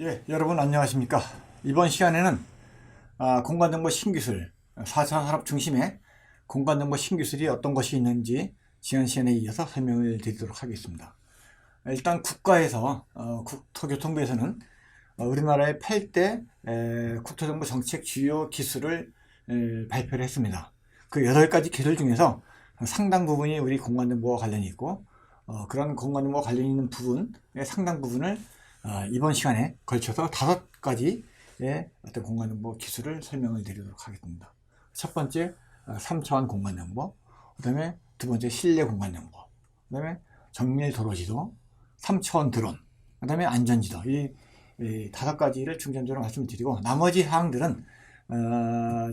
예, 여러분 안녕하십니까. 이번 시간에는 공간정보 신기술, 4차 산업 중심의 공간정보 신기술이 어떤 것이 있는지 지난 시간에 이어서 설명을 드리도록 하겠습니다. 일단 국가에서 국토교통부에서는 우리나라의 8대 국토정보 정책 주요 기술을 발표를 했습니다. 그 8가지 기술 중에서 상당 부분이 우리 공간정보와 관련이 있고 그런 공간정보와 관련이 있는 부분의 상당 부분을 이번 시간에 걸쳐서 5가지의 어떤 공간정보 기술을 설명을 드리도록 하겠습니다. 첫 번째 3차원 공간정보, 그 다음에 두 번째 실내 공간정보, 그 다음에 정밀 도로지도, 3차원 드론, 그 다음에 안전지도, 이 5가지를 중점적으로 말씀드리고 나머지 사항들은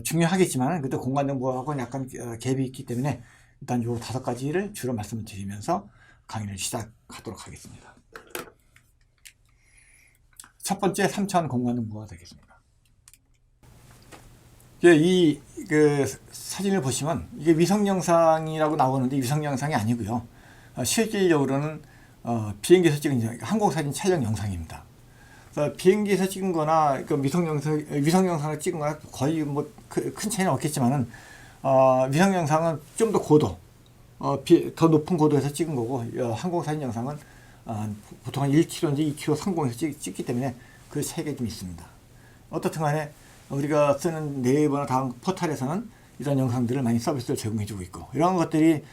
중요하겠지만 그래도 공간정보하고는 약간 갭이 있기 때문에 일단 이 5가지를 주로 말씀을 드리면서 강의를 시작하도록 하겠습니다. 첫 번째 3차원 공간정보가 되겠습니다. 이 사진을 보시면 이게 위성 영상이라고 나오는데 위성 영상이 아니고요. 실질적으로는 비행기에서 찍은 항공사진 촬영 영상입니다. 그래서 비행기에서 찍은 거나 위성 영상을 찍은 거나 거의 뭐 큰 차이는 없겠지만은 위성 영상은 좀 더 고도, 더 높은 고도에서 찍은 거고 항공사진 영상은 보통 한 1km인지 2km 상공에서 찍기 때문에 그 차이가 좀 있습니다. 어떻든 간에 우리가 쓰는 네이버나 다음 포털에서는 이런 영상들을 많이 서비스를 제공해주고 있고 이런 것들이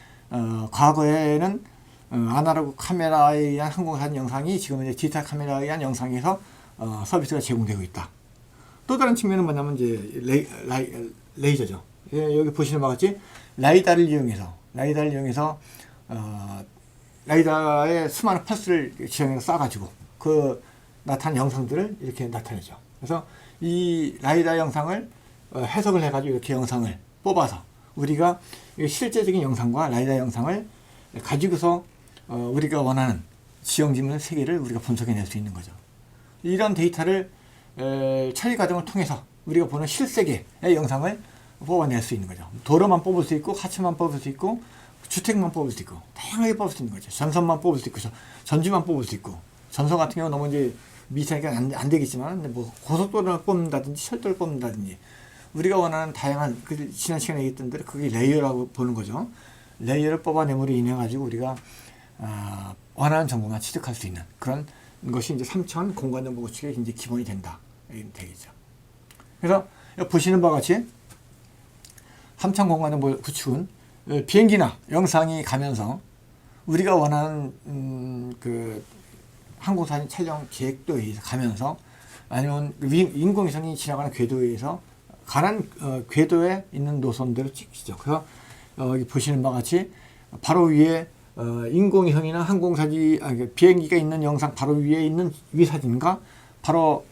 과거에는 아날로그 카메라에 의한 항공사진 영상이 지금은 이제 디지털 카메라에 의한 영상에서 서비스가 제공되고 있다. 또 다른 측면은 뭐냐면 이제 레이저죠. 여기 보시는 바와 같이 라이다를 이용해서 라이다의 수많은 펄스를 지형에서 쏴가지고 그 나타난 영상들을 이렇게 나타내죠. 그래서 이 라이다 영상을 해석을 해가지고 이렇게 영상을 뽑아서 우리가 실제적인 영상과 라이다 영상을 가지고서 우리가 원하는 지형지물 세계를 우리가 분석해낼 수 있는 거죠. 이런 데이터를 처리 과정을 통해서 우리가 보는 실세계의 영상을 뽑아낼 수 있는 거죠. 도로만 뽑을 수 있고 하천만 뽑을 수 있고 주택만 뽑을 수 있고 다양하게 뽑을 수 있는 거죠. 전선만 뽑을 수 있고 전지만 뽑을 수 있고 전선 같은 경우 너무 이제 미세하게 안 되겠지만 뭐 고속도로를 뽑는다든지 철도를 뽑는다든지 우리가 원하는 다양한 지난 시간에 얘기했던 대로 그게 레이어라고 보는 거죠. 레이어를 뽑아내므로 인해 가지고 우리가 원하는 정보만 취득할 수 있는 그런 것이 이제 3차원 공간정보 구축의 이제 기본이 된다. 이렇게 되겠죠. 그래서 보시는 바와 같이 3차원 공간정보 구축은 비행기나 영상이 가면서 우리가 원하는 그 항공사진 촬영 계획도에 의해서 가면서 아니면 인공위성이 지나가는 궤도에 의해서 가난 궤도에 있는 노선들을 찍히죠. 그래서 여기 보시는 바와 같이 바로 위에 인공위성이나 항공사진 비행기가 있는 영상 바로 위에 있는 위 사진과 바로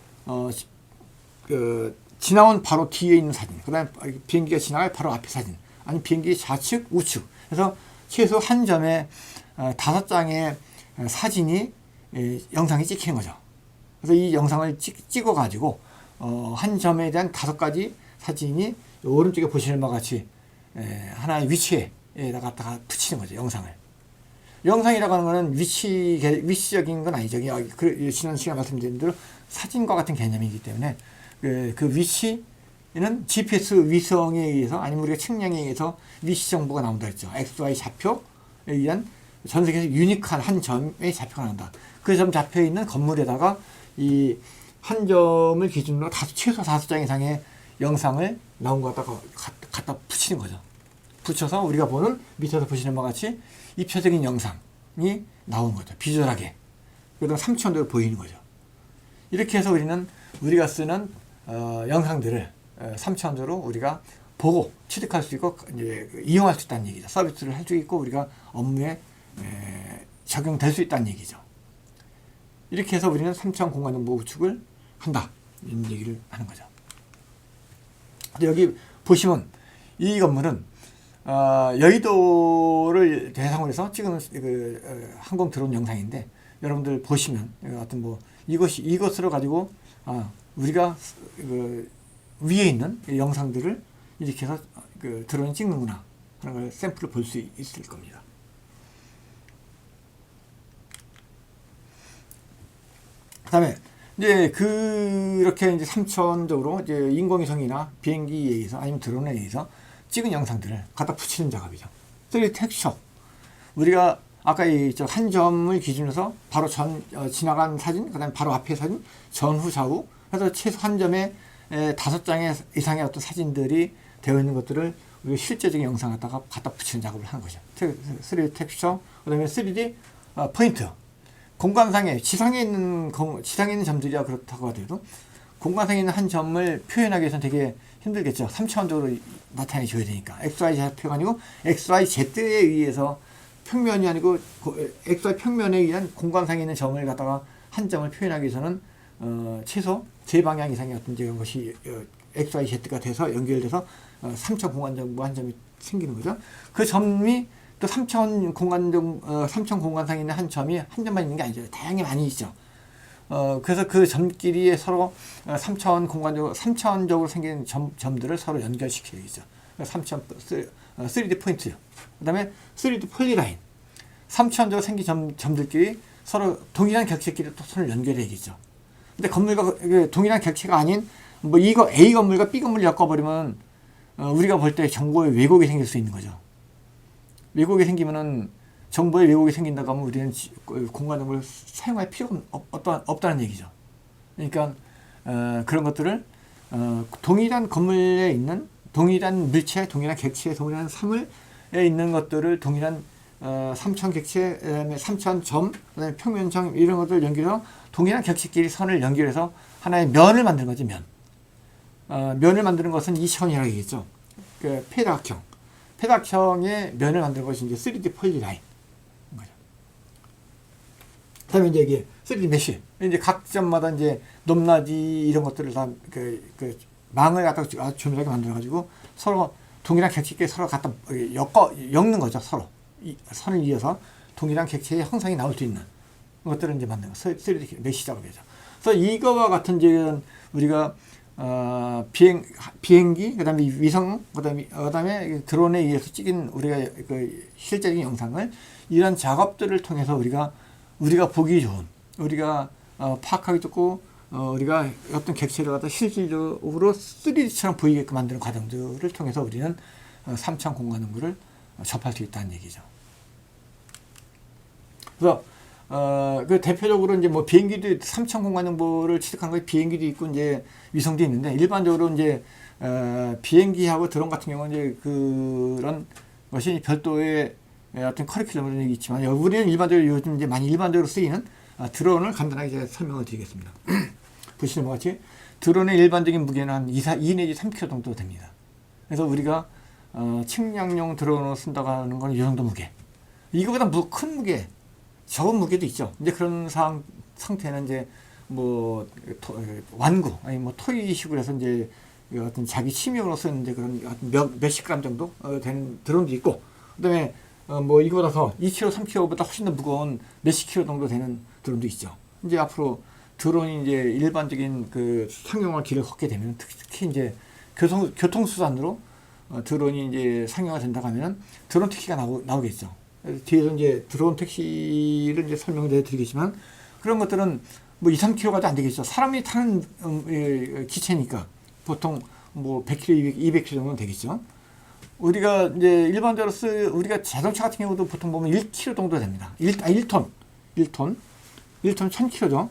지나온 바로 뒤에 있는 사진, 그 다음에 비행기가 지나갈 바로 앞에 사진, 아니 비행기 좌측, 우측. 그래서 최소 한 점에 5장의 사진이 영상이 찍히는 거죠. 그래서 이 영상을 찍어가지고 한 점에 대한 5가지 사진이 오른쪽에 보시는 바와 같이 하나의 위치에다가 갖다가 붙이는 거죠. 영상이라고 하는 거는 위치적인 건 아니죠. 지난 시간에 말씀드린 대로 사진과 같은 개념이기 때문에 그 위치는 GPS 위성에 의해서 아니면 우리가 측량에 의해서 위치 정보가 나온다 했죠. XY 좌표에 의한 전 세계에서 유니크한 한 점의 좌표가 나온다. 그 점 잡혀 있는 건물에다가 이 한 점을 기준으로 최소 5장 이상의 영상을 나온 거 갖다 붙이는 거죠. 붙여서 우리가 보는 밑에서 보시는 바와 같이 입체적인 영상이 나오는 거죠. 비주얼하게. 그다음 3차원대로 보이는 거죠. 이렇게 해서 우리가 쓰는 영상들을 3차원대로 우리가 보고 취득할 수 있고 이제 이용할 수 있다는 얘기죠. 서비스를 할 수 있고 우리가 업무에 적용될 수 있다는 얘기죠. 이렇게 해서 우리는 3차원 공간정보 구축을 한다. 이런 얘기를 하는 거죠. 근데 여기 보시면 이 건물은 여의도를 대상으로 해서 찍은 항공 드론 영상인데 여러분들 보시면 어떤 뭐 이것으로 가지고 우리가 위에 있는 영상들을 이렇게 해서 드론이 찍는구나 하는 걸 샘플을 볼 수 있을 겁니다. 그 다음에 이제 그렇게 이제 3차원적으로 이제 인공위성이나 비행기에 의해서 아니면 드론에 의해서 찍은 영상들을 갖다 붙이는 작업이죠. 3D 텍스처. 우리가 아까 이 한 점을 기준으로 바로 지나간 사진, 그 다음에 바로 앞에 사진, 전후 좌우 해서 최소 한 점에 5장의 이상의 어떤 사진들이 되어 있는 것들을 우리가 실제적인 영상 갖다 붙이는 작업을 하는 거죠. 3D 텍스처, 그 다음에 3D 포인트. 공간상에 지상에 있는 점들이야 그렇다고 하더라도 공간상에 있는 한 점을 표현하기 위해서는 되게 힘들겠죠. 3차원적으로 나타내 줘야 되니까. XYZ표가 아니고 XYZ에 의해서 평면이 아니고 XY 평면에 의한 공간상에 있는 점을 갖다가 한 점을 표현하기 위해서는 최소 제방향 이상의 어떤 이런 것이 XYZ가 돼서 연결돼서 3차원 공간적 한 점이 생기는 거죠. 그 점이 또 3차원 공간상에 있는 한 점이 한 점만 있는 게 아니죠. 다양히 많이 있죠. 그래서 그 점끼리 서로 3차원적으로 생긴 점들을 서로 연결시켜야겠죠. 3D 포인트. 그 다음에 3D 폴리라인. 3차원적으로 생긴 점들끼리 서로 동일한 객체끼리 또 손을 연결해야겠죠. 근데 건물과 동일한 객체가 아닌 뭐 이거 A 건물과 B 건물을 엮어버리면 우리가 볼 때 정보에 왜곡이 생길 수 있는 거죠. 왜곡이 생기면은 정보에 왜곡이 생긴다고 하면 우리는 공간 정보를 사용할 필요가 없다는 얘기죠. 그러니까 그런 것들을 동일한 건물에 있는 동일한 물체, 동일한 객체, 동일한 사물에 있는 것들을 동일한 3차원 객체, 그다음에 3차원 점, 그다음에 평면점 이런 것들을 연결해서 동일한 객체끼리 선을 연결해서 하나의 면을 만드는 거지, 면. 면을 만드는 것은 2차원이라고 얘기했죠. 그 페닥형의 면을 만드는 것이 이제 3D 폴리라인. 그 다음에 이제 이게 3D 메쉬. 이제 각 점마다 이제 높낮이 이런 것들을 다 망을 갖다 아주 조밀하게 만들어가지고 서로 동일한 객체끼리 서로 갖다 엮는 거죠. 서로. 선을 이어서 동일한 객체의 형상이 나올 수 있는 것들을 이제 만드는 거. 3D 메쉬 작업이죠. 그래서 이거와 같은 이제 우리가 비행기, 그 다음에 위성, 그 다음에 드론에 의해서 찍은 우리가 그 실제적인 영상을 이런 작업들을 통해서 우리가 보기 좋은, 우리가 파악하기 좋고, 우리가 어떤 객체를 갖다 실질적으로 3D처럼 보이게끔 만드는 과정들을 통해서 우리는 3차원 공간 정보를 접할 수 있다는 얘기죠. 그래서 그 대표적으로 이제 뭐 비행기도 3차원 공간 정보를 취득하는 거 비행기도 있고 이제 위성도 있는데 일반적으로 이제 비행기하고 드론 같은 경우는 이제 그런 것이 별도의 어떤 커리큘럼은 있지만 우리는 일반적으로 요즘 이제 많이 일반적으로 쓰이는 드론을 간단하게 제가 설명을 드리겠습니다. 보시는 것 같이 드론의 일반적인 무게는 한 2 내지 3kg 정도 됩니다. 그래서 우리가 측량용 드론을 쓴다고 하는 건 이 정도 무게. 이거보다 큰 무게, 적은 무게도 있죠. 이제 그런 상태는 이제 뭐 완구 아니 뭐 토이식으로 해서 이제 어떤 자기 취미용으로 쓰는 이제 그런 몇십 그램 정도 되는 드론도 있고, 그다음에 뭐 이거보다 더 2kg, 3kg보다 훨씬 더 무거운 몇십 킬로 정도 되는 드론도 있죠. 이제 앞으로 드론이 이제 일반적인 그 상용화 길을 걷게 되면 특히 이제 교통수단으로 드론이 이제 상용화 된다고 하면 드론 택시가 나오겠죠. 뒤에서 이제 드론 택시를 이제 설명을 드리겠지만 그런 것들은 뭐 2, 3kg가도 안 되겠죠. 사람이 타는 기체니까 보통 뭐 100kg, 200kg 정도는 되겠죠. 우리가 이제 일반적으로 우리가 자동차 같은 경우도 보통 보면 1kg 정도 됩니다. 1톤 1000kg죠.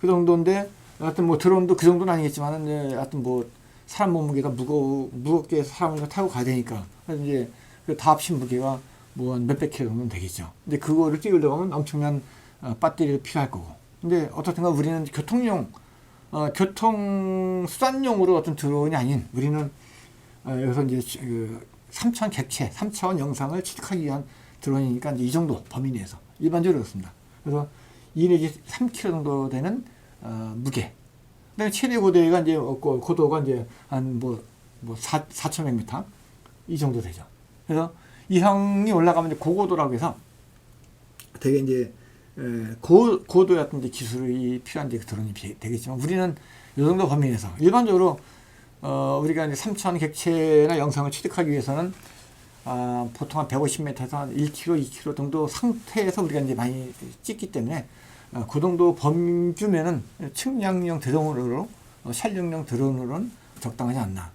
그 정도인데 하여튼 뭐 드론도 그 정도는 아니겠지만 하여튼 뭐 사람 몸무게가 무겁게 해서 사람을 타고 가야 되니까 이제 그 다 합친 무게가 뭐 몇백 킬로 정도는 되겠죠. 근데 그거를 찍으려고 하면 엄청난 배터리가 필요할 거고. 근데 어떻든가 우리는 교통수단용으로 어떤 드론이 아닌 우리는 여기서 이제 3차원 객체, 3차원 영상을 취득하기 위한 드론이니까 이제 이 정도 범위 내에서 일반적으로 그렇습니다. 그래서 2 내지 3kg 정도 되는 무게. 그다음에 최대 고도가 이제 고도가 이제 한 4,100m 이 정도 되죠. 그래서 이상이 올라가면 이제 고고도라고 해서 되게 이제 고도의 어떤 이제 기술이 필요한 이제 드론이 되겠지만 우리는 이 정도 범위 내에서 일반적으로 우리가 이제 3차원 객체나 영상을 취득하기 위해서는 보통 한 150m에서 한 1km, 2km 정도 상태에서 우리가 이제 많이 찍기 때문에 그 정도 범주면은 측량용 드론으로 촬영용 드론으로는 적당하지 않나.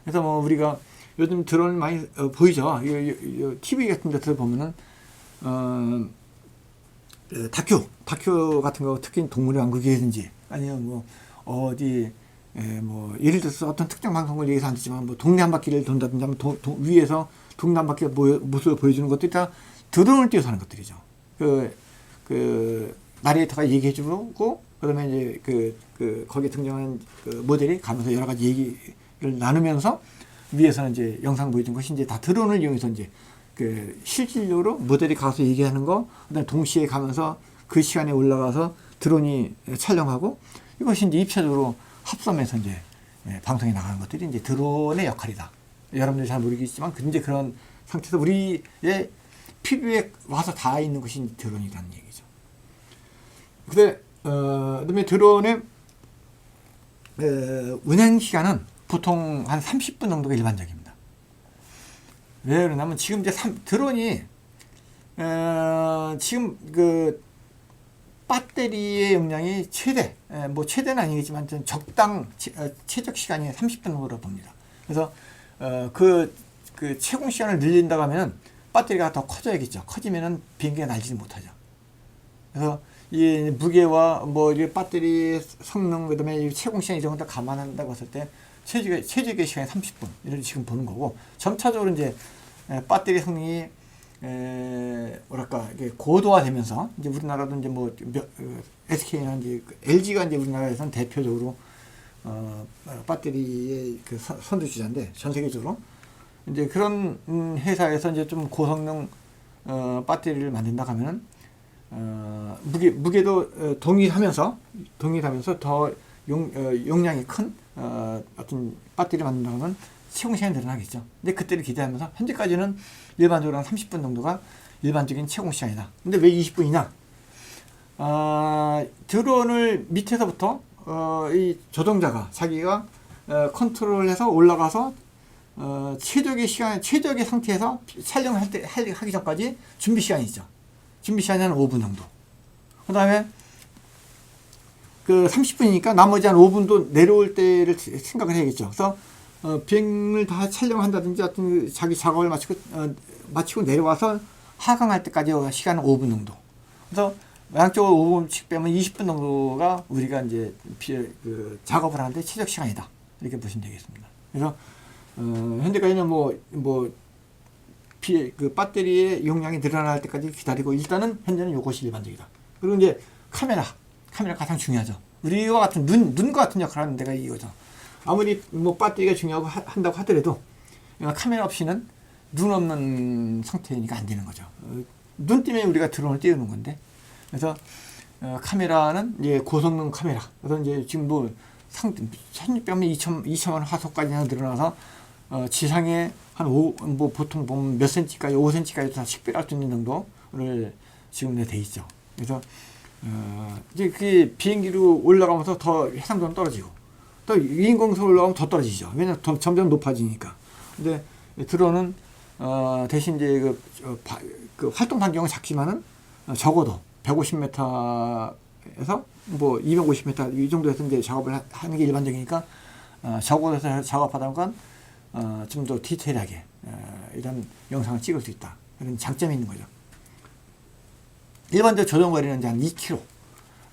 그래서 뭐 우리가 요즘 드론 많이 보이죠. TV 같은 데서 보면은 다큐 같은 거 특히 동물의 왕국이라든지 아니면 뭐 어디 뭐 예를 들어서 어떤 특정 방송을 얘기해서 안 되지만 뭐 동네 한 바퀴를 돈다든지 하면 위에서 동네 한 바퀴 모습을 보여주는 것들이 다 드론을 띄워서 하는 것들이죠. 그 나레이터가 얘기해주고 그다음에 이제 거기에 등장하는 그 모델이 가면서 여러 가지 얘기를 나누면서 위에서는 이제 영상 보여준 것이 이제 다 드론을 이용해서 이제 그 실질적으로 모델이 가서 얘기하는 거, 그다음에 동시에 가면서 그 시간에 올라가서 드론이 촬영하고 이것이 이제 입체적으로 합성해서 이제 방송에 나가는 것들이 이제 드론의 역할이다. 여러분들이 잘 모르겠지만 이제 그런 상태에서 우리의 피부에 와서 닿아 있는 것이 드론이라는 얘기죠. 근데 그다음에 드론의 운행 시간은 보통 한 30분 정도가 일반적입니다. 왜 그러냐면 지금 이제 드론이 지금 그 배터리의 용량이 뭐 최대는 아니겠지만 적당 최적 시간이 30분 정도로 봅니다. 그래서 그 채공 시간을 늘린다고 하면 배터리가 더 커져야겠죠. 커지면은 비행기가 날지는 못하죠. 그래서 이 무게와 뭐 이 배터리 성능 그다음에 채공 시간 이 정도 감안한다고 했을 때 최적의 시간이 30분 이를 지금 보는 거고 점차적으로 이제 배터리 성능이 뭐랄까 이게 고도화되면서 이제 우리나라도 이제 뭐 SK나 이제 LG가 이제 우리나라에서는 대표적으로 배터리의 그 선두주자인데 전 세계적으로 이제 그런 회사에서 이제 좀 고성능 배터리를 만든다 하면은 무게도 동일하면서 더 용량이 큰 어떤 배터리를 만든다면 채공 시간이 늘어나겠죠. 근데 그때를 기대하면서 현재까지는 일반적으로 한 30분 정도가 일반적인 채공 시간이다. 근데 왜 20분이냐? 드론을 밑에서부터 이 조종자가 자기가 컨트롤해서 올라가서 최적의 상태에서 촬영을 하기 전까지 준비 시간이 있죠. 준비 시간이 한 5분 정도. 그 다음에 그 30분이니까 나머지 한 5분도 내려올 때를 생각을 해야겠죠. 그래서 비행을 다 촬영한다든지 어떤 자기 작업을 마치고 내려와서 하강할 때까지 시간은 5분 정도. 그래서 양쪽으로 5분씩 빼면 20분 정도가 우리가 이제 그 작업을 하는데 최적 시간이다. 이렇게 보시면 되겠습니다. 그래서 현재까지는 그 배터리의 용량이 늘어날 때까지 기다리고 일단은 현재는 이것이 일반적이다. 그리고 이제 카메라 가장 중요하죠. 우리와 같은 눈과 같은 역할을 하는 데가 이거죠. 아무리 뭐 배터리가 중요하고 한다고 하더라도 카메라 없이는 눈 없는 상태니까 안 되는 거죠. 눈 때문에 우리가 드론을 띄우는 건데 그래서 카메라는 이제 고성능 카메라. 그래서 이제 지금 뭐 1600만 2,000만 화소까지 늘어나서 지상에 뭐 보통 보면 몇 센치까지 5cm까지 다 식별할 수 있는 정도를 지금 돼 있죠. 그래서 이제 그 비행기로 올라가면서 더 해상도는 떨어지고 또 인공수로 올라가면 더 떨어지죠. 왜냐면 점점 높아지니까. 근데 드론은 대신 이제 그 활동 반경은 작지만은 적어도 150m에서 뭐 250m 이 정도에서 이제 작업을 하는 게 일반적이니까 적어서 작업하다 보면 좀 더 디테일하게 이런 영상을 찍을 수 있다. 이런 장점이 있는 거죠. 일반적으로 조종거리는 이제 한 2km.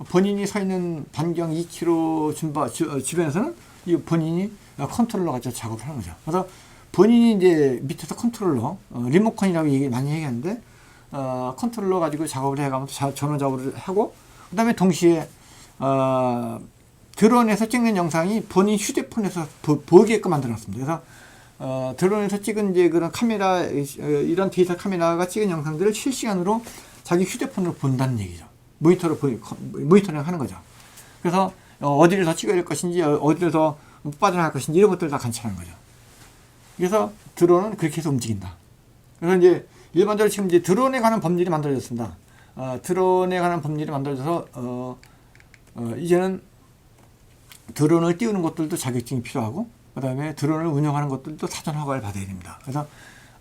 본인이 서 있는 반경 2km 주변에서는 이 본인이 컨트롤러 가지고 작업을 하는 거죠. 그래서 본인이 이제 밑에서 컨트롤러, 리모컨이라고 많이 얘기하는데, 컨트롤러 가지고 작업을 해가면서 전원 작업을 하고, 그 다음에 동시에, 드론에서 찍는 영상이 본인 휴대폰에서 보게끔 만들어 놨습니다. 그래서, 드론에서 찍은 이제 그런 카메라, 이런 디지털 카메라가 찍은 영상들을 실시간으로 자기 휴대폰으로 본다는 얘기죠. 모니터링 하는 거죠. 그래서 어디를 더 찍어야 될 것인지, 어디를 더 빠져나갈 것인지 이런 것들을 다 관찰하는 거죠. 그래서 드론은 그렇게 해서 움직인다. 그래서 이제 일반적으로 지금 이제 드론에 관한 법률이 만들어졌습니다. 드론에 관한 법률이 만들어져서 이제는 드론을 띄우는 것들도 자격증이 필요하고, 그 다음에 드론을 운영하는 것들도 사전 허가를 받아야 됩니다. 그래서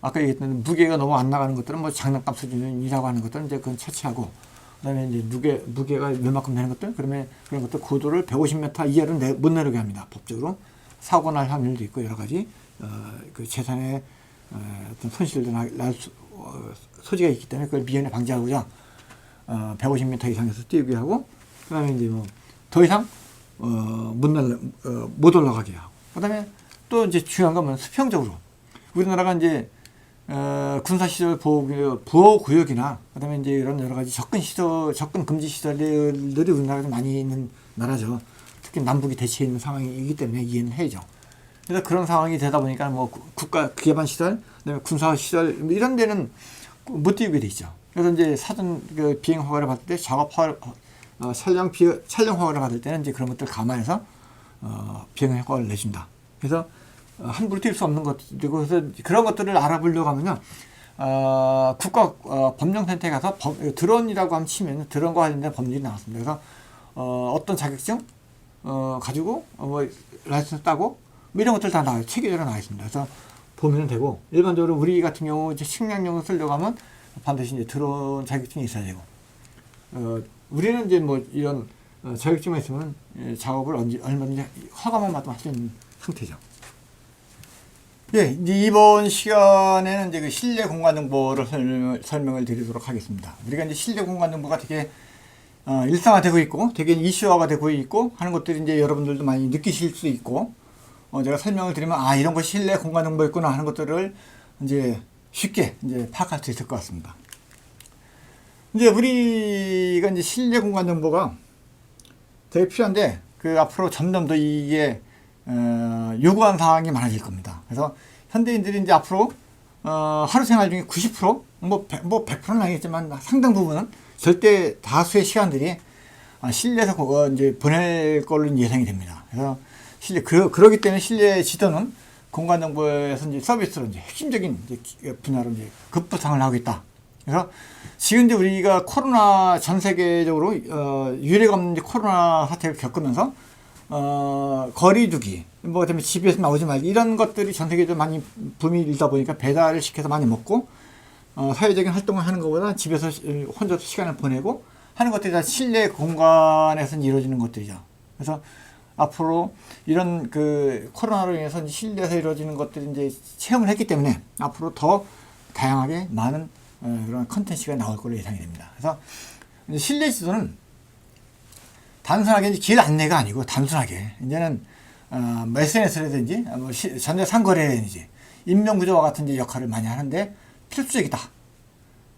아까 얘기했던 무게가 너무 안 나가는 것들은 뭐 장난감 수준이라고 하는 것들은 이제 그건 처치하고, 그다음에 이제 무게가 몇만큼 되는 것들, 그러면 그런 것들 고도를 150m 이하로 못 내려게 합니다. 법적으로 사고 날 확률도 있고 여러 가지 그 재산의 어떤 손실도 날 소지가 있기 때문에 그걸 미연에 방지하고자 150m 이상에서 뛰게 하고, 그다음에 이제 뭐 더 이상 못 올라가게 하고, 그다음에 또 이제 중요한 건 수평적으로 우리나라가 이제 군사시설 보호구역이나 그다음에 이제 이런 여러 가지 접근 금지 시설들이 우리나라에 많이 있는 나라죠. 특히 남북이 대치해 있는 상황이기 때문에 이해는 해야죠. 그래서 그런 상황이 되다 보니까 뭐 국가 기반 시설, 그다음에 군사 시설 뭐 이런 데는 못 띄우게 돼 있죠. 그래서 이제 사전 그 비행 허가를 받을 때 촬영 허가를 받을 때는 이제 그런 것들 감안해서 비행 허가를 내준다. 그래서 함부로 뛸 수 없는 것들이고, 그래서 그런 것들을 알아보려고 하면요, 국가 법령센터에 가서 드론이라고 하면 치면 드론과 관련된 법률이 나왔습니다. 그래서 어떤 자격증 가지고 뭐 라이선스 따고 뭐 이런 것들 다 나와요. 체계적으로 나와 있습니다. 그래서 보면 되고, 일반적으로 우리 같은 경우 이제 식량용을 쓰려고 하면 반드시 이제 드론 자격증이 있어야 되고, 우리는 이제 뭐 이런 자격증만 있으면 작업을 얼마든지 허가만 받으면 할 수 있는 상태죠. 예, 이제 이번 시간에는 이제 그 실내 공간 정보를 설명을 드리도록 하겠습니다. 우리가 이제 실내 공간 정보가 되게 일상화되고 있고, 되게 이슈화가 되고 있고 하는 것들이 이제 여러분들도 많이 느끼실 수 있고, 제가 설명을 드리면 이런 것이 실내 공간 정보였구나 하는 것들을 이제 쉽게 이제 파악할 수 있을 것 같습니다. 이제 우리가 이제 실내 공간 정보가 되게 필요한데, 그 앞으로 점점 더 이게 요구한 사항이 많아질 겁니다. 그래서 현대인들이 이제 앞으로 하루 생활 중에 90% 뭐 100%는 아니겠지만 상당 부분은 절대 다수의 시간들이 실내에서 이제 보낼 걸로 예상이 됩니다. 그래서 그러기 때문에 실내 지도는 공간 정보에서 이제 서비스로 이제 핵심적인 이제 분야로 이제 급부상을 하고 있다. 그래서 지금 이제 우리가 코로나 전 세계적으로 유례가 없는 이제 코로나 사태를 겪으면서 거리두기, 뭐 그다음에 집에서 나오지 말기 이런 것들이 전 세계적으로 많이 붐이 일다 보니까 배달을 시켜서 많이 먹고 사회적인 활동을 하는 것보다 집에서 혼자서 시간을 보내고 하는 것들이 다 실내 공간에서 이루어지는 것들이죠. 그래서 앞으로 이런 그 코로나로 인해서 실내에서 이루어지는 것들이 이제 체험을 했기 때문에 앞으로 더 다양하게 많은 그런 컨텐츠가 나올 걸로 예상이 됩니다. 그래서 실내 지도는 단순하게 길 안내가 아니고 단순하게 이제는 뭐 SNS라든지 뭐 전자상거래라든지 인명구조와 같은 이제 역할을 많이 하는데 필수적이다.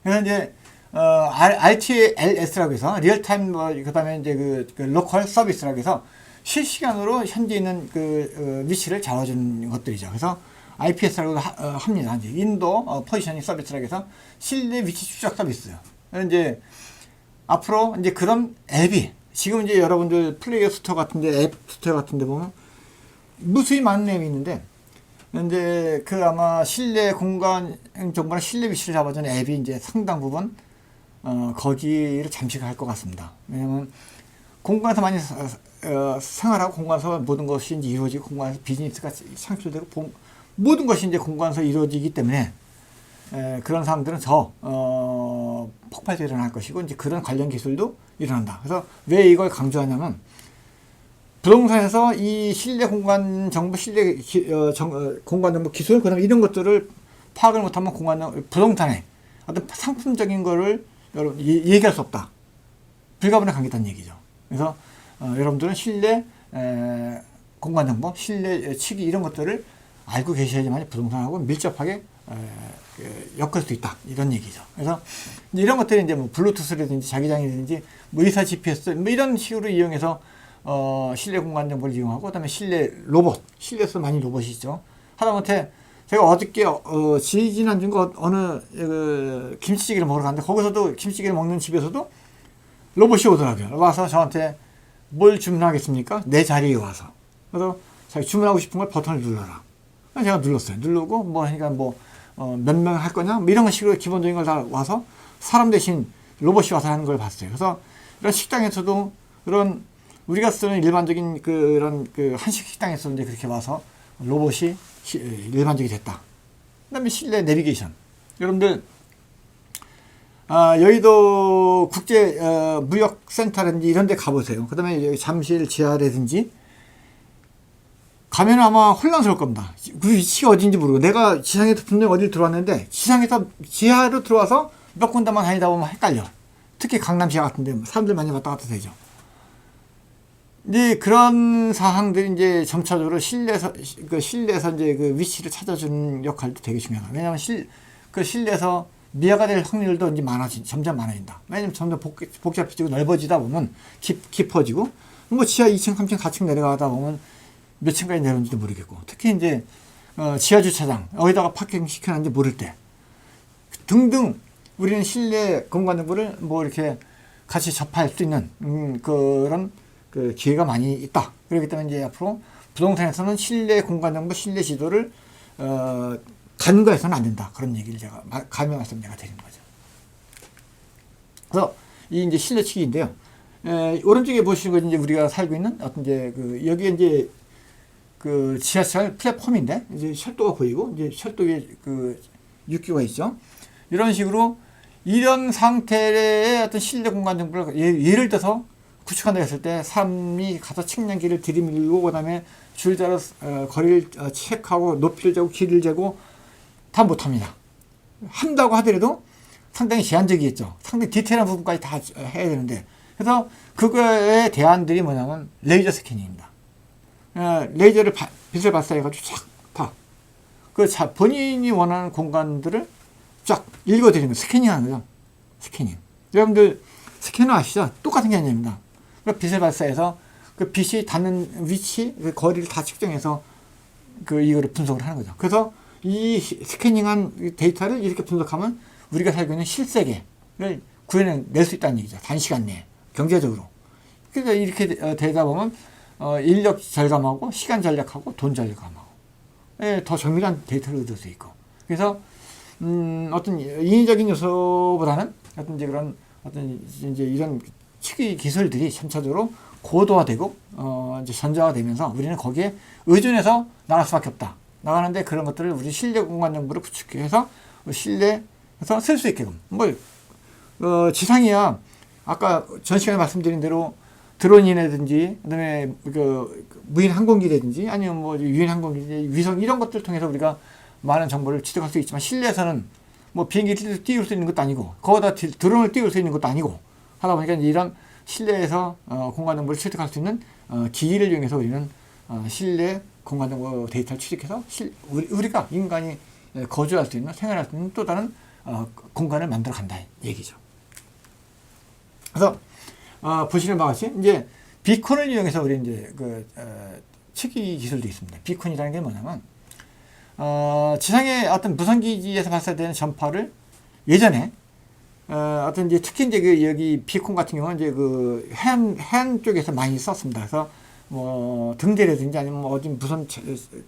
그래서 이제 RTLS라고 해서 리얼타임 그다음에 이제 그 로컬 서비스라고 해서 실시간으로 현재 있는 그 위치를 잡아주는 것들이죠. 그래서 IPS라고 합니다. 이제 인도 포지셔닝 서비스라고 해서 실내 위치 추적 서비스요. 이제 앞으로 이제 그런 앱이 지금 이제 여러분들 플레이어 스토어 같은데 앱 스토어 같은데 보면 무수히 많은 앱이 있는데, 근데 그 아마 실내 공간 정보나 실내 위치를 잡아주는 앱이 이제 상당 부분 거기를 잠식할 것 같습니다. 왜냐면 공간에서 많이 생활하고 공간에서 모든 것이 이제 이루어지고 공간에서 비즈니스가 창출되고 모든 것이 이제 공간에서 이루어지기 때문에 그런 사람들은 더 폭발이 일어날 것이고 이제 그런 관련 기술도 일어난다. 그래서 왜 이걸 강조하냐면 부동산에서 이 실내 공간 정보, 공간 정보 기술, 그다음에 이런 것들을 파악을 못하면 부동산에 어떤 상품적인 거를 여러분 얘기할 수 없다. 불가분의 관계다는 얘기죠. 그래서 여러분들은 실내 공간 정보, 실내 치기 이런 것들을 알고 계셔야지만 부동산하고 밀접하게 엮을 수 있다 이런 얘기죠. 그래서 이런 것들이 이제 뭐 블루투스라든지 자기장이라든지 뭐 의사 GPS 뭐 이런 식으로 이용해서 실내 공간 정보를 이용하고, 그다음에 실내 로봇, 실내에서 많이 로봇이 있죠. 하다못해 제가 어저께 지난주인가 어느 김치찌개를 먹으러 갔는데 거기서도 김치찌개를 먹는 집에서도 로봇이 오더라고요. 와서 저한테 뭘 주문하겠습니까? 내 자리에 와서. 그래서 자기 주문하고 싶은 걸 버튼을 눌러라. 제가 눌렀어요. 누르고 뭐 그러니까 뭐 몇 명 할 거냐? 뭐 이런 식으로 기본적인 걸 다 와서 사람 대신 로봇이 와서 하는 걸 봤어요. 그래서 이런 식당에서도 그런 우리가 쓰는 일반적인 그런 그 한식 식당에서 이제 그렇게 와서 로봇이 일반적이 됐다. 그다음에 실내 내비게이션. 여러분들 여의도 국제 무역센터라든지 이런 데 가보세요. 그 다음에 여기 잠실 지하라든지 가면 아마 혼란스러울 겁니다. 그 위치가 어딘지 모르고 내가 지상에서 분명히 어디를 들어왔는데 지상에서 지하로 들어와서 몇 군데만 다니다 보면 헷갈려. 특히 강남 지하 같은데 사람들 많이 왔다 갔다 되죠. 이제 그런 사항들이 이제 점차적으로 실내에서 이제 그 위치를 찾아주는 역할도 되게 중요하다. 왜냐하면 실내에서 미화가 될 확률도 이제 점점 많아진다. 왜냐면 점점 복잡해지고 넓어지다 보면 깊어지고 뭐 지하 2층, 3층, 4층 내려가다 보면 몇 층까지 내려온지도 모르겠고 특히 이제 지하 주차장 어디다가 파킹 시켜놨는지 모를 때 등등 우리는 실내 공간 정보를 뭐 이렇게 같이 접할 수 있는 그런 그 기회가 많이 있다. 그렇기 때문에 이제 앞으로 부동산에서는 실내 공간 정보, 실내 지도를 간과해서는 안 된다. 그런 얘기를 제가 감히 말씀드리는 거죠. 그래서 이 이제 실내 측인데요. 오른쪽에 보시는 건 이제 우리가 살고 있는 어떤 이제 여기에 이제 그 지하철 플랫폼인데 이제 철도가 보이고 이제 철도에 육교가 있죠. 이런 식으로 이런 상태의 어떤 실내 공간 정보를 예를 들어서 구축한다 했을 때 사람이 가서 측량기를 들이밀고 그다음에 줄자로 거리를 체크하고 높이를 재고 길이를 재고 다 못합니다. 한다고 하더라도 상당히 제한적이겠죠. 상당히 디테일한 부분까지 다 해야 되는데 그래서 그거의 대안들이 뭐냐면 레이저 스캐닝입니다. 레이저를 빛을 발사해가지고 쫙 봐. 본인이 원하는 공간들을 쫙 읽어드리는 스캐닝하는 거죠. 스캐닝. 여러분들 스캐너 아시죠? 똑같은 개념입니다. 빛을 발사해서 그 빛이 닿는 위치, 그 거리를 다 측정해서 이거를 분석을 하는 거죠. 그래서 이 스캐닝한 데이터를 이렇게 분석하면 우리가 살고 있는 실세계를 구해낼 수 있다는 얘기죠. 단시간 내에 경제적으로. 그래서 이렇게 되다 보면 인력 절감하고 시간 절약하고 돈 절약하고 더 정밀한 데이터를 얻을 수 있고 그래서 어떤 인위적인 요소보다는 어떤 이제 그런 어떤 이제 이런 특이 기술들이 점차적으로 고도화되고 이제 전자화되면서 우리는 거기에 의존해서 나갈 수밖에 없다. 나가는데 그런 것들을 우리 실내 공간 정보를 구축해서 실내에서 쓸 수 있게끔 지상이야 아까 전 시간에 말씀드린 대로 드론이라든지 그다음에 무인 항공기라든지 아니면 뭐 유인 항공기 위성 이런 것들을 통해서 우리가 많은 정보를 취득할 수 있지만 실내에서는 뭐 비행기를 띄울 수 있는 것도 아니고 거기다 드론을 띄울 수 있는 것도 아니고 하다 보니까 이런 실내에서 공간 정보를 취득할 수 있는 기기를 이용해서 우리는 실내 공간 정보 데이터를 취득해서 우리가 인간이 거주할 수 있는 생활할 수 있는 또 다른 공간을 만들어 간다 얘기죠. 그래서 보시는 바와 같이 이제 비콘을 이용해서 우리 이제 측이 기술도 있습니다. 비콘이라는 게 뭐냐면 지상의 어떤 무선기지에서 발사되는 전파를 예전에 어떤 이제 특히 이제 여기 비콘 같은 경우는 이제 해안 쪽에서 많이 썼습니다. 그래서 뭐 등대라든지 아니면 뭐 어디 무슨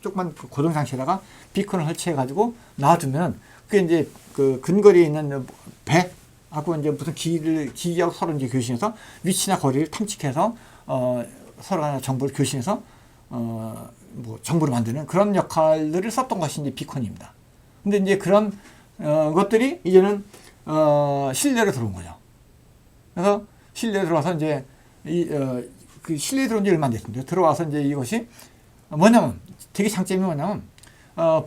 조그만 고정 장치에다가 비콘을 설치해 가지고 놔두면 그게 이제 근거리에 있는 배하고 이제 무슨 기기하고 서로 이제 교신해서 위치나 거리를 탐지해서 서로 간의 정보를 교신해서 뭐 정보를 만드는 그런 역할들을 썼던 것이 이제 비콘입니다. 근데 이제 그런 것들이 이제는 실내로 들어온 거죠. 그래서 실내에 들어와서 이제 그 실내에 들어온 지 얼마 안 됐습니다. 들어와서 이제 이것이 뭐냐면 되게 장점이 뭐냐면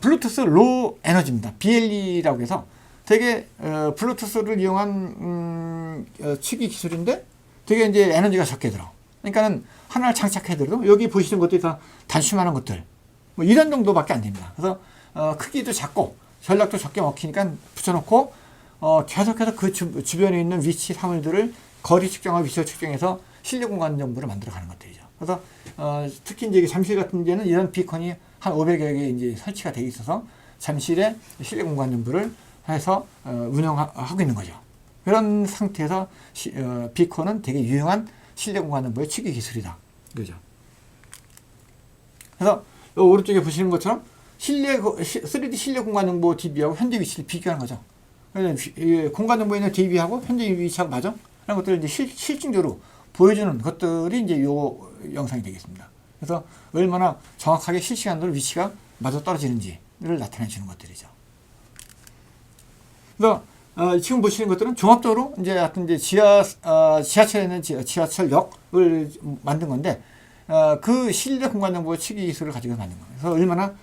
블루투스 로우 에너지입니다. BLE라고 해서 되게 블루투스를 이용한 측이 기술인데 되게 이제 에너지가 적게 들어. 그러니까는 하나를 장착해도 여기 보시는 것들이 다 단순한 것들 뭐 이런 정도밖에 안 됩니다. 그래서 크기도 작고 전략도 적게 먹히니까 붙여놓고 계속해서 그 주변에 있는 위치 사물들을 거리 측정하고 위치를 측정해서 실내 공간 정보를 만들어 가는 것들이죠. 그래서 특히 이제 잠실 같은 데는 이런 비컨이 한 500여 개 이제 설치가 되어 있어서 잠실의 실내 공간 정보를 해서 운영하고 있는 거죠. 그런 상태에서 비컨은 되게 유용한 실내 공간 정보의 측이 기술이다. 그죠? 그래서 오른쪽에 보시는 것처럼 3D 실내 공간 정보 DB하고 현재 위치를 비교하는 거죠. 그래서 공간 정보에 있는 DB하고 현재 위치하고 맞아? 이런 것들을 이제 실증적으로 보여주는 것들이 이제 요 영상이 되겠습니다. 그래서 얼마나 정확하게 실시간으로 위치가 맞아 떨어지는지를 나타내 주는 것들이죠. 그래서 지금 보시는 것들은 종합적으로 이제 하여튼 이제 지하철에는 지하철역을 만든 건데, 그 실내 공간 정보 치기 기술을 가지고 만든 거예요. 그래서 얼마나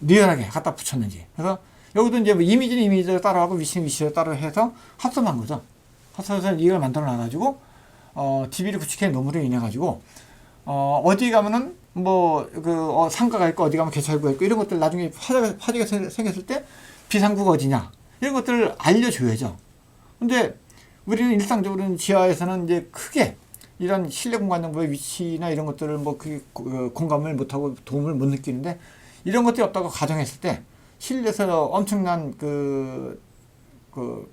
리얼하게 갖다 붙였는지. 그래서 여기도 이제 뭐 이미지는 이미지를 따라하고 위치는 위치를 따라 해서 합성한 거죠. 합성해서 이걸 만들어 놔가지고, DB를 구축해 놓음으로 인해 가지고, 어디 가면은 상가가 있고 어디 가면 개찰구가 있고 이런 것들 나중에 화재가 생겼을 때 비상구가 어디냐 이런 것들을 알려줘야죠. 근데 우리는 일상적으로는 지하에서는 이제 크게 이런 실내 공간 정보의 위치나 이런 것들을 공감을 못하고 도움을 못 느끼는데, 이런 것들이 없다고 가정했을 때 실내에서 엄청난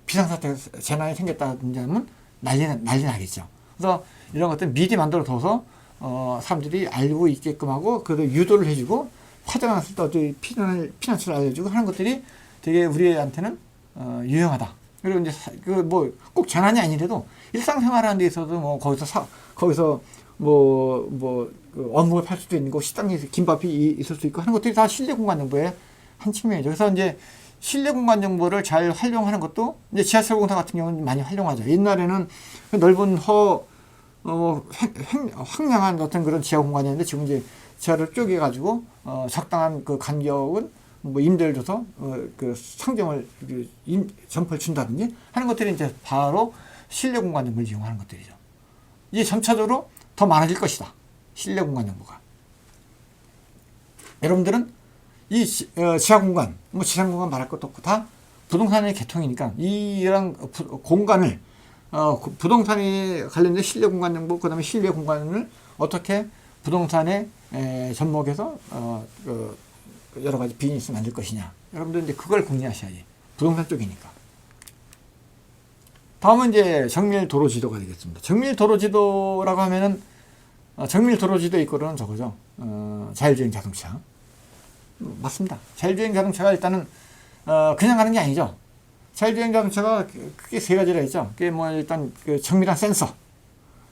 비상사태 재난이 생겼다든지 하면 난리 나겠죠. 그래서 이런 것들 미리 만들어 둬서 사람들이 알고 있게끔 하고, 그래도 유도를 해주고, 화재가 났을 때 어떻게 피난처를 알려주고 하는 것들이 되게 우리한테는 유용하다. 그리고 이제 꼭 재난이 아니래도 일상생활하는 데 있어도 거기서 어묵을 팔 수도 있는 거, 식당에 김밥이 있을 수 있고 하는 것들이 다 실내 공간 정보의 한 측면이죠. 그래서 이제 실내 공간 정보를 잘 활용하는 것도 이제 지하철 공사 같은 경우는 많이 활용하죠. 옛날에는 넓은 황량한 어떤 그런 지하 공간이었는데, 지금 이제 지하를 쪼개가지고 적당한 그 간격은 임대를 줘서 상점을 점포를 준다든지 하는 것들이 이제 바로 실내 공간 정보를 이용하는 것들이죠. 이게 점차적으로 더 많아질 것이다. 실내 공간 정보가. 여러분들은 이 지하 공간, 지상 공간 말할 것도 없고 다 부동산의 계통이니까 이런 공간을 부동산에 관련된 실내 공간 정보, 그 다음에 실외 공간을 어떻게 부동산에 접목해서 여러 가지 비즈니스 만들 것이냐. 여러분들 이제 그걸 궁리하셔야지. 부동산 쪽이니까. 다음은 이제 정밀 도로 지도가 되겠습니다. 정밀 도로 지도라고 하면은, 정밀 도로 지도 이거는 저거죠. 자율주행 자동차. 맞습니다. 자율주행 자동차가 일단은, 그냥 가는 게 아니죠. 자율주행 자동차가 크게 세 가지라 했죠. 그게 일단 정밀한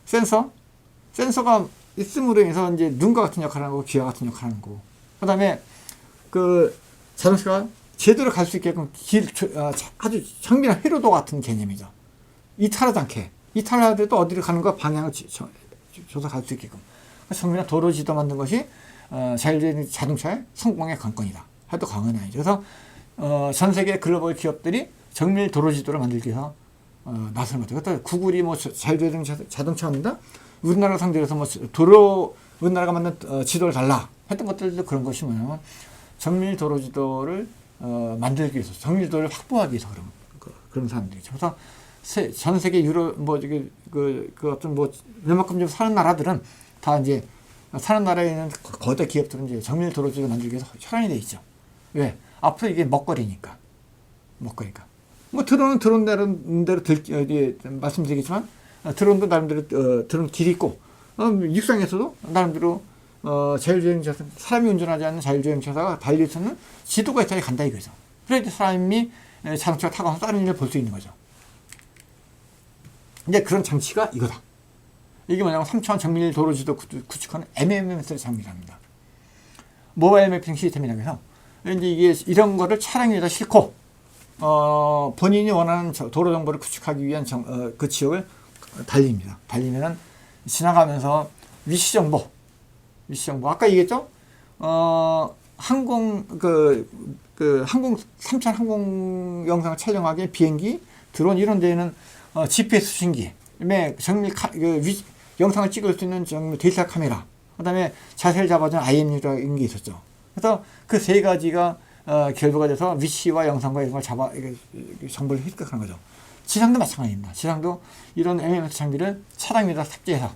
센서가 있음으로 인해서 이제 눈과 같은 역할을 하고 귀와 같은 역할을 하는 거고, 그 다음에 자동차가 제대로 갈 수 있게끔 아주 정밀한 회로도 같은 개념이죠. 이탈하지 않게, 이탈하더라도 어디를 가는가 방향을 줘서 갈 수 있게끔 정밀한 도로 지도 만든 것이 자율주행 자동차의 성공의 관건이다 해도 과언이 아니죠. 그래서 전 세계 글로벌 기업들이 정밀 도로 지도를 만들기 위해서 나서는 거죠. 그것도 구글이 자율주행 자동차 합니다. 우리나라 상대로 해서 우리나라가 만든 지도를 달라 했던 것들도 그런 것이 뭐냐면, 정밀 도로 지도를 만들기 위해서, 정밀 도로를 확보하기 위해서 그런 사람들이죠. 그래서 전 세계 어떤 웬만큼 좀 사는 나라들은 다 이제 사는 나라에 있는 거대 기업들은 이제 정밀 도로 지도 만들기 위해서 혈안이 돼 있죠. 왜? 앞으로 이게 먹거리니까. 드론은 대로 말씀드리겠지만, 드론도 나름대로 드론 길이 있고, 육상에서도 나름대로 자율주행 자동차, 사람이 운전하지 않는 자율주행 자동차가 달릴 수 있는 지도가 있어야 간다 이거죠. 그래야 사람이 자동차가 타고 다른 일을 볼 수 있는 거죠. 이제 그런 장치가 이거다. 이게 뭐냐면 3차원 정밀 도로 지도 구축하는 MMS 장비랍니다. 모바일 매핑 시스템이라고 해서 이제 이게 이런 거를 차량 위에다 싣고 본인이 원하는 도로 정보를 구축하기 위한 그 지역을 달립니다. 달리면은 지나가면서 위치 정보 아까 얘기했죠? 항공 3차 항공 영상을 촬영하기 위해 비행기, 드론 이런 데에는 GPS 수신기, 그다음에 영상을 찍을 수 있는 데이터 카메라, 그다음에 자세를 잡아주는 IMU라는 게 있었죠. 그래서 그 세 가지가 결부가 돼서 위치와 영상과 이런 걸 정보를 획득하는 거죠. 지상도 마찬가지입니다. 지상도 이런 MMS 장비를 차량 위에다 탑재해서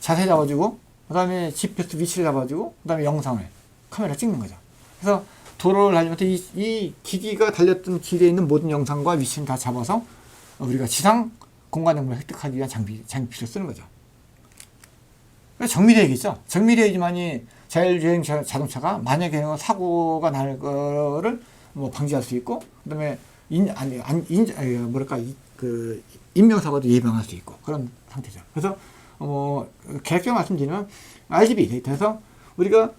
자세 잡아주고, 그 다음에 GPS 위치를 잡아주고, 그 다음에 영상을 카메라 찍는 거죠. 그래서 도로를 달리면서 이 기기가 달렸던 길에 있는 모든 영상과 위치를 다 잡아서 우리가 지상 공간 정보를 획득하기 위한 장비를 쓰는 거죠. 정밀해야겠죠. 정밀해야지만이 자율주행 자동차가 만약에 사고가 날 거를 방지할 수 있고, 그다음에 인명사고도 예방할 수 있고 그런 상태죠. 그래서 개략적으로 말씀드리면 RGB 데이터에서 우리가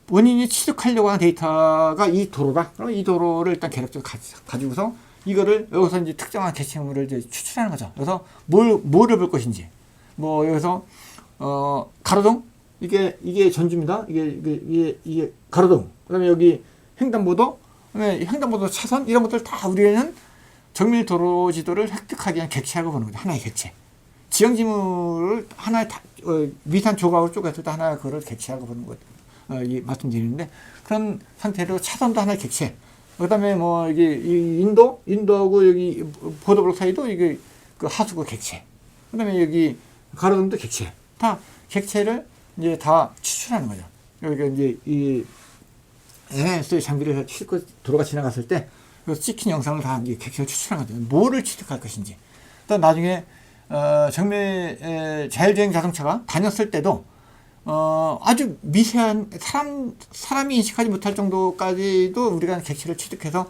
본인이 취득하려고 하는 데이터가 이 도로다. 그럼 이 도로를 일단 개략적으로 가지고서 이거를 여기서 이제 특정한 객체물을 이제 추출하는 거죠. 그래서 뭐를 볼 것인지. 뭐 여기서 가로등 이게 전주입니다. 이게 가로등. 그다음에 여기 횡단보도, 그다음에 횡단보도 차선 이런 것들 다 우리는 정밀 도로 지도를 획득하기 위한 객체라고 보는 거죠. 하나의 객체. 지형지물을 하나의 위산 조각으로 쪼개서 하나의 그걸 객체라고 보는 것 말씀드리는데, 그런 상태로 차선도 하나의 객체. 그다음에 뭐 이게 인도하고 여기 보도블록 사이도 이게 그 하수구 객체. 그다음에 여기 가로등도 객체. 다 객체를 이제 다 추출하는 거죠. 여기가 이제 이 NS 장비를 싣고 도로가 지나갔을 때 찍힌 영상을 다 이제 객체를 추출하는 거죠. 뭐를 취득할 것인지. 또 나중에 정밀 자율주행 자동차가 다녔을 때도 아주 미세한 사람이 인식하지 못할 정도까지도 우리가 객체를 취득해서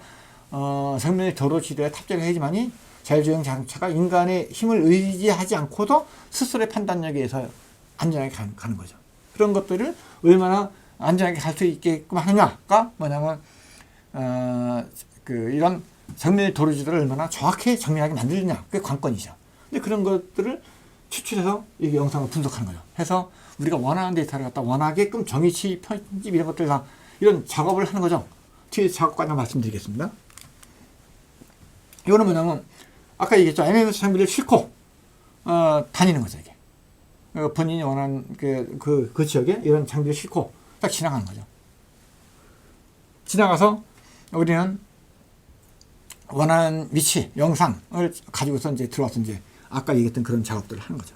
정밀 도로 지도에 탑재를 해야지만이 자율주행 자동차가 인간의 힘을 의지하지 않고도 스스로의 판단력에 의해서 안전하게 가는 거죠. 그런 것들을 얼마나 안전하게 갈 수 있게끔 하느냐가 뭐냐면 이런 정밀 도로 지도를 얼마나 정확히 정밀하게 만들느냐, 그게 관건이죠. 근데 그런 것들을 추출해서 이 영상을 분석하는 거죠. 해서 우리가 원하는 데이터를 갖다 원하게끔 정의치, 편집 이런 것들 다 이런 작업을 하는 거죠. 뒤에 작업까지 말씀드리겠습니다. 이거는 뭐냐면 아까 얘기했죠. MMS 장비를 싣고 다니는 거죠. 이게 본인이 원하는 그 지역에 이런 장비를 싣고 딱 지나가는 거죠. 지나가서 우리는 원하는 위치, 영상을 가지고서 이제 들어와서 이제 아까 얘기했던 그런 작업들을 하는 거죠.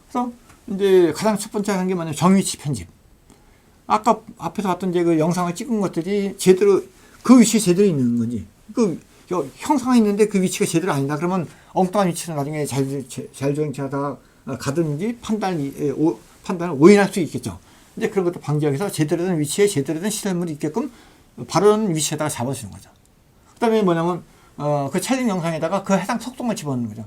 그래서 이제 가장 첫 번째 하는 게 뭐냐면 정위치 편집. 아까 앞에서 봤던 이제 그 영상을 찍은 것들이 제대로 그 위치에 제대로 있는 건지, 그 형상이 있는데 그 위치가 제대로 아니다 그러면 엉뚱한 위치를 나중에 자율주행차가 가든지 판단을 오인할 수 있겠죠. 이제 그런 것도 방지하기 위해서 제대로 된 위치에 제대로 된 시설물이 있게끔 바른 위치에다가 잡아주는 거죠. 그 다음에 뭐냐면 그 촬영 영상에다가 그 해당 속도만 집어넣는 거죠.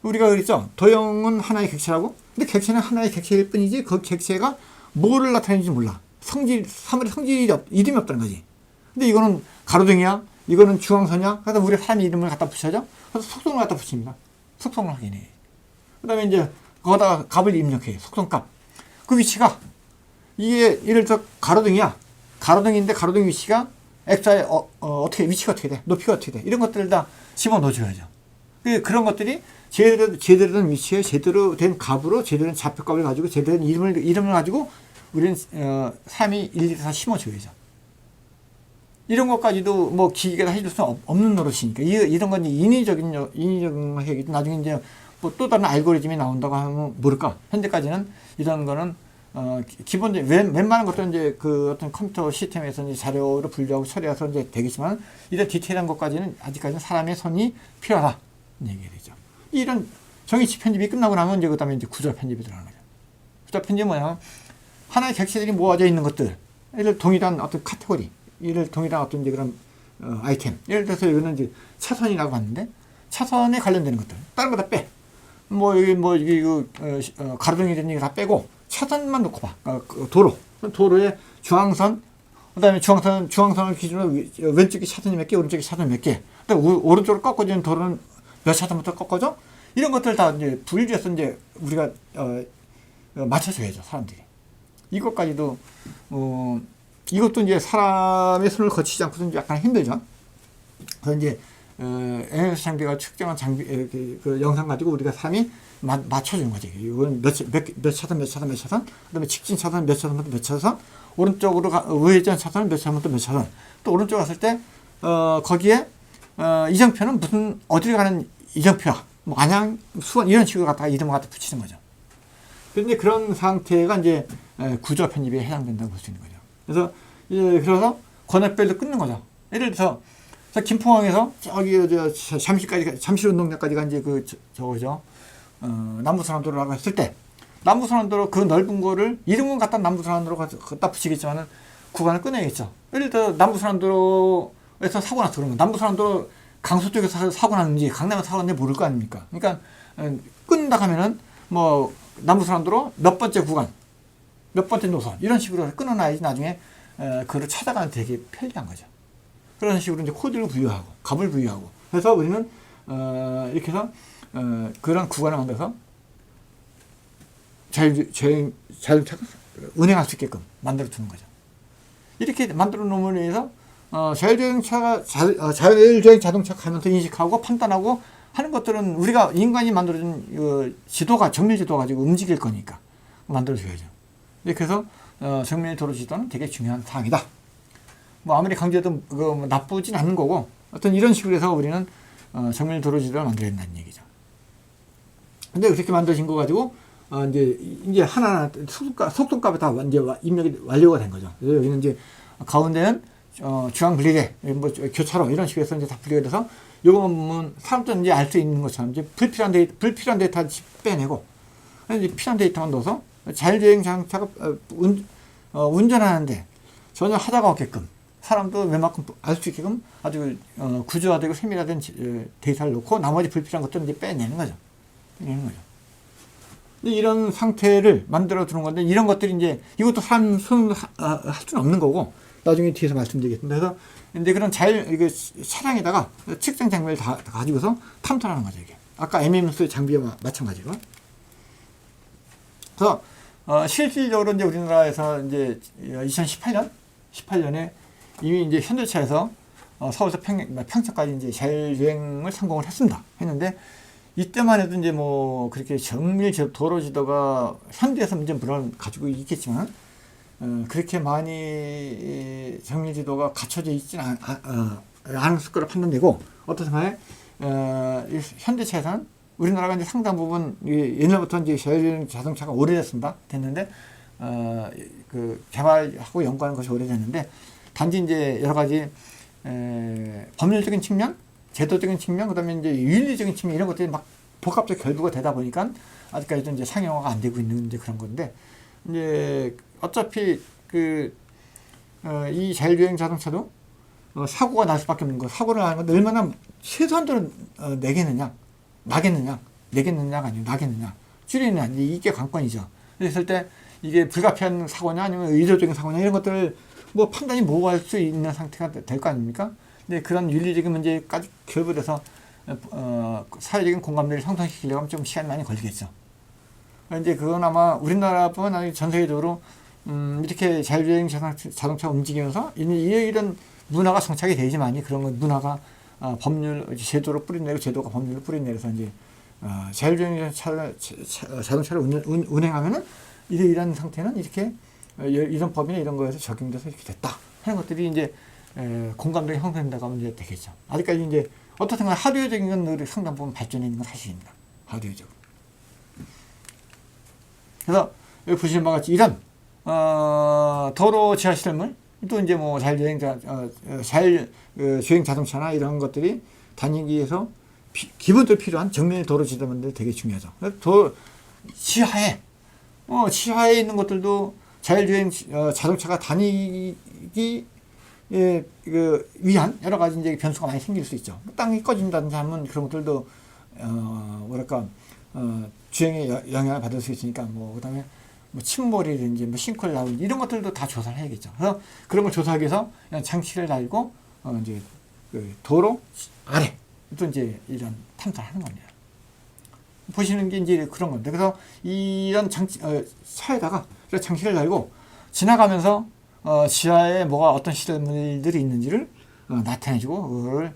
우리가 그랬죠. 도형은 하나의 객체라고. 근데 객체는 하나의 객체일 뿐이지 그 객체가 뭐를 나타내는지 몰라. 사물의 성질이 이름이 없다는 거지. 근데 이거는 가로등이야, 이거는 중앙선이야. 그래서 우리가 사람 이름을 갖다 붙여죠. 그래서 속성을 갖다 붙입니다. 속성을 확인해. 그 다음에 이제 거기다가 값을 입력해. 속성값. 그 위치가 이게 예를 들어 가로등이야. 가로등인데 가로등 위치가 X자에 어떻게 위치가 어떻게 돼? 높이가 어떻게 돼? 이런 것들을 다 집어넣어줘야죠. 그런 것들이 제대로 된 위치에 제대로 된 값으로 제대로 된 좌표값을 가지고 제대로 된 이름을 가지고 우리는 3이 일일이 다 심어줘야죠. 이런 것까지도 뭐 기계가 해줄 수 없는 노릇이니까 이런 건 인위적인 얘기도 나중에 이제 뭐 또 다른 알고리즘이 나온다고 하면 모를까. 현재까지는 이런 거는 기본적인 웬만한 것들은 이제 그 어떤 컴퓨터 시스템에서 이제 자료를 분류하고 처리해서 이제 되겠지만 이런 디테일한 것까지는 아직까지는 사람의 손이 필요하다 얘기가 되죠. 이런 정의치 편집이 끝나고 나면 이제 그다음에 이제 구조 편집이 들어가는 거죠. 구조 편집은 뭐냐? 하나의 객체들이 모아져 있는 것들, 예를 동일한 어떤 카테고리, 예를 동일한 어떤 이제 그런 아이템, 예를 들어서 여기는 이제 차선이라고 봤는데 차선에 관련되는 것들, 다른 거 다 빼. 가로등이든 다 빼고 차선만 놓고 봐. 도로의 중앙선, 그다음에 중앙선을 기준으로 왼쪽에 차선이 몇 개, 오른쪽에 차선이 몇 개. 그다음에 오른쪽으로 꺾어지는 도로는 몇 차선부터 꺾어져? 이런 것들 다 이제 분류해서 이제 우리가 맞춰줘야죠, 사람들이. 이것까지도 이것도 이제 사람의 손을 거치지 않고서 이제 약간 힘들죠. 그래서 이제 MS 장비가 측정한 그 영상 가지고 우리가 사람이 맞춰주는 거지. 이건 몇 차선, 그다음에 직진 차선 몇 차선부터 몇 차선, 오른쪽으로 우회전 차선은 몇 차선부터 몇 차선. 또 오른쪽 갔을 때 거기에 이정표는 무슨 어디를 가는 이정표야. 뭐 안양, 수원 이런 식으로 갖다가 이름을 갖다 붙이는 거죠. 그런데 그런 상태가 이제 구조 편집에 해당된다고 볼 수 있는 거죠. 그래서 권역별로 끊는 거죠. 예를 들어서 김포항에서 저기 잠실운동장까지가 이제 저거죠. 남부순환도로라고 했을 때 남부순환도로 그 넓은 거를 이름은 갖다 남부순환도로 갖다 붙이겠지만은 구간을 끊어야겠죠. 예를 들어 남부순환도로에서 사고 났어 그러면 남부순환도로 강서 쪽에서 사고 났는지 강남에서 사고 났는지 모를 거 아닙니까? 그러니까 끊는다 하면은 뭐 남부순환도로 몇 번째 구간, 몇 번째 노선 이런 식으로 끊어놔야지 나중에 그걸 찾아가는 되게 편리한 거죠. 그런 식으로 이제 코드를 부여하고 값을 부여하고 해서 우리는 이렇게 해서 그런 구간을 만들어서 자동차가 운행할 수 있게끔 만들어 주는 거죠. 이렇게 만들어 놓음으로 인해서 자율주행 자동차가 가면서 인식하고 판단하고 하는 것들은 우리가 인간이 만들어준 지도가 정밀 지도 가지고 움직일 거니까 만들어 줘야죠. 그래서 정밀 도로 지도는 되게 중요한 사항이다. 뭐 아무리 강조해도 뭐 나쁘진 않은 거고 어떤 이런 식으로 해서 우리는 정밀 도로 지도를 만들어야 된다는 얘기죠. 근데 그렇게 만드신 거 가지고 이제 하나하나 속도값에 다 이제 입력이 완료가 된 거죠. 그래서 여기는 이제 가운데는 중앙 분리대, 뭐 교차로 이런 식으로 해서 이제 다 분리가 돼서 요거만 보면 사람들은 이제 알 수 있는 것처럼 이제 불필요한 데이터 빼내고 이제 필요한 데이터만 넣어서 자율주행 자동차가 운전하는데 전혀 하자가 없게끔 사람도 웬만큼 알 수 있게끔 아주 구조화되고 세밀화된 데이터를 넣고 나머지 불필요한 것들은 이제 빼내는 거죠. 이런 상태를 만들어 두는 건데 이런 것들이 이제 이것도 사람 손으로 할 수는 없는 거고 나중에 뒤에서 말씀드리겠습니다. 그래서 이제 그런 차량에다가 측정 장비를 다 가지고서 탐터하는 거죠. 이게 아까 MEMS 장비와 마찬가지로. 그래서 실질적으로 이제 우리나라에서 이제 2018년에 이미 이제 현대차에서 서울에서 평창까지 이제 자율주행을 성공을 했는데 이때만 해도 이제 뭐 그렇게 정밀 도로 지도가 현대에서 이제 물론 가지고 있겠지만 그렇게 많이 정밀 지도가 갖춰져 있지는 않았을 거라 판단되고 어떤 생각에 현대차에서는 우리나라가 이제 상당 부분 옛날부터 이제 자율주행 자동차가 됐는데 그 개발하고 연구하는 것이 오래됐는데 단지 이제 여러 가지 법률적인 측면, 제도적인 측면, 그다음에 이제 윤리적인 측면 이런 것들이 막 복합적 결부가 되다 보니까 아직까지도 이제 상용화가 안 되고 있는 이제 그런 건데 이제 어차피 이 자율주행 자동차도 사고가 날 수밖에 없는 거. 사고를 하는 건데 얼마나 최소한도로 나겠느냐가 아니고 나겠느냐, 줄이느냐 이게 관건이죠. 그랬을 때 이게 불가피한 사고냐 아니면 의도적인 사고냐 이런 것들을 뭐 판단이 모호할 수 있는 상태가 될 거 아닙니까? 근데 그런 윤리적인 문제까지 결부돼서 사회적인 공감대를 형성시키려고 하면 좀 시간이 많이 걸리겠죠. 이제 그건 아마 우리나라뿐만 아니라 전 세계적으로 이렇게 자율주행 자동차 움직이면서 이런 문화가 정착이 되지만이 그런 건 문화가 법률 제도로 뿌리내고 제도가 법률로 뿌리내려서 이제 자율주행 자동차를 운행하면은 이런 상태는 이렇게 이런 법이나 이런 거에서 적용돼서 이렇게 됐다 하는 것들이 이제 공감대가 형성된다고 하면 이제 되겠죠. 아직까지 이제 어떻든 간 하드웨어적인 건 상당 부분 발전해 있는 건 사실입니다. 하드웨어적으로. 그래서 여기 보시는 바와 같이 이런 도로 지하 시설물 또 이제 뭐 자율주행 자동차나 이런 것들이 다니기 위해서 기본적으로 필요한 정밀 도로 지도만들 되게 중요하죠. 지하에 있는 것들도 자율주행 자동차가 다니기 위한 여러 가지 이제 변수가 많이 생길 수 있죠. 땅이 꺼진다든지 하면 그런 것들도 주행에 영향을 받을 수 있으니까 그다음에 뭐 침몰이든지 뭐 싱크홀 나오든지 이런 것들도 다 조사를 해야겠죠. 그래서 그런 걸 조사하기 위해서 그냥 장치를 달고 이제 도로 아래 또 이제 이런 탐사를 하는 겁니다. 보시는 게 이제 그런 건데 그래서 이런 장치 차에다가 장치를 달고 지나가면서 지하에 뭐가 어떤 시설물들이 있는지를 나타내주고 그거를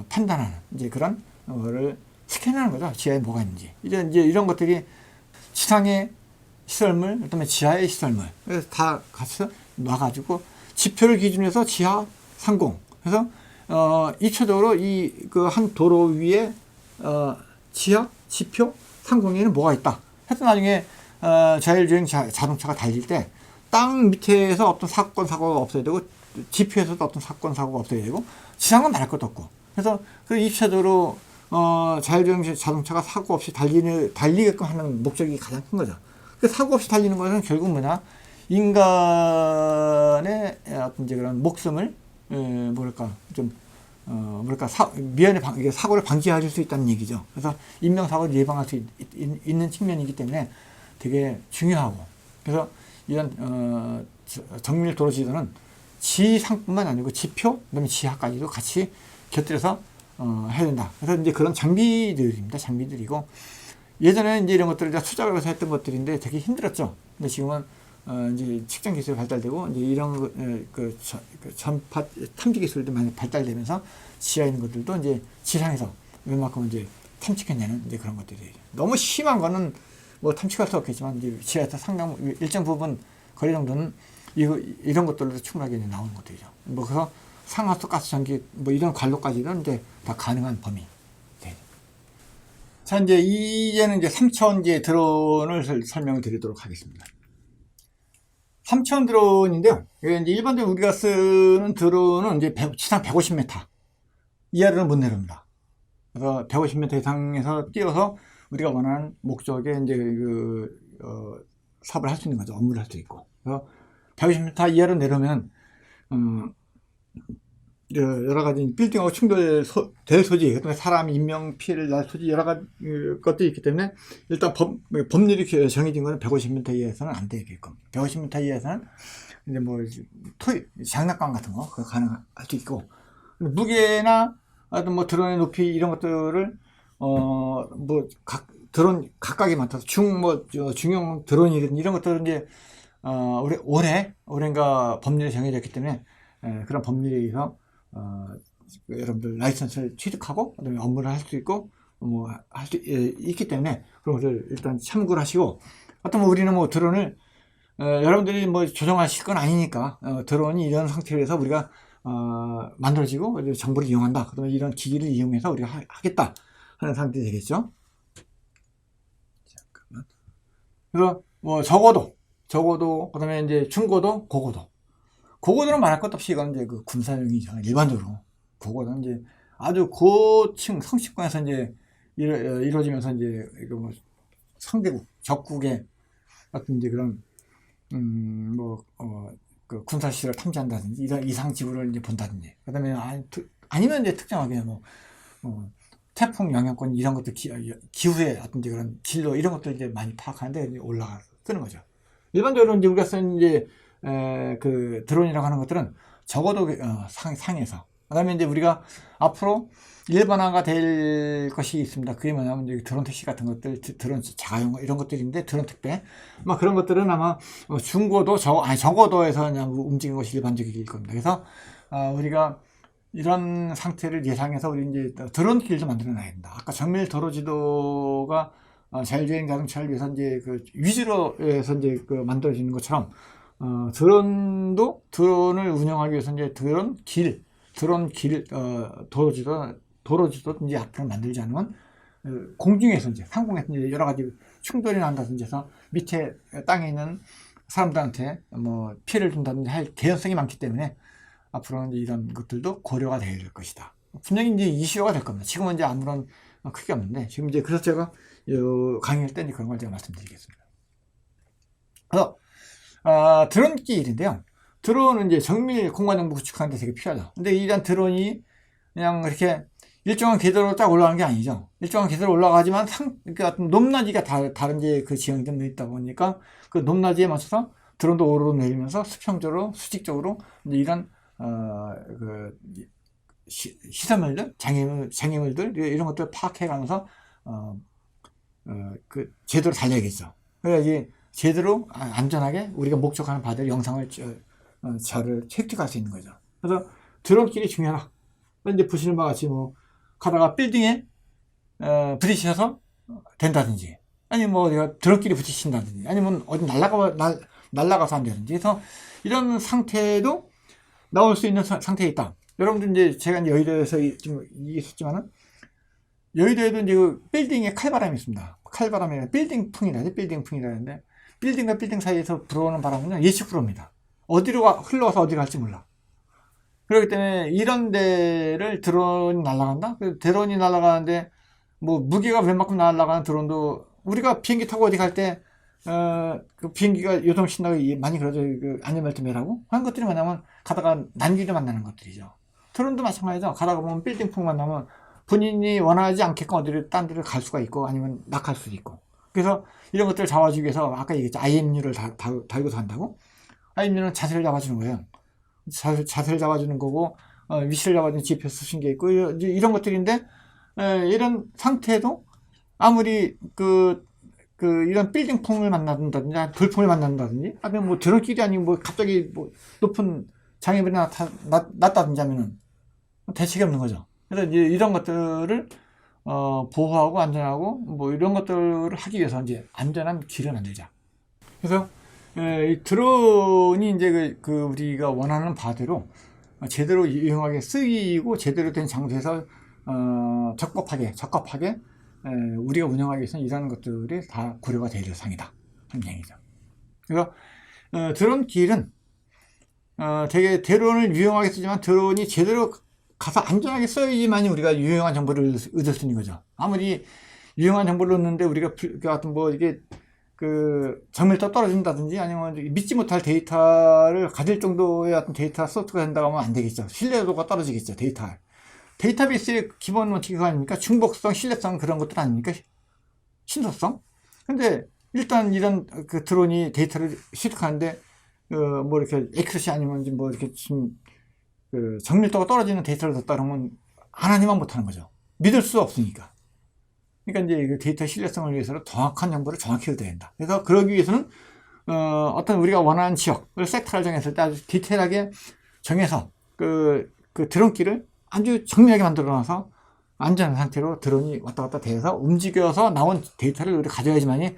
판단하는 이제 그런 거를 스캔하는 거죠. 지하에 뭐가 있는지 이제 이런 것들이 지상의 시설물, 그다음에 지하의 시설물 그래서 다 같이 놔가지고 지표를 기준으로 해서 지하 상공 그래서 입체적으로 이 그 한 도로 위에 지하 지표 상공에는 뭐가 있다. 해서 나중에 자율주행 자동차가 달릴 때 땅 밑에서 어떤 사건 사고가 없어야 되고 지표에서도 어떤 사건 사고가 없어야 되고 지상은 말할 것도 없고 그래서 그 입체적으로 자율주행 자동차가 사고 없이 달리게끔 하는 목적이 가장 큰 거죠. 그 사고 없이 달리는 것은 결국 뭐냐 인간의 어떤 이제 그런 목숨을 사고를 방지할 수 있다는 얘기죠. 그래서 인명사고를 예방할 수 있는 측면이기 때문에 되게 중요하고 그래서 이런 정밀 도로 지도는 지상뿐만 아니고 지표, 그다음에 지하까지도 같이 곁들여서 해야 된다. 그래서 이제 그런 장비들입니다. 장비들이고 예전에는 이제 이런 것들을 수작을 해서 했던 것들인데 되게 힘들었죠. 근데 지금은 이제 측정 기술이 발달되고 이제 이런 그 전파 탐지 기술도 많이 발달되면서 지하에 있는 것들도 이제 지상에서 웬만큼 이제 탐지해내는 이제 그런 것들이 너무 심한 거는 뭐 탐지할 수 없겠지만 이제 지하에서 상당 일정 부분 거리 정도는 이런 것들로 충분하게 나오는 것들이죠. 뭐 그래서 상하수 가스 전기 뭐 이런 관로까지는 이제 다 가능한 범위. 네. 자 이제는 이제 3차원 이제 드론을 설명을 드리도록 하겠습니다. 3차원 드론인데요. 이제 일반적으로 우리가 쓰는 드론은 이제 지상 150m 이하로는 못 내려옵니다. 그래서 150m 이상에서 뛰어서 우리가 원하는 목적에 이제 사업을 할 수 있는 거죠. 업무를 할 수 있고. 그래서 150m 이하로 내려오면 여러 가지 빌딩하고 충돌될 소지, 그다음에 사람 인명 피해를 날 소지 여러 가지 것들이 있기 때문에 일단 법률이 정해진 거는 150m 이하에서는 안 되게끔. 150m 이하에서는 이제 뭐 장난감 같은 거 가능할 수 있고 무게나 어떤 뭐 드론의 높이 이런 것들을 뭐 드론 각각이 많다서 중형 드론이든 이런 것들은 이제 올해인가 법률이 정해졌기 때문에 그런 법률에 의해서 여러분들 라이선스를 취득하고 그다음에 업무를 할 수 있고 뭐 할 수 있기 때문에 그런 것을 일단 참고를 하시고 하여튼 뭐 우리는 뭐 드론을 여러분들이 뭐 조정하실 건 아니니까 드론이 이런 상태로 해서 우리가 만들어지고 정보를 이용한다. 그다음에 이런 기기를 이용해서 우리가 하겠다 하는 상태 되겠죠. 잠깐만. 그래서 뭐 적어도 그다음에 이제 중고도, 고고도는 말할 것도 없이 이건 이제 그 군사용이죠. 일반적으로 고고도는 이제 아주 고층 성층권에서 이제 이루어지면서 이제 이거 뭐 상대국, 적국의 어떤 이제 그런 그 군사시설을 탐지한다든지 이런 이상 지구를 이제 본다든지 그다음에 아니면 이제 특정하게 뭐 태풍 영향권 이런 것들 기후의 어떤 이제 그런 진로 이런 것들 이제 많이 파악하는데 올라가 쓰는 거죠. 일반적으로 이제 우리가 쓰는 이제 그 드론이라고 하는 것들은 적어도 상에서 그다음에 이제 우리가 앞으로 일반화가 될 것이 있습니다. 그게 뭐냐면 이제 드론 택시 같은 것들, 드론 자가용 이런 것들인데 드론 택배, 뭐 그런 것들은 아마 중고도 적어도에서 그냥 움직이는 것이 일반적일 겁니다. 그래서 우리가 이런 상태를 예상해서 우리 이제 드론 길도 만들어 놔야 된다. 아까 정밀 도로 지도가 자율주행 자동차를 위해서 이제 그 위주로 해서 이제 그 만들어지는 것처럼 드론을 운영하기 위해서 이제 드론 길 도로지도 이제 앞으로 만들지 않으면 공중에서 이제 상공에서 이제 여러 가지 충돌이 난다든지 해서 밑에 땅에 있는 사람들한테 뭐 피해를 준다든지 할 개연성이 많기 때문에 앞으로는 이제 이런 것들도 고려가 될 것이다. 분명히 이제 이슈가 될 겁니다. 지금은 이제 아무런 크게 없는데 지금 이제 그래서 제가 강의할 때 그런 걸 제가 말씀드리겠습니다. 그래서 드론길인데요. 드론은 이제 정밀 공간 정보 구축하는 데 되게 필요하죠. 근데 이런 드론이 그냥 이렇게 일정한 궤도로 딱 올라가는 게 아니죠. 일정한 궤도로 올라가지만 그러니까 높낮이가 다른 이제 그 지형이 좀 있다 보니까 그 높낮이에 맞춰서 드론도 오르내리면서 수평적으로 수직적으로 이제 이런 그 시설물들, 장애물들 이런 것들 파악해가면서 그 제대로 달려야겠죠. 그래야지 제대로 안전하게 우리가 목적하는 바들 영상을 저를 획득할 수 있는 거죠. 그래서 드론길이 중요하다. 이제 보시는 바와 같이 뭐 가다가 빌딩에 부딪혀서 된다든지 아니면 뭐 어디가 드론길이 부딪힌다든지 아니면 어디 날아가서 안 되든지 그래서 이런 상태도 나올 수 있는 상태에 있다. 여러분들 이제 제가 이제 여의도에서 좀 있었지만은 여의도에도 이제 그 빌딩에 칼바람이 있습니다. 칼바람이 빌딩풍이라는데 빌딩과 빌딩 사이에서 불어오는 바람은 예측 불어옵니다. 어디로 흘러가서 어디 갈지 몰라. 그렇기 때문에 이런 데를 드론이 날아간다? 드론이 날아가는데 뭐 무게가 웬만큼 날아가는 드론도 우리가 비행기 타고 어디 갈 때 그 비행기가 요동친다고 많이 그러죠. 그 안전벨트 매라고 하는 것들이 뭐냐면 가다가 난기를 만나는 것들이죠. 드론도 마찬가지죠. 가다가 보면 빌딩풍 만나면 본인이 원하지 않게끔 어디를 딴 데를 갈 수가 있고 아니면 낙할 수도 있고 그래서 이런 것들을 잡아주기 위해서 아까 얘기했죠. IMU를 달고 산다고 IMU는 자세를 잡아주는 거예요. 자세를 잡아주는 거고, 위치를 잡아주는 GPS 신경 있고, 이런 것들인데, 이런 상태에도 아무리 이런 빌딩풍을 만난다든지, 돌풍을 만난다든지, 아니면 뭐 드론끼리 아니고 뭐 갑자기 뭐 높은 장애물이 났다든지 하면은 대책이 없는 거죠. 그래서 이제 이런 것들을 보호하고 안전하고 뭐 이런 것들을 하기 위해서 이제 안전한 길을 만들자. 그래서 이 드론이 이제 우리가 원하는 바대로 제대로 유용하게 쓰이고 제대로 된 장소에서 적합하게 우리가 운영하기 위해서는 이런 것들이 다 고려가 되어야 될 사항이다 하는 얘기죠. 그래서 드론 길은 되게 드론을 유용하게 쓰지만 드론이 제대로 가서 안전하게 써야지만 우리가 유용한 정보를 얻을 수 있는 거죠. 아무리 유용한 정보를 얻는데 우리가 같은 뭐 이게 정밀도 떨어진다든지 아니면 믿지 못할 데이터를 가질 정도의 어떤 데이터 소스가 된다고 하면 안 되겠죠. 신뢰도가 떨어지겠죠. 데이터베이스의 기본 원칙이 아닙니까? 중복성, 신뢰성 그런 것들 아닙니까? 신속성. 근데 일단 이런 드론이 데이터를 취득하는데 뭐 이렇게 액큐러시 아니면 뭐 이렇게 좀 정밀도가 떨어지는 데이터를 뒀다 그러면 하나님만 못하는 거죠. 믿을 수 없으니까. 그러니까 이제 데이터 신뢰성을 위해서는 정확한 정보를 정확히 얻어야 된다. 그래서 그러기 위해서는 어떤 우리가 원하는 지역을 섹터를 정했을 때 아주 디테일하게 정해서 드론끼를 아주 정밀하게 만들어놔서 안전한 상태로 드론이 왔다 갔다 대서 움직여서 나온 데이터를 우리가 가져야지만이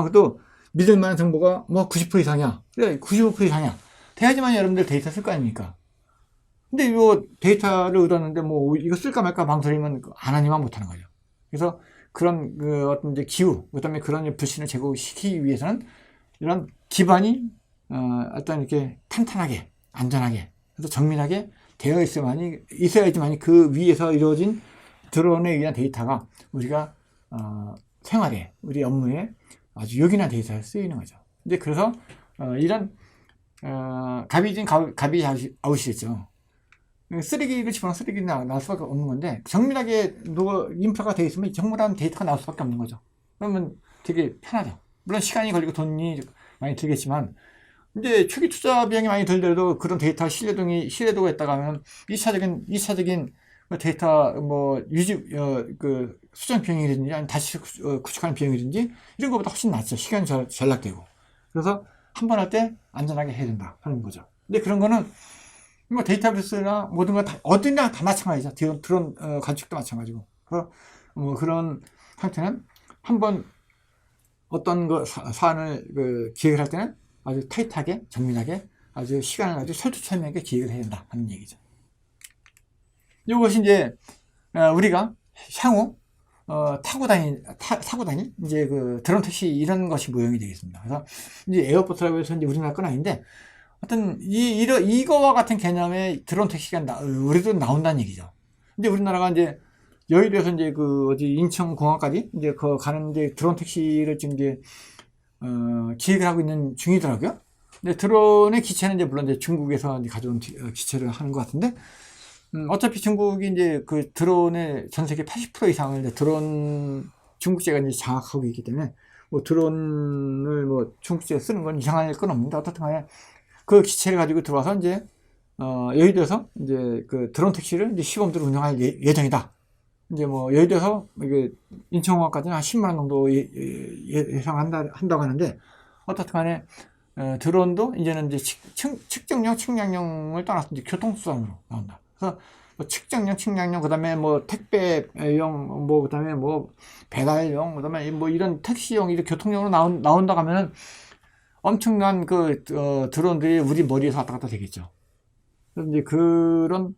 그래도 믿을 만한 정보가 뭐 90% 이상이야. 그래 95% 이상이야. 돼야지만 여러분들 데이터 쓸 거 아닙니까? 근데 이거 데이터를 얻었는데 뭐 이거 쓸까 말까 망설이면 하나님만 못하는 거죠. 그래서 그런 어떤 이제 기후, 그다음에 그런 불신을 제거시키기 위해서는 이런 기반이 일단 이렇게 탄탄하게, 안전하게, 그래서 정밀하게 되어 있어야지만이 그 위에서 이루어진 드론에 의한 데이터가 우리가 생활에, 우리 업무에 아주 요긴한 데이터가 쓰이는 거죠. 이제 그래서 이런 갑이진 갑이 아웃이겠죠. 쓰레기를 집어넣어 쓰레기는 나올 수밖에 없는 건데 정밀하게 인프라가 되어 있으면 정밀한 데이터가 나올 수밖에 없는 거죠. 그러면 되게 편하죠. 물론 시간이 걸리고 돈이 많이 들겠지만 이제 초기 투자 비용이 많이 들더라도 그런 데이터 신뢰도가 있다가 하면 2차적인 데이터 뭐 유지 수정 비용이든지 아니면 다시 구축하는 비용이든지 이런 것보다 훨씬 낫죠. 시간이 절약되고. 그래서 한 번 할 때 안전하게 해야 된다 하는 거죠. 근데 그런 거는 뭐 데이터베이스나 모든 거 다 어디나 다 마찬가지죠. 드론 관측도 마찬가지고. 그런 상태는 한번 어떤 사안을 기획을 할 때는 아주 타이트하게 정밀하게 아주 시간을 아주 철두철미하게 기획을 해야 된다 하는 얘기죠. 이것이 이제 우리가 향후 타고 다닐 이제 드론 택시 이런 것이 모형이 되겠습니다. 그래서 이제 에어포트라고 해서 이제 우리나라 건 아닌데 하여튼 이거와 같은 개념의 드론 택시가 우리도 나온다는 얘기죠. 이제 우리나라가 이제 여의도에서 이제 인천공항까지 이제 가는 이제 드론 택시를 지금 이제 기획을 하고 있는 중이더라고요. 근데 드론의 기체는 이제 물론 이제 중국에서 이제 가져온 기체를 하는 것 같은데 어차피 중국이 이제 드론의 전 세계 80% 이상을 이제 중국제가 이제 장악하고 있기 때문에 뭐 드론을 뭐 중국제에 쓰는 건 이상할 건 없는데 어떻든 간에 그 기체를 가지고 들어와서 이제 여의도에서 이제 드론 택시를 이제 시범적으로 운영할 예정이다. 이제 뭐 여의도에서 이게 인천공항까지는 한 10만 원 정도 예상한다고 하는데 어떻든 간에 드론도 이제는 이제 측정용, 측량용을 떠나서 이제 교통수단으로 나온다. 그래서 뭐 측정용, 측량용, 그다음에 뭐 택배용, 뭐 그다음에 뭐 배달용, 그다음에 뭐 이런 택시용, 이런 교통용으로 나온다고 하면은 엄청난 드론들이 우리 머리에서 왔다 갔다 되겠죠. 그래서 이제 그런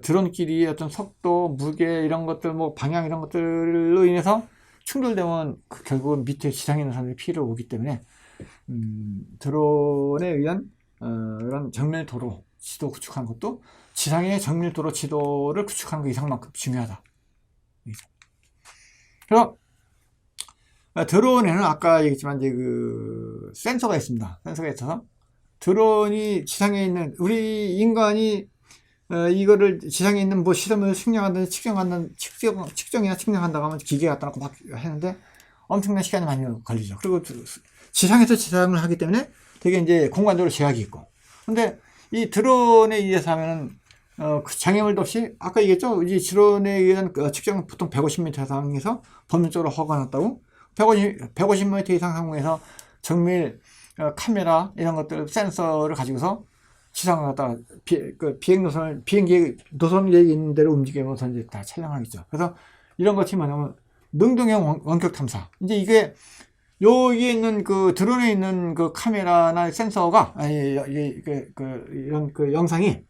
드론끼리의 어떤 속도, 무게 이런 것들, 뭐 방향 이런 것들로 인해서 충돌되면 결국은 밑에 지상에 있는 사람들이 피해를 오기 때문에 드론에 의한 이런 정밀도로 지도 구축하는 것도 지상의 정밀도로 지도를 구축하는 것 이상만큼 중요하다. 그래서 드론에는 아까 얘기했지만 이제 센서가 있습니다. 센서가 있어서 드론이 지상에 있는 우리 인간이 이거를 지상에 있는 뭐 시설물을 측량한다든지 측정이나 측량한다고 하면 기계 갖다 놓고 막 하는데 엄청난 시간이 많이 걸리죠. 그리고 지상에서 지상을 하기 때문에 되게 이제 공간적으로 제약이 있고. 근데 이 드론에 의해서 하면은 그 장애물도 없이 아까 얘기했죠. 이 드론에 의한 측정 보통 150m 이상에서 법률적으로 허가났다고. 150m 이상 상공에서 정밀 카메라 이런 것들 센서를 가지고서 지상을 갖다가 비행 노선을 비행기 노선 계획 있는 대로 움직이면서 이제 다 촬영하겠죠. 그래서 이런 것이 뭐냐면 능동형 원격 탐사. 이제 이게 여기에 있는 그 드론에 있는 그 카메라나 센서가 이런 그 영상이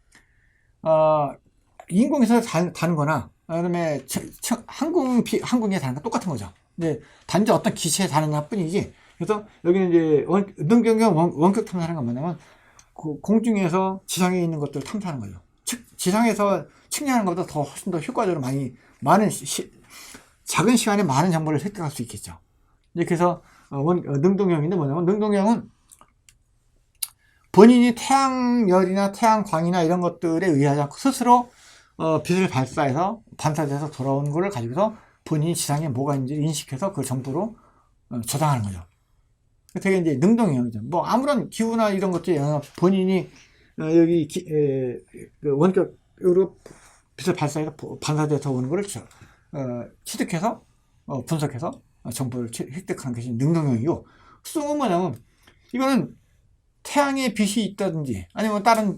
인공에서 다는거나 그다음에 항공에 다는 거 똑같은 거죠. 근데 단지 어떤 기체에 다느냐 뿐이지. 그래서 여기는 이제 능동형 원격 탐사하는 건 뭐냐면 그 공중에서 지상에 있는 것들을 탐사하는 거죠. 지상에서 측량하는 것보다 더 훨씬 더 효과적으로 많은 작은 시간에 많은 정보를 획득할 수 있겠죠. 그래서 능동형인데 뭐냐면 능동형은 본인이 태양열이나 태양광이나 이런 것들에 의하지 않고 스스로 빛을 발사해서 반사돼서 돌아오는 거를 가지고서 본인이 지상에 뭐가 있는지 인식해서 그 정보로 저장하는 거죠. 되게 이제 능동형이죠. 뭐 아무런 기후나 이런 것들이 영향 없이 본인이 여기 그 원격으로 빛을 발사해서 반사돼서 오는 거를 취득해서 분석해서 정보를 획득하는 것이 능동형이고, 수동은 뭐냐면 이거는 태양의 빛이 있다든지 아니면 다른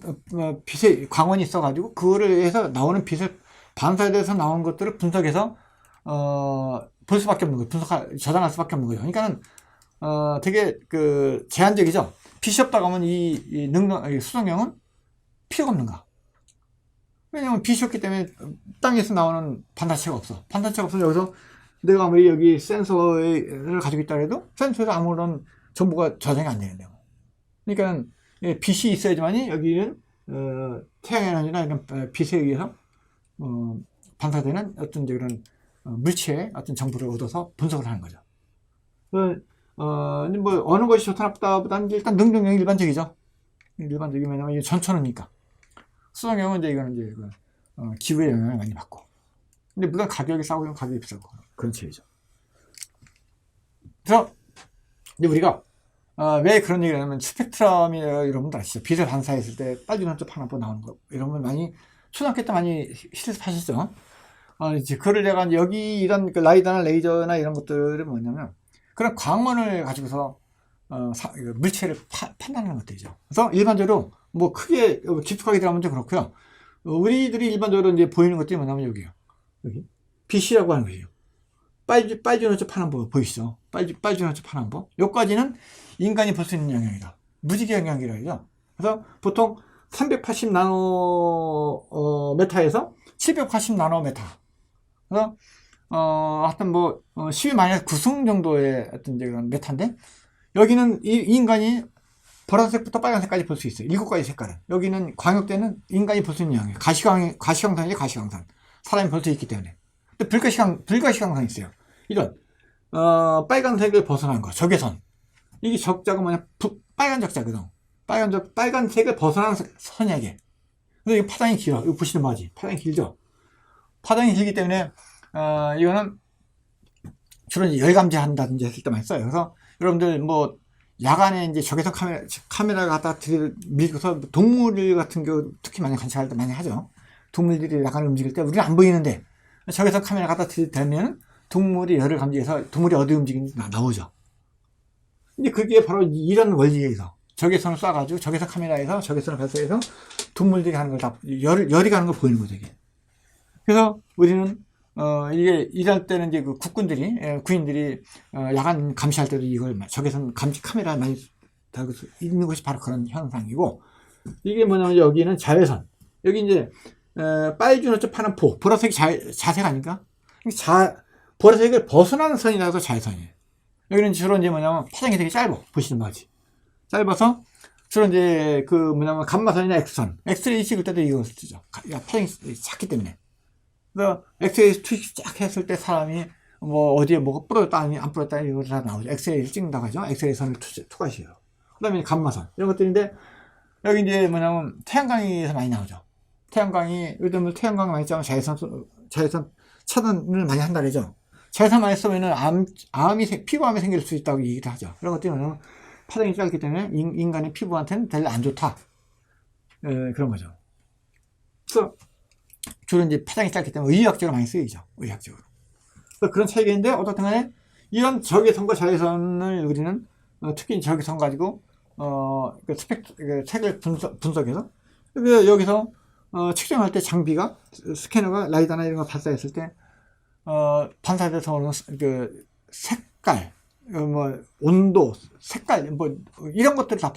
빛의 광원이 있어가지고 그거를 해서 나오는 빛을 반사돼서 나온 것들을 분석해서 볼 수밖에 없는 거예요. 저장할 수밖에 없는 거예요. 그러니까는 되게 그 제한적이죠. 빛이 없다고 하면 이 수동형은 필요가 없는가? 왜냐면 빛이 없기 때문에 땅에서 나오는 반사체가 없어. 반사체가 없어서 여기서 내가 아무리 여기 센서를 가지고 있다 해도 센서에서 아무런 정보가 저장이 안 되는데요. 그러니까 빛이 있어야지만이 여기는 태양에너지나 이런 빛에 의해서 반사되는 어떤 그런 물체의 어떤 정보를 얻어서 분석을 하는 거죠. 뭐 어느 것이 좋다 나쁘다보다는 일단 능동형이 일반적이죠. 일반적이면 이게 전천후니까. 수동형은 이제 이거는 이제 기후의 영향을 많이 받고. 근데 물론 가격이 싸고 가격이 비싸고 그런 체이죠. 그래서 이제 우리가 왜 그런 얘기를 하냐면 스펙트럼이라고 여러분들 아시죠? 빛을 반사했을 때 빨주노초 파란보 나오는 거 이런 걸 많이 초등학교 때 많이 실습하셨죠? 이제 그걸 내가 여기 이런 그 라이더나 레이저나 이런 것들은 뭐냐면 그런 광원을 가지고서 물체를 판단하는 것들이죠. 그래서 일반적으로 뭐 크게 깊숙하게 들어가면 좀 그렇고요. 우리들이 일반적으로 이제 보이는 것들이 뭐냐면 여기요. 여기 빛이라고 하는 거예요. 빨주노초 파란보 보이시죠? 빨주노초 파란보. 여기까지는 인간이 볼 수 있는 영역이다. 무지개 영역이라고 하죠. 그래서 보통 380 나노메타에서 780 나노메타. 그래서 하여튼 뭐 12-9승 정도의 어떤 이제 그런 메타인데, 여기는 이 인간이 보라색부터 빨간색까지 볼 수 있어요. 7가지 색깔은. 여기는 광역대는 인간이 볼 수 있는 영역. 가시광선이죠, 가시광선. 사람이 볼 수 있기 때문에. 또 불가시광선이 있어요. 이런 빨간색을 벗어난 거, 적외선. 이게 적자가 뭐냐, 빨간 적자거든. 빨간색을 벗어난 선이야, 이게. 그래서 이 파장이 길어. 이거 보시는 바지. 파장이 길죠? 파장이 길기 때문에, 이거는 주로 이제 열감지한다든지 했을 때만 써요. 그래서 여러분들 뭐, 야간에 이제 적외선 카메라를 갖다 밀고서 동물 같은 경우 특히 많이 관찰할 때 많이 하죠. 동물들이 야간에 움직일 때 우리는 안 보이는데, 적외선 카메라 갖다 들이대면 동물이 열을 감지해서 동물이 어디 움직이는지 나오죠. 근데 그게 바로 이런 원리에 의해서 적외선을 쏴가지고 적외선 카메라에서 적외선을 발사해서 동물들이 하는 걸 다 열이 가는 걸 보이는 거죠, 이게. 그래서 우리는 이게 이럴 때는 이제 그 군인들이 야간 감시할 때도 이걸 적외선 감지 카메라 많이 달고 있는 것이 바로 그런 현상이고, 이게 뭐냐면 여기는 자외선. 여기 이제 빨주노초 파란포, 보라색이 자색 아닌가? 보라색을 벗어나는 선이라서 자외선이에요. 여기는 주로 이제 뭐냐면 파장이 되게 짧아. 보시는 거지. 짧아서 주로 이제 그 뭐냐면 감마선이나 엑스선. 엑스레이 찍을 때도 이걸 쓰죠. 파장이 작기 때문에. 그래서 엑스레이 투입 쫙 했을 때 사람이 뭐 어디에 뭐가 부러졌다 아니 안 부러졌다 이거 다 나오죠. 엑스레이를 찍는다고 하죠. 엑스레이 선을 투과시해요. 그 다음에 감마선. 이런 것들인데, 여기 이제 뭐냐면 태양광에서 많이 나오죠. 태양광이, 요즘 태양광 많이 쬐면 자외선 차단을 많이 한다 그러죠. 자외선 많이 쏘면은 피부암이 생길 수 있다고 얘기를 하죠. 그런 것들이 뭐냐면 파장이 짧기 때문에 인간의 피부한테는 별로 안 좋다. 그런 거죠. 그래서 주로 이제 파장이 짧기 때문에 의학적으로 많이 쓰이죠. 의학적으로. 그런 차이인데 어떻든 간에 이런 적외선과 자외선을 우리는 특히 적외선 가지고 색을 분석해서 여기서 측정할 때 장비가 스캐너가 라이다나 이런 거 발사했을 때 반사돼서 오는 그 색깔, 뭐 온도, 색깔 뭐 이런 것들을 다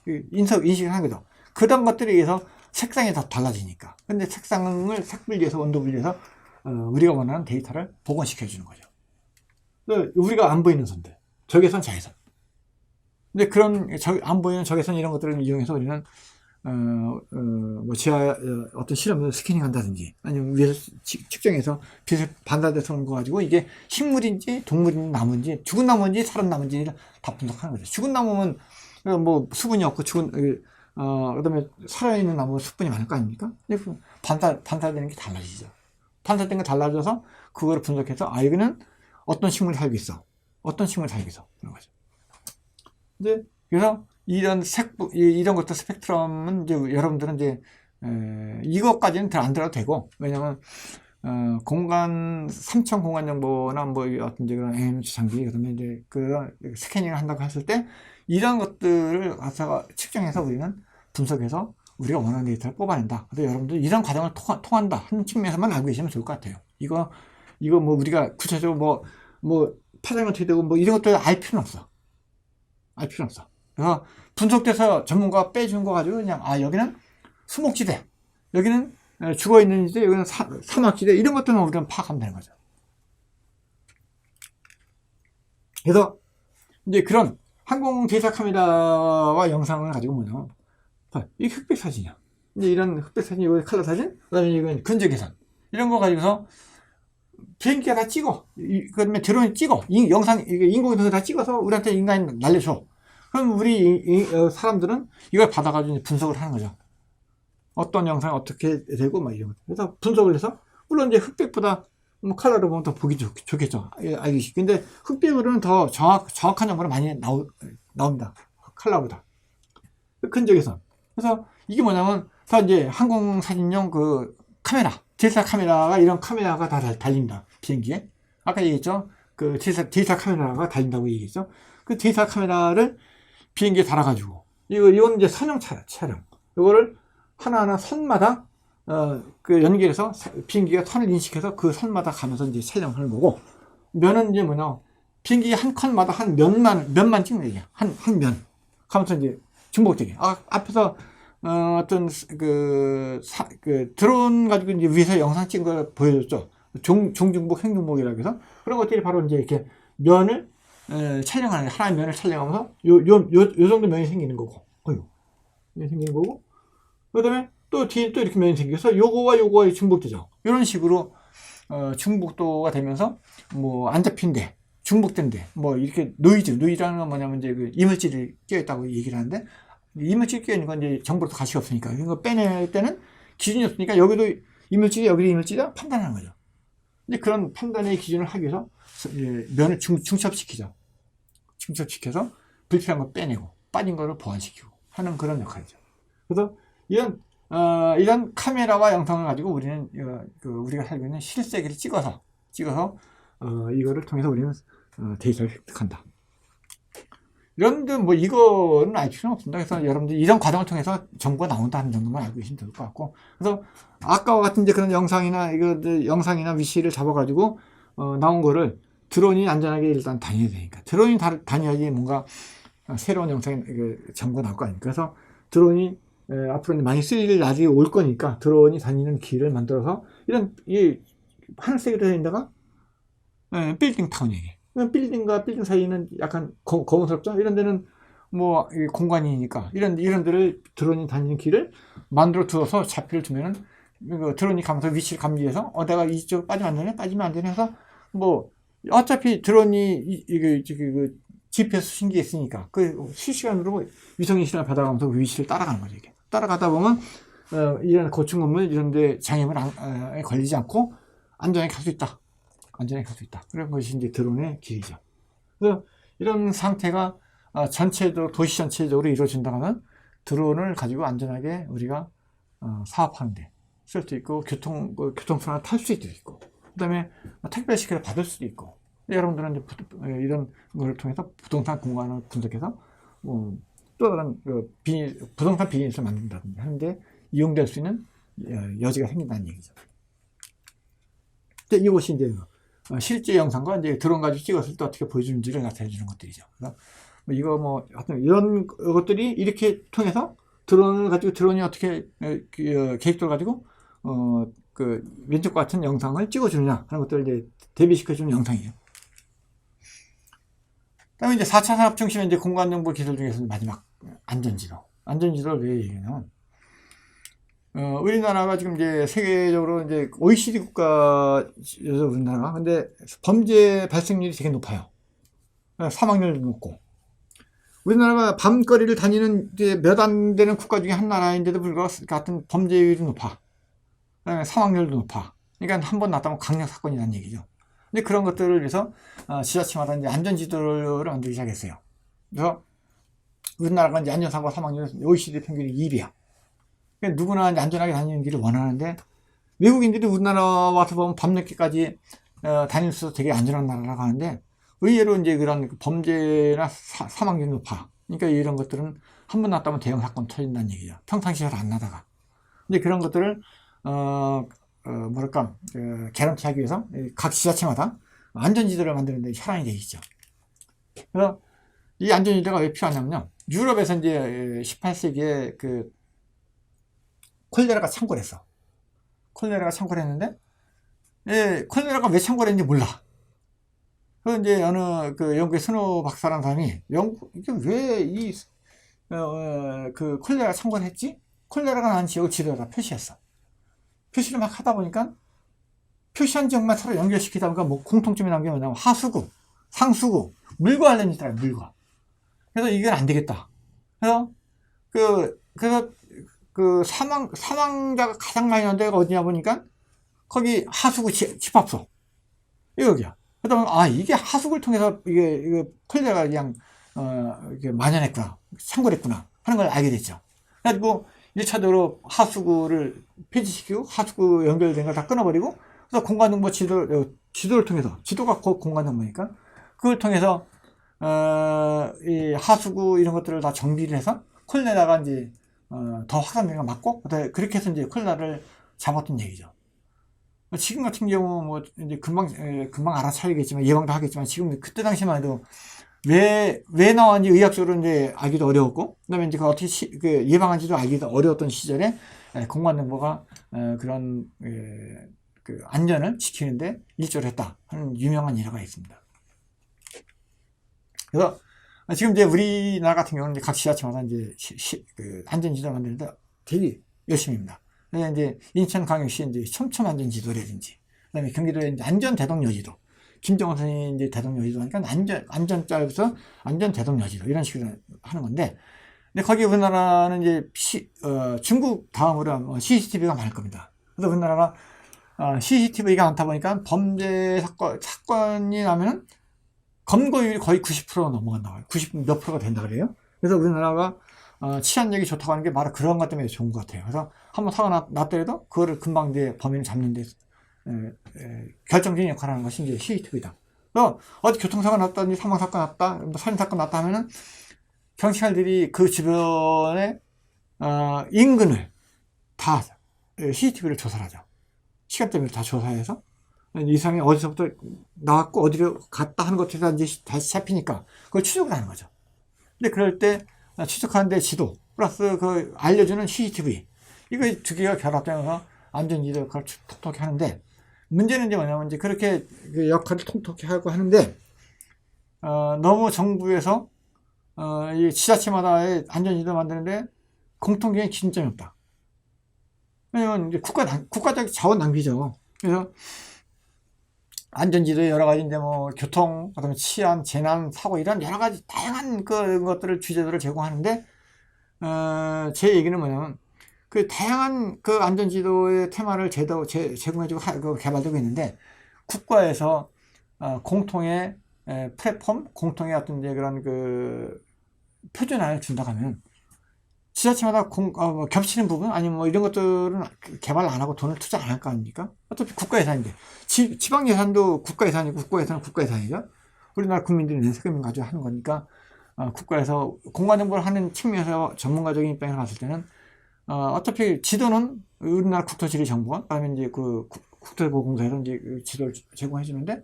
인식을 하는 거죠. 그런 것들에 의해서 색상이 다 달라지니까. 근데 색상을 색분리해서 원도 분리해서 우리가 원하는 데이터를 복원시켜 주는 거죠. 우리가 안 보이는 선들, 적외선, 자외선. 근데 그런 안 보이는 적외선 이런 것들을 이용해서 우리는 뭐 지하 어떤 실험을 스캐닝 한다든지 아니면 위에서 측정해서 빛을 반사돼서 오는 거 가지고 이게 식물인지 동물인지 나무인지 죽은 나무인지 살은 나무인지 다 분석하는 거죠. 죽은 나무는 뭐 수분이 없고 그다음에 살아있는 나무는 수분이 많을 거 아닙니까? 반사되는 게 달라지죠. 반사되는 게 달라져서 그거를 분석해서 여기는 어떤 식물이 살고 있어. 어떤 식물이 살고 있어. 그런 거죠. 이제 그래서 이런 것들 스펙트럼은 이제 여러분들은 이제 이것까지는 안 들어도 되고, 왜냐면 공간 3천 공간 정보나 뭐 어떤 이제 그런 AMH 장비 그다음에 이제 그 스캐닝을 한다고 했을 때 이런 것들을 갖다가 측정해서 우리는 분석해서 우리가 원하는 데이터를 뽑아낸다. 그래서 여러분들 이런 과정을 통한다 하는 측면에서만 알고 계시면 좋을 것 같아요. 이거 뭐 우리가 구체적으로 뭐 파장이 어떻게 되고 뭐 이런 것들 알 필요는 없어. 알 필요는 없어. 그래서 분석돼서 전문가가 빼준 거 가지고 그냥 여기는 수목지대, 여기는 죽어있는 지대, 여기는 사막지대 이런 것들은 우리가 파악하면 되는 거죠. 그래서 이제 그런 항공 데이터 카메라와 영상을 가지고 뭐냐면 이게 흑백 사진이야. 이제 이런 흑백 사진, 이거 컬러 사진, 그다음에 이건 근적외선 이런 거 가지고서 비행기가 다 찍어. 그다음에 드론이 찍어. 인공위성이 다 찍어서 우리한테 인간이 날려줘. 그럼 우리 사람들은 이걸 받아가지고 분석을 하는 거죠. 어떤 영상이 어떻게 되고 막 이런 거. 그래서 분석을 해서 물론 이제 흑백보다 뭐 컬러로 보면 더 보기 좋겠죠. 알기 쉽게. 근데 흑백으로는 더 정확한 정보를 많이 나옵니다. 컬러보다. 근적외선. 그래서 이게 뭐냐면 다 이제 항공사진용 그 카메라, 디지털 카메라가 이런 카메라가 다 달린다. 비행기에. 아까 얘기했죠. 그 디지털 카메라가 달린다고 얘기했죠. 그 디지털 카메라를 비행기에 달아가지고 이건 이제 선형 촬영. 이거를 하나하나 선마다 그 연결해서 비행기가 선을 인식해서 그 선마다 가면서 이제 촬영하는 거고, 면은 이제 뭐냐, 비행기 한 컷마다 한 면만 찍는 얘기야. 한 면. 가면서 이제 중복되게. 앞에서 어떤 그 드론 가지고 이제 위에서 영상 찍은 걸 보여줬죠. 종중복, 행중복이라고 해서 그런 것들이 바로 이제 이렇게 면을 촬영하는, 하나의 면을 촬영하면서 요 정도 면이 생기는 거고, 면이 생기는 거고, 그 다음에 또 뒤에 또 이렇게 면이 생겨서 요거와 중복되죠. 이런 식으로 중복도가 되면서 뭐 안 잡힌데, 중복된데, 뭐 이렇게 노이즈라는 건 뭐냐면 이제 그 이물질이 끼어있다고 얘기를 하는데, 이물질이 끼어있는 건 이제 정보로도 가치가 없으니까 이거 빼낼 때는 기준이 없으니까 여기도 이물질이다 판단하는 거죠. 근데 그런 판단의 기준을 하기 위해서 면을 중첩시키죠. 중첩시켜서 불필요한 거 빼내고 빠진 거를 보완시키고 하는 그런 역할이죠. 그래서 이런 카메라와 영상을 가지고 우리는 우리가 살고 있는 실세계를 찍어서 이거를 통해서 우리는 데이터를 획득한다. 이런데 뭐 이거는 알 필요는 없습니다. 그래서 여러분들 이런 과정을 통해서 정보가 나온다는 정도만 알고 계시면 될 것 같고, 그래서 아까와 같은 이제 그런 영상이나 위치를 잡아가지고 나온 거를 드론이 안전하게 일단 다녀야 되니까, 드론이 다녀야지 뭔가 새로운 영상이 정보가 나올 거 아닙니까? 그래서 드론이 앞으로 많이 쓰일 날이 올 거니까 드론이 다니는 길을 만들어서 이 하늘색으로 다니다가 빌딩 타운이에요. 빌딩과 빌딩 사이는 약간 거무스럽죠. 이런 데는 뭐 공간이니까 이런 데를 드론이 다니는 길을 만들어 두어서 좌표를 두면은 드론이 가면서 위치를 감지해서 내가 이쪽 빠지면 안 되네 해서 뭐 어차피 드론이 GPS 수신기에 있으니까 그 실시간으로 위성의 신호를 받아가면서 위치를 따라가는 거죠. 이게 따라가다 보면 이런 고층 건물 이런 데 장애물에 걸리지 않고 안전하게 갈 수 있다. 그런 것이 이제 드론의 길이죠. 그래서 이런 상태가 도시 전체적으로 이루어진다면 드론을 가지고 안전하게 우리가 사업하는데 쓸 수 있고, 교통수단을 탈 수도 있고, 그 다음에 택배 시켜서 받을 수도 있고, 여러분들은 이제 이런 걸 통해서 부동산 공간을 분석해서 또 다른 부동산 비즈니스를 만든다든지 하는데 이용될 수 있는 여지가 생긴다는 얘기죠. 이것이 이제 실제 영상과 이제 드론 가지고 찍었을 때 어떻게 보여주는지를 나타내 주는 것들이죠. 그래서 이거 하여튼 이런 것들이 이렇게 통해서 드론을 가지고 드론이 어떻게 계획도를 가지고 왼쪽과 같은 영상을 찍어주느냐 하는 것들을 이제 대비시켜주는 영상이에요. 그다음에 이제 4차 산업 중심의 이제 공간정보 기술 중에서 마지막 안전지도. 안전지도를 왜 얘기하냐면, 우리나라가 지금 이제 세계적으로 이제 OECD 국가여서 우리나라가 근데 범죄 발생률이 되게 높아요. 사망률도 높고. 우리나라가 밤거리를 다니는 이제 몇 안 되는 국가 중에 한 나라인데도 불구하고 같은 범죄율이 높아. 그다음에 사망률도 높아. 그러니까 한 번 났다면 강력 사건이라는 얘기죠. 근데 그런 것들을 위해서 지자체마다 이제 안전지도를 만들기 시작했어요. 그래서 우리나라가 이제 안전사고 사망률 OECD 평균이 2위야. 그러니까 누구나 이제 안전하게 다니는 길을 원하는데, 외국인들이 우리나라 와서 보면 밤늦게까지 다닐 수 되게 안전한 나라라고 하는데, 의외로 이제 그런 범죄나 사망률이 높아. 그러니까 이런 것들은 한 번 났다면 대형 사건 터진다는 얘기죠. 평상시에 잘 안 나다가. 근데 그런 것들을 개런티 하기 위해서 각 지자체마다 안전지도를 만드는데 혈안이 되어 있죠. 그래서 이 안전지도가 왜 필요하냐면요. 유럽에서 이제 18세기에 콜레라가 창궐 했어. 콜레라가 창궐했는데, 콜레라가 왜 창궐했는지 몰라. 그래서 이제 어느 영국의 스노우 박사라는 사람이 이게 왜 콜레라가 창궐했지? 콜레라가 난 지역을 지도에다 표시했어. 표시를 막 하다 보니까 표시한 지역만 서로 연결시키다 보니까 뭐 공통점이 나온 게 뭐냐면 하수구, 상수구, 물과 관련이더라고요, 물과. 그래서 이건 안 되겠다. 그래서 사망자가 가장 많이 나는 데가 어디냐 보니까 거기 하수구 집합소. 여기야. 그러다 이게 하수구를 통해서 이게 콜레라가 그냥, 이게 만연했구나. 창궐했구나. 하는 걸 알게 됐죠. 그래가지고 1차적으로 하수구를 폐지시키고 하수구 연결된 걸 다 끊어버리고, 그래서 공간정보 지도를 통해서, 지도가 공간정보니까 그걸 통해서 이 하수구 이런 것들을 다 정비를 해서 콜레라가 이제 더 확산되는 걸 막고, 그렇게 해서 이제 콜레라를 잡았던 얘기죠. 지금 같은 경우 뭐 이제 금방 알아차리겠지만 예방도 하겠지만, 지금 그때 당시만 해도 왜 나왔는지 의학적으로 이제 알기도 어려웠고, 그다음에 이제 어떻게 예방한지도 알기도 어려웠던 시절에 공간정보가 그런 안전을 지키는데 일조를 했다 하는 유명한 예가 있습니다. 그래서 지금 이제 우리나라 같은 경우는 이제 각 지자체마다 이제 안전지도 만드는데 되게 열심히입니다. 그래서 이제 인천광역시 이제 촘촘안전지도라든지, 그다음에 경기도의 이제 안전대동여지도, 김정은 선생님이 이제 대동여지도 하니까 안전자에서 안전대동여지도 이런 식으로 하는 건데, 근데 거기 우리나라는 이제 중국 다음으로 CCTV가 많을 겁니다. 그래서 우리나라가 CCTV가 많다 보니까 범죄 사건이 나면은 검거율이 거의 90%가 넘어간다고, 90 몇 프로가 된다 그래요. 그래서 우리나라가 치안력이 좋다고 하는 게 바로 그런 것 때문에 좋은 것 같아요. 그래서 한번 사고가 났더라도 그거를 금방 이제 범인을 잡는 데 결정적인 역할을 하는 것이 이제 CCTV다. 어디 교통사고 났다든지 사망사건 났다, 뭐 살인사건 났다 하면은 경찰들이 그 주변에 인근을 다 CCTV를 조사를 하죠. 시간대별로 다 조사해서 이 사람이 어디서부터 나왔고 어디로 갔다 하는 것들이 이제 다시 잡히니까 그걸 추적을 하는 거죠. 근데 그럴 때 추적하는데 지도 플러스 알려주는 CCTV, 이거 두 개가 결합되면서 안전지도 역할을 톡톡히 하는데, 문제는 이제 뭐냐면 이제 그렇게 역할을 톡톡히 하고 하는데 너무 정부에서 이 지자체마다의 안전지도 만드는데 공통적인 기준점이 없다. 왜냐면 이제 국가적 자원 낭비죠. 그래서 안전지도에 여러 가지 이제 뭐 교통, 그다음에 치안, 재난, 사고 이런 여러 가지 다양한 것들을 주제들을 제공하는데, 제 얘기는 뭐냐면 다양한 안전지도의 테마를 제공해주고 개발되고 있는데, 국가에서 공통의 플랫폼, 공통의 어떤 이제 그런 표준화를 준다고 하면 지자체마다 뭐 겹치는 부분 아니면 뭐 이런 것들은 개발 안 하고 돈을 투자 안 할 거 아닙니까? 어차피 국가 예산인데 지방 예산도 국가 예산이고 국가 예산은 국가 예산이죠. 우리나라 국민들이 낸 세금을 가지고 하는 거니까 국가에서 공간정보를 하는 측면에서 전문가적인 입장에서 봤을 때는 어차피 지도는 우리나라 국토지리정보원 그다음에 이제 그 국토보건공사에서 이제 지도를 제공해 주는데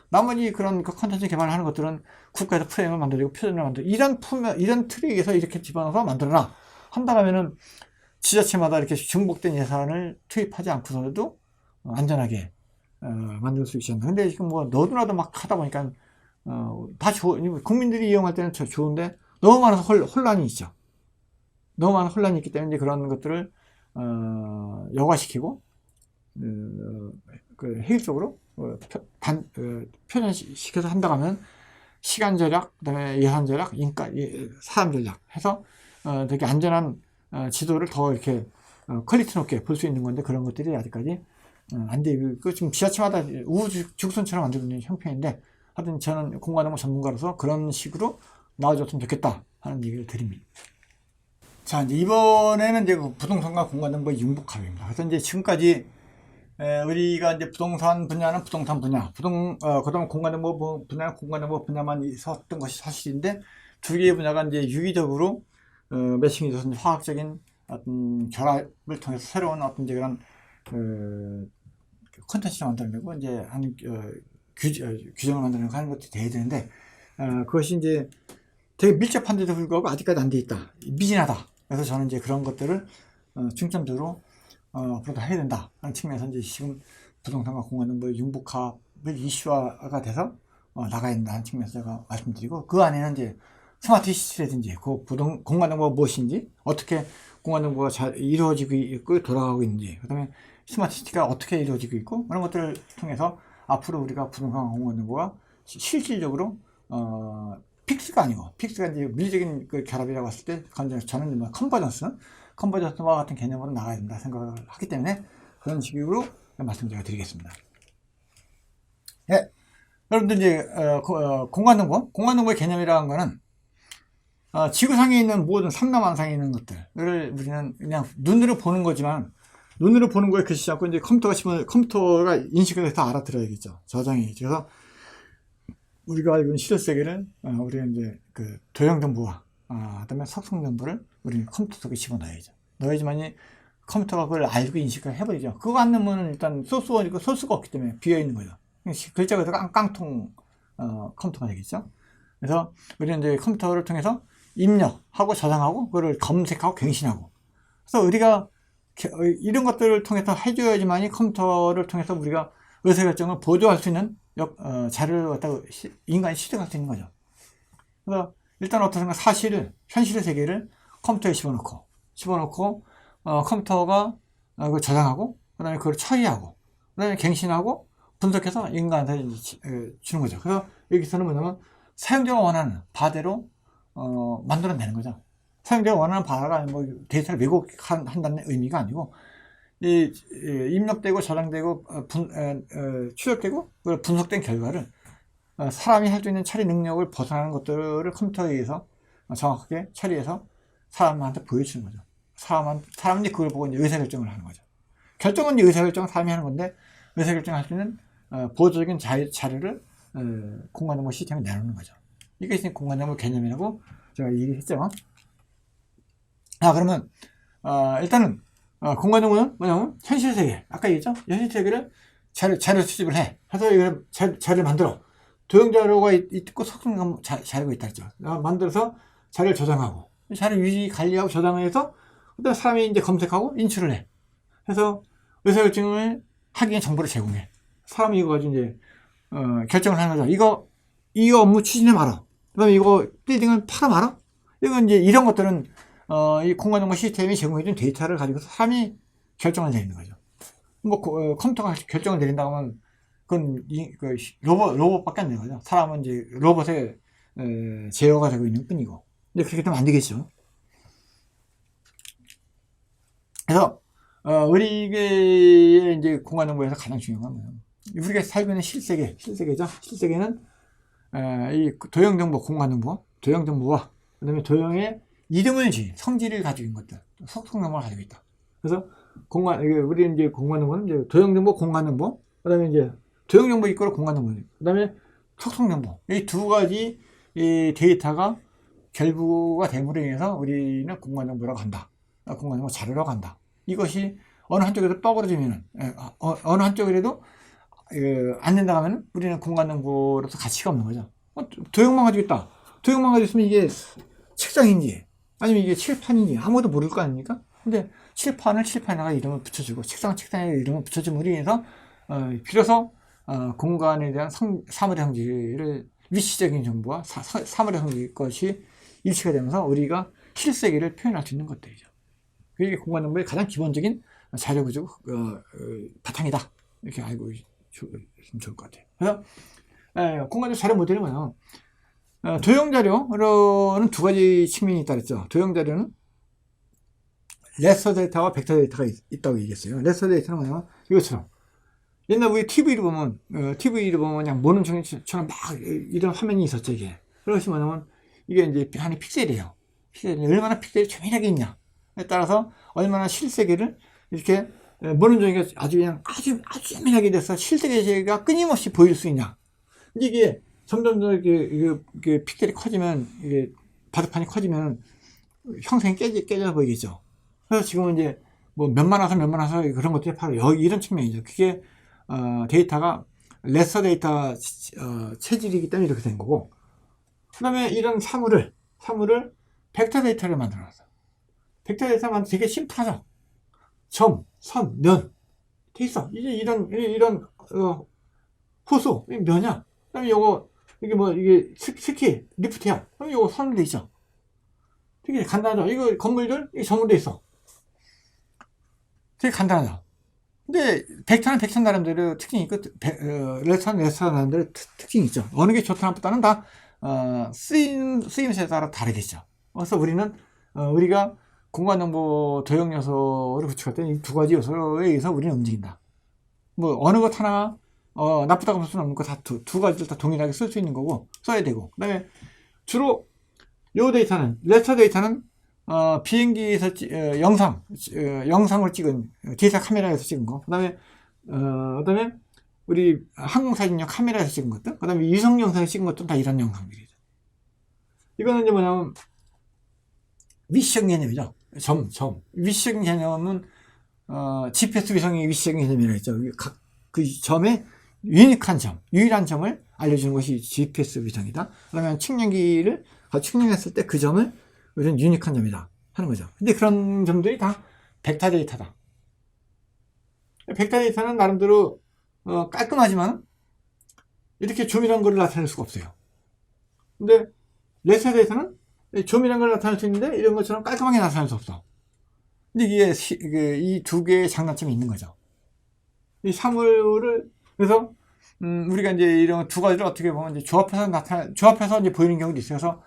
나머지 그런 그 컨텐츠 개발을 하는 것들은 국가에서 프레임을 만들고 표준을 만들고 이런 틀에서 이렇게 집어넣어서 만들어라 한다면은 지자체마다 이렇게 중복된 예산을 투입하지 않고서도 안전하게 만들 수 있지 않나. 근데 지금 뭐 너도나도 막 하다 보니까 다 국민들이 이용할 때는 좋은데 너무 많아서 혼란이 있죠. 너무 많은 혼란이 있기 때문에 그런 것들을 여과시키고 그 효율적으로 표현시켜서 한다고 하면 시간 절약, 그다음에 예산 절약, 사람 절약 해서 되게 안전한 지도를 더 이렇게 퀄리티 높게 볼 수 있는 건데 그런 것들이 아직까지 안 되고 지금 지자체마다 우후죽순처럼 만들고 있는 형편인데 하여튼 저는 공간정보 전문가로서 그런 식으로 나와줬으면 좋겠다 하는 얘기를 드립니다. 자, 이제 이번에는 이제 부동산과 공간정보의 융복합입니다. 그래서 이제 지금까지 우리가 이제 부동산 분야는 부동산 분야, 그다음 공간정보 분야는 공간정보 분야만 있었던 것이 사실인데 두 개의 분야가 이제 유기적으로 매칭이 돼서 화학적인 어떤 결합을 통해서 새로운 어떤 이제 그런 콘텐츠를 만들어내고 이제 하는 규정을 만들어내고 하는 것도 돼야 되는데 그것이 이제 되게 밀접한데도 불구하고 아직까지 안 돼 있다, 미진하다. 그래서 저는 이제 그런 것들을 중점적으로 앞으로도 해야 된다 하는 측면에서 이제 지금 부동산과 공간정보의 융복합을 이슈화가 돼서 나가야 된다는 측면에서 제가 말씀드리고 그 안에는 이제 스마트 시티라든지 그 공간정보가 무엇인지 어떻게 공간정보가 잘 이루어지고 있고 돌아가고 있는지 그 다음에 스마트 시티가 어떻게 이루어지고 있고 그런 것들을 통해서 앞으로 우리가 부동산과 공간정보가 실질적으로 픽스가 아니고 픽스가 이제 물리적인 그 결합이라고 했을 때 저는 뭐 컨버전스와 같은 개념으로 나가야 된다 생각을 하기 때문에 그런 식으로 말씀 제가 드리겠습니다. 예, 여러분들 이제 공간정보의 개념이라는 거는 지구상에 있는 모든 삼라만상에 있는 것들을 우리는 그냥 눈으로 보는 거지만 눈으로 보는 거에 그치지 않고 이제 컴퓨터가 인식을 해서 알아들어야겠죠. 저장해야죠. 그래서 우리가 알고 있는 실효세계를 우리는 이제 그 도형 정보와 그다음에 속성 정보를 우리는 컴퓨터 속에 집어넣어야죠. 넣어야지만이 컴퓨터가 그걸 알고 인식을 해버리죠. 그거 안 넣으면 일단 소스가 없기 때문에 비어 있는 거죠. 글자가 깡통 컴퓨터가 되겠죠. 그래서 우리는 이제 컴퓨터를 통해서 입력하고 저장하고 그걸 검색하고 갱신하고 그래서 우리가 이런 것들을 통해서 해줘야지만이 컴퓨터를 통해서 우리가 의사결정을 보조할 수 있는 자료를 갖다가 인간이 취득할 수 있는 거죠. 그래서 일단 어떤 사실을 현실의 세계를 컴퓨터에 집어넣고 컴퓨터가 그걸 저장하고 그다음에 그걸 처리하고 그다음에 갱신하고 분석해서 인간한테 주는 거죠. 그래서 여기서는 뭐냐면 사용자가 원하는 바대로 만들어내는 거죠. 사용자가 원하는 바가 뭐 데이터를 왜곡한다는 의미가 아니고 입력되고 저장되고 추적되고 분석된 결과를 사람이 할 수 있는 처리 능력을 벗어나는 것들을 컴퓨터에 의해서 정확하게 처리해서 사람한테 보여주는 거죠. 사람이 그걸 보고 이제 의사결정을 하는 거죠. 결정은 의사결정을 사람이 하는 건데 의사결정을 할 수 있는 보조적인 자료를 공간정보 시스템에 내놓는 거죠. 이게 이제 공간정보 개념이라고 제가 얘기했죠. 그러면 일단은 공간정보는 뭐냐면 현실세계, 아까 얘기했죠? 현실세계를 자료 수집을 해서 이걸 자료를 만들어 도형자료가 있고 속성 자료가 있다 했죠. 만들어서 자료를 저장하고 자료 유지 관리하고 저장해서 그다음 사람이 이제 검색하고 인출을 해. 해서 의사결정을 하기 위한 정보를 제공해. 사람이 이거 가지고 이제 결정을 하는 거죠. 이거 업무 추진해 말아. 그다음에 이거 빌딩을 팔아 말아. 이건 이제 이런 것들은 이 공간정보 시스템이 제공해준 데이터를 가지고 사람이 결정을 내리는 거죠. 뭐 컴퓨터가 결정을 내린다고 하면 그건 로봇밖에 안 되는 거죠. 사람은 이제 로봇에 제어가 되고 있는 뿐이고. 근데 그렇게 되면 안 되겠죠. 그래서 우리의 이제 공간정보에서 가장 중요한 건 뭐예요? 우리가 살고 있는 실세계죠. 실세계는 이 도형정보, 공간정보, 도형정보와 그다음에 도형의 이름을 지은 성질을 가지고 있는 것들, 속성정보를 가지고 있다. 그래서 우리 이제 공간정보는 이제 도형정보, 공간정보, 그 다음에 이제 도형정보 있고 공간정보, 그 다음에 속성정보. 이 두 가지 이 데이터가 결부가 됨으로 인해서 우리는 공간정보라고 한다. 공간정보 자료라고 한다. 이것이 어느 한쪽에서 뻐그러지면은, 어느 한쪽이라도 안 된다 하면은 우리는 공간정보로서 가치가 없는 거죠. 도형만 가지고 있다. 도형만 가지고 있으면 이게 책장인지 아니면 이게 칠판인지 아무도 모를 거 아닙니까? 근데 칠판에다가 이름을 붙여주고 책장에 이름을 붙여줌으로 인해서 비로소 공간에 대한 사물의 성질을 위치적인 정보와 사물의 성질 것이 일치가 되면서 우리가 실세계를 표현할 수 있는 것들이죠. 그게 공간정보의 가장 기본적인 자료 구조 바탕이다. 이렇게 알고 있으면 좋을 것 같아요. 그래서 공간적 자료 모델은 뭐냐? 도형 자료로는 두 가지 측면이 있다 그랬죠. 도형 자료는 레서 데이터와 벡터 데이터가 있다고 얘기했어요. 레서 데이터는 뭐냐면 이것처럼 옛날 우리 TV를 보면 그냥 모는 종이처럼 막 이런 화면이 있었죠, 이게. 그것이 뭐냐면 이게 이제 하나의 픽셀이에요. 얼마나 픽셀이 조밀하게 있냐에 따라서 얼마나 실세계를 이렇게 모는 종이가 아주 조밀하게 돼서 실세계가 끊임없이 보일 수 있냐. 근데 이게 점점 더 이게 픽셀이 커지면, 이게 바둑판이 커지면 형성이 깨져 보이겠죠. 그래서 지금은 이제 뭐 몇만 화소 그런 것들이 바로 이런 측면이죠. 그게 데이터가 레서 데이터 체질이기 때문에 이렇게 된 거고, 그 다음에 이런 사물을 벡터 데이터를 만들어놨어. 벡터 데이터를 만들 되게 심플하죠. 점, 선, 면 돼 있어. 이제 이런 호수 면이야. 그다음에 이게 스키 리프트야. 그럼 요거 선으로 돼 있죠. 되게 간단하죠. 이거 건물들 전부 돼 있어. 되게 간단하죠. 근데 벡터는 벡터 나름대로 특징이 있고, 레서는 레서 나름대로 특징이 있죠. 어느 게 좋다 나쁘다는 다 쓰임새에 따라 다르겠죠. 그래서 우리가 공간정보 도형 요소를 구축할 때 이 두 가지 요소에 의해서 우리는 움직인다. 뭐 어느 것 하나 나쁘다고 볼 수는 없는 거, 다 두 가지를 다 동일하게 쓸 수 있는 거고 써야 되고. 그다음에 주로 요 데이터는 레서 데이터는 비행기에서 영상을 찍은 디지털 카메라에서 찍은 거, 그다음에 우리 항공사진용 카메라에서 찍은 것들, 그다음에 위성 영상에 찍은 것들 다 이런 영상들이죠. 이거는 이제 뭐냐면 위시형 개념이죠. 위시형 개념은 GPS 위성의 위시형 개념이라고 했죠. 그 점의 유일한 점을 알려주는 것이 GPS 위성이다. 그러면 측량기를 측량했을 때 그 점을 우리는 유니크한 점이다 하는 거죠. 근데 그런 점들이 다 벡터 데이터다. 벡터 데이터는 나름대로 깔끔하지만 이렇게 조밀한 걸 나타낼 수가 없어요. 근데 레서 데이터는 조밀한 걸 나타낼 수 있는데 이런 것처럼 깔끔하게 나타낼 수 없어. 근데 이게 이 두 개의 장단점이 있는 거죠. 이 사물을 그래서 우리가 이제 이런 두 가지를 어떻게 보면 이제 조합해서 이제 보이는 경우도 있어요. 그래서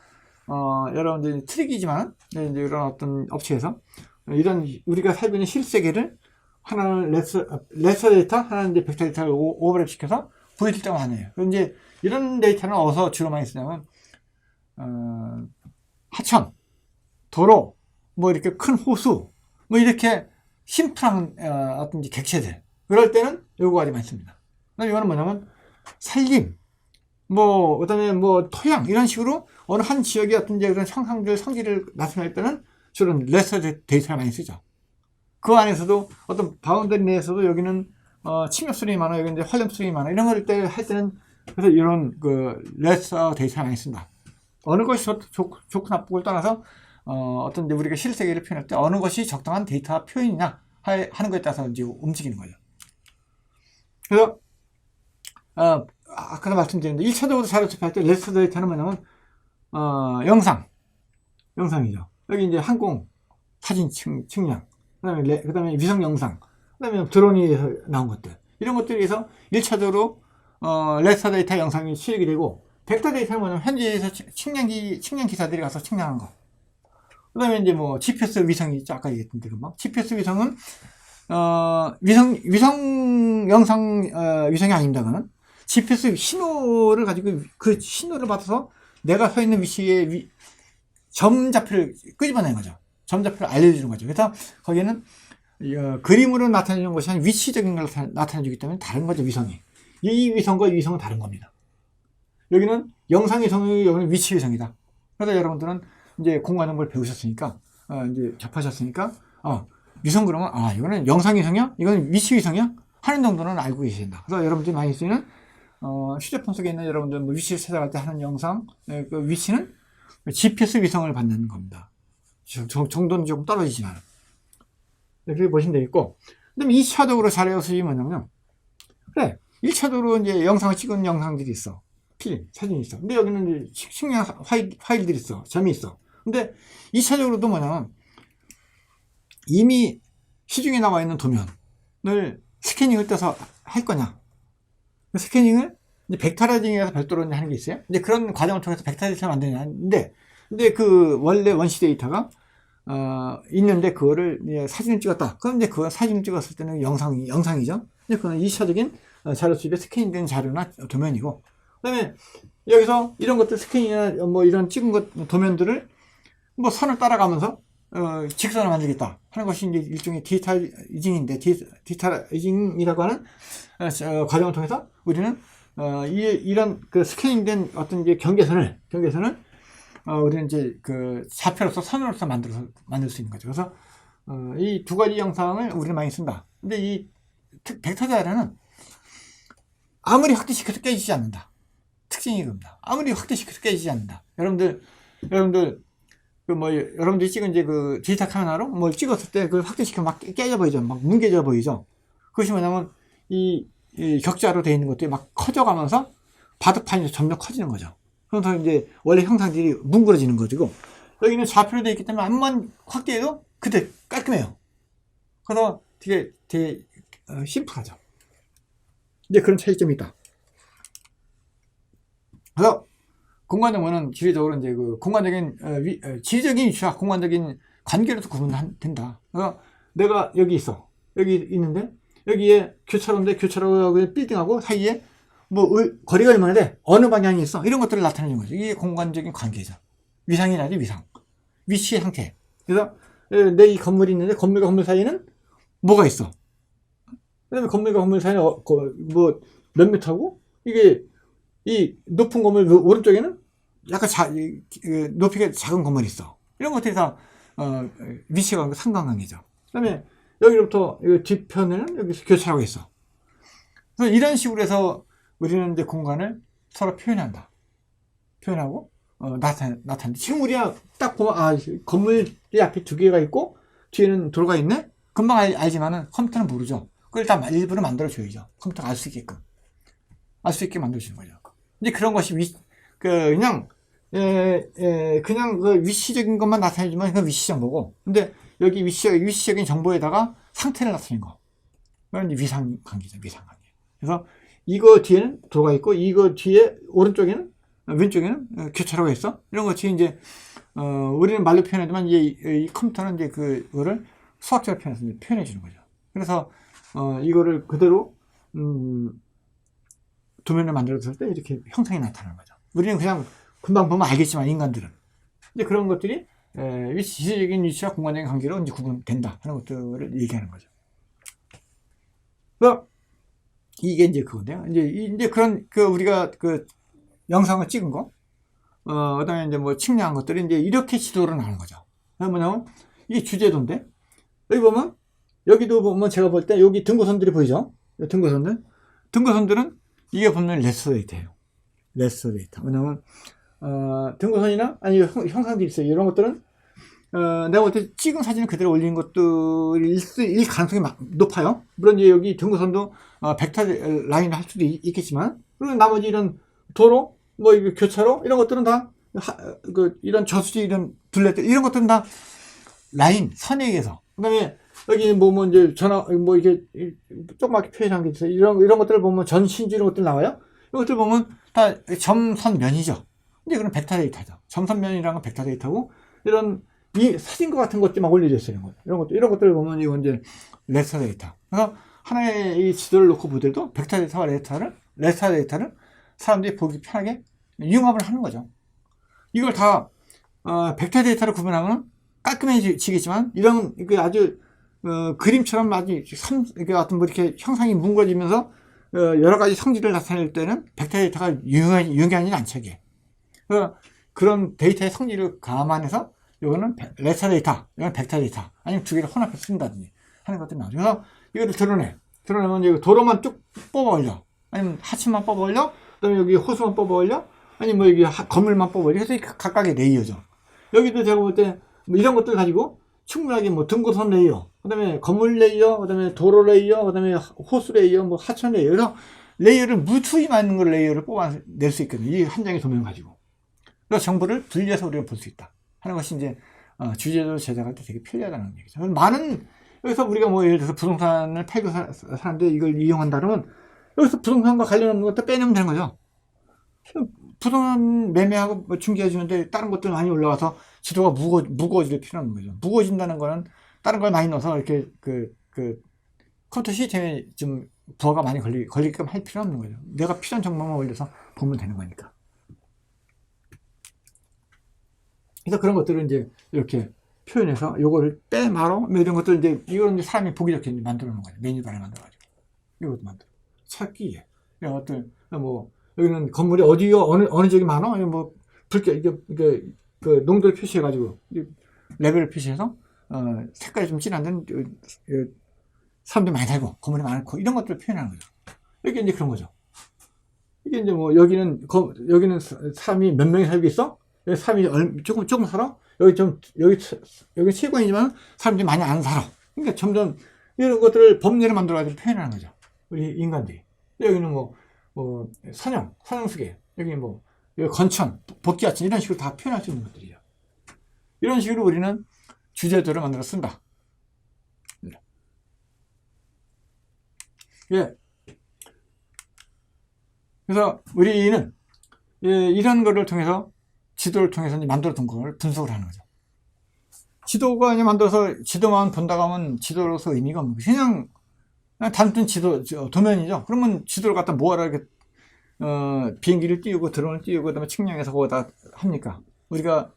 여러분들 트릭이지만 이제 이런 어떤 업체에서 이런 우리가 살고 있는 실세계를 하나는 레서 데이터, 하나는 이제 벡터 데이터를 오버랩 시켜서 보여줄 때가 많아요. 그럼 이제 이런 데이터는 어디서 주로 많이 쓰냐면 하천, 도로, 뭐 이렇게 큰 호수, 뭐 이렇게 심플한 어떤 객체들, 그럴 때는 요거가 많이 씁니다. 이거는 뭐냐면 산림, 뭐 그다음에 뭐 토양 이런 식으로 어느 한 지역의 어떤 이제 그런 성질을 나타낼 때는 주로 레서 데이터를 많이 쓰죠. 그 안에서도 어떤 바운더리 내에서도 여기는 침입 수준이 많아, 여기 이제 활용 수준이 많아, 이런 걸 할 때는 그래서 이런 레서 데이터를 많이 쓴다. 어느 것이 좋고 나쁘고를 떠나서 어떤 이제 우리가 실세계를 표현할 때 어느 것이 적당한 데이터 표현이냐 하는 것에 따라서 이제 움직이는 거죠. 그래서 아까도 말씀드렸는데 1차적으로 자료 접할 때 레서 데이터는 뭐냐면 영상이죠. 여기 이제 항공 사진 측량, 그다음에 위성 영상, 그다음에 드론이 나온 것들, 이런 것들에서 1차적으로 레서 데이터 영상이 수익이 되고, 벡터 데이터는 뭐냐면 현지에서 측량 기사들이 가서 측량한 거. 그다음에 이제 뭐 GPS 위성이 있죠. 아까 얘기했던 금방 GPS 위성은 위성 영상 위성이 아닙니다만은 GPS 신호를 가지고 그 신호를 받아서 내가 서 있는 위치에 점좌표를 끄집어내는 거죠. 점좌표를 알려주는 거죠. 그래서 거기는 그림으로 나타내는 것이 아니라 위치적인 걸 나타내주기 때문에 다른 거죠, 위성이. 이 위성과 이 위성은 다른 겁니다. 여기는 영상 위성이, 여기는 위치 위성이다. 그래서 여러분들은 이제 공간 정보를 배우셨으니까, 이제 접하셨으니까, 위성 그러면, 이거는 영상 위성이야? 이거는 위치 위성이야? 하는 정도는 알고 계셔야 된다. 그래서 여러분들이 많이 쓰는, 휴대폰 속에 있는 여러분들 뭐 위치를 찾아갈 때 하는 영상, 그 위치는 GPS 위성을 받는 겁니다. 정도는 조금 떨어지지만. 그렇게 보시면 되겠고. 그 다음에 2차적으로 잘해서 쓰시면 뭐냐면, 그래, 1차적으로 이제 영상을 찍은 영상들이 있어. 필름, 사진이 있어. 근데 여기는 이제 식량 파일들이 있어. 점이 있어. 근데 2차적으로도 뭐냐면, 이미 시중에 나와 있는 도면을 스캐닝을 떼서 할 거냐. 그 스캐닝을 이제 벡터라이징에서 별도로 하는 게 있어요. 이제 그런 과정을 통해서 벡터라이징을 만드는데, 근데 그 원래 원시 데이터가 있는데 그거를 이제 사진을 찍었다. 그럼 이제 그 사진을 찍었을 때는 영상이죠. 근데 그건 2차적인 자료 수집에 스캐닝된 자료나 도면이고, 그다음에 여기서 이런 것들 스캐닝이나 뭐 이런 찍은 것 도면들을 뭐 선을 따라가면서 직선을 만들겠다 하는 것이 이제 일종의 디지털이징인데, 디지털이징이라고 하는 과정을 통해서 우리는 이런 그 스캐닝된 어떤 이제 경계선을 우리는 이제 그 좌표로서 선으로서 만들 수 있는 거죠. 그래서 이 두 가지 영상을 우리는 많이 쓴다. 근데 이 벡터 자료는 아무리 확대시켜도 깨지지 않는다. 특징이 그겁니다. 아무리 확대시켜도 깨지지 않는다. 여러분들 여러분들이 찍은 이제 그 디지털 카메라로 뭘 찍었을 때 그걸 확대시키면 막 깨져 보이죠. 막 뭉개져 보이죠. 그것이 뭐냐면 이 격자로 되어 있는 것들이 막 커져가면서 바둑판이 점점 커지는 거죠. 그래서 이제 원래 형상들이 뭉그러지는 거고, 여기는 좌표로 되어 있기 때문에 암만 확대해도 그때 깔끔해요. 그래서 되게 심플하죠. 이제 그런 차이점이 있다. 그래서 공간 정보는 지리적으로 이제 그 공간적인 지리적인 위치와 공간적인 관계로도 구분된다. 그래서 내가 여기 있어. 여기 있는데 여기에 교차로인데 교차로하고 빌딩하고 사이에 뭐 거리가 얼마나 돼? 어느 방향이 있어? 이런 것들을 나타내는 거죠. 이게 공간적인 관계죠. 위상이라지 위상. 위치의 상태. 그래서 내 이 건물이 있는데 건물과 건물 사이에는 뭐가 있어? 그다음에 건물과 건물 사이에 뭐 몇 미터고, 이게 이 높은 건물 오른쪽에는 약간 높이가 작은 건물이 있어. 이런 것들이 다 위치가 상관관계죠. 그다음에 여기로부터 뒷편에는 여기서 교차로가 있어. 그래서 이런 식으로 해서 우리는 이제 공간을 서로 표현하고 나타낸다. 지금 우리가 딱 보면 건물이 앞에 두 개가 있고 뒤에는 도로가 있네. 금방 알지만은 컴퓨터는 모르죠. 그걸 다 일부러 만들어 줘야죠. 컴퓨터가 알 수 있게끔. 알 수 있게 만들어주는 거죠. 이제 그런 것이 그냥 그 위치적인 것만 나타내주면 그 위치 정보고, 근데 여기 위치적인 정보에다가 상태를 나타내는 거. 그건 이제 위상 관계죠, 위상 관계. 그래서 이거 뒤에는 도로가 있고, 이거 뒤에 왼쪽에는 교차로가 있어. 이런 것이 이제, 우리는 말로 표현하지만, 이 컴퓨터는 이제 그거를 수학적으로 표현해 주는 거죠. 그래서, 이거를 그대로, 도면을 만들었을 때 이렇게 형상이 나타나는 거죠. 우리는 그냥 금방 보면 알겠지만, 인간들은. 이제 그런 것들이, 지리적인 위치와 공간적인 관계로 이제 구분된다 하는 것들을 얘기하는 거죠. 그래서 이게 이제 그건데요. 이제 그런, 우리가 영상을 찍은 거, 그 다음에 이제 뭐 측량한 것들이 이제 이렇게 지도를 나오는 거죠. 뭐냐면, 이게 주제도인데, 여기도 보면 제가 볼 때 여기 등고선들이 보이죠? 등고선들은 이게 보면 레서 데이터예요. 레서 데이터. 왜냐면, 등고선이나, 아니, 형상들이 있어요. 이런 것들은, 내가 볼 때 찍은 사진을 그대로 올리는 것들일 가능성이 높아요. 물론 이제 여기 등고선도, 벡터 라인을 할 수도 있겠지만, 그리고 나머지 이런 도로, 뭐, 교차로, 이런 것들은 다, 이런 저수지, 이런 둘레들, 이런 것들은 다 라인, 선에 의해서. 그 다음에, 여기 뭐 이제 이렇게 조그맣게 표현한 게 있어요. 이런 것들을 보면 전신주 이런 것들 나와요. 이런 것들 보면 다 점선면이죠. 근데 이거는 벡터 데이터죠. 점선면이라는 건 벡터 데이터고, 이 사진과 같은 것들이 막 올려져 있어요. 이런 것들을 보면 이건 이제 레서 데이터. 그래서 하나의 이 지도를 놓고 보더라도 벡터 데이터와 레서 데이터를 사람들이 보기 편하게 융합을 하는 거죠. 이걸 다 벡터 데이터를 구분하면 깔끔해지겠지만, 이런, 아주, 그림처럼 아주, 이게 어떤 뭐 이렇게 형상이 뭉거지면서, 여러 가지 성질을 나타낼 때는 벡터 데이터가 유용하지는 않죠, 이게. 그런 데이터의 성질을 감안해서, 이거는 레터 데이터, 이건 벡터 데이터, 아니면 두 개를 혼합해서 쓴다든지 하는 것들이 나오죠. 그래서 이거를 드러내면 이거 도로만 쭉 뽑아 올려. 아니면 하층만 뽑아 올려. 그 다음에 여기 호수만 뽑아 올려. 아니면 뭐 여기 건물만 뽑아 올려. 그래서 각각의 레이어죠. 여기도 제가 볼 때 뭐 이런 것들 가지고 충분하게 뭐 등고선 레이어, 그 다음에 건물 레이어, 그 다음에 도로 레이어, 그 다음에 호수 레이어, 뭐 하천 레이어. 그래서 레이어를 무수히 많은 걸 레이어를 뽑아낼 수 있거든요. 이 한 장의 도면 가지고. 그래서 정보를 분리해서 우리가 볼 수 있다 하는 것이 이제 주제도 제작할 때 되게 편리하다는 얘기죠. 많은 여기서 우리가 뭐 예를 들어서 부동산을 팔고 사는데 이걸 이용한다 그러면 여기서 부동산과 관련 없는 것도 빼내면 되는 거죠. 부동산 매매하고 뭐 중개해 주는데 다른 것들 많이 올라와서 지도가 무거워질 필요는 없는 거죠. 무거워진다는 거는 다른 걸 많이 넣어서 이렇게 컴퓨터 시스템에 좀 부하가 많이 걸리게끔 할 필요는 없는 거죠. 내가 필요한 정보만 올려서 보면 되는 거니까. 그래서 그런 것들을 이제 이렇게 표현해서 요거를 빼말어 뭐 이런 것들 이제 이런 이제 사람이 보기 좋게 만들어 놓은 거죠. 메뉴판을 만들어 가지고 이것도 만들어 찾기에 이런 것들 뭐 여기는 건물이 어디요 어느 쪽이 많아 뭐 붉게 이게 그 농도를 표시해 가지고 레벨을 표시해서 색깔이 좀 진한 데는 사람들이 많이 살고 건물이 많고 이런 것들을 표현하는 거죠. 이게 이제 그런 거죠. 이게 이제 뭐 여기는 사람이 몇 명이 살고 있어? 여기 사람이 조금 살아? 여기 세권이지만 사람들이 많이 안 살아. 그러니까 점점 이런 것들을 법례를 만들어가지고 표현하는 거죠. 우리 인간들이. 여기는 선형수계. 여기 여기 건천, 복귀하천 이런 식으로 다 표현할 수 있는 것들이죠. 이런 식으로 우리는 주제도를 만들어 쓴다. 예. 그래서 우리는 이런 거를 통해서 지도를 통해서 만들어 둔 걸 분석을 하는 거죠. 지도가 이제 만들어서 지도만 본다고 하면 지도로서 의미가 없는 거죠. 그냥 단순 도면이죠. 그러면 지도를 갖다 뭐하러 이렇게, 비행기를 띄우고 드론을 띄우고 그다음에 측량해서 거기다 합니까? 우리가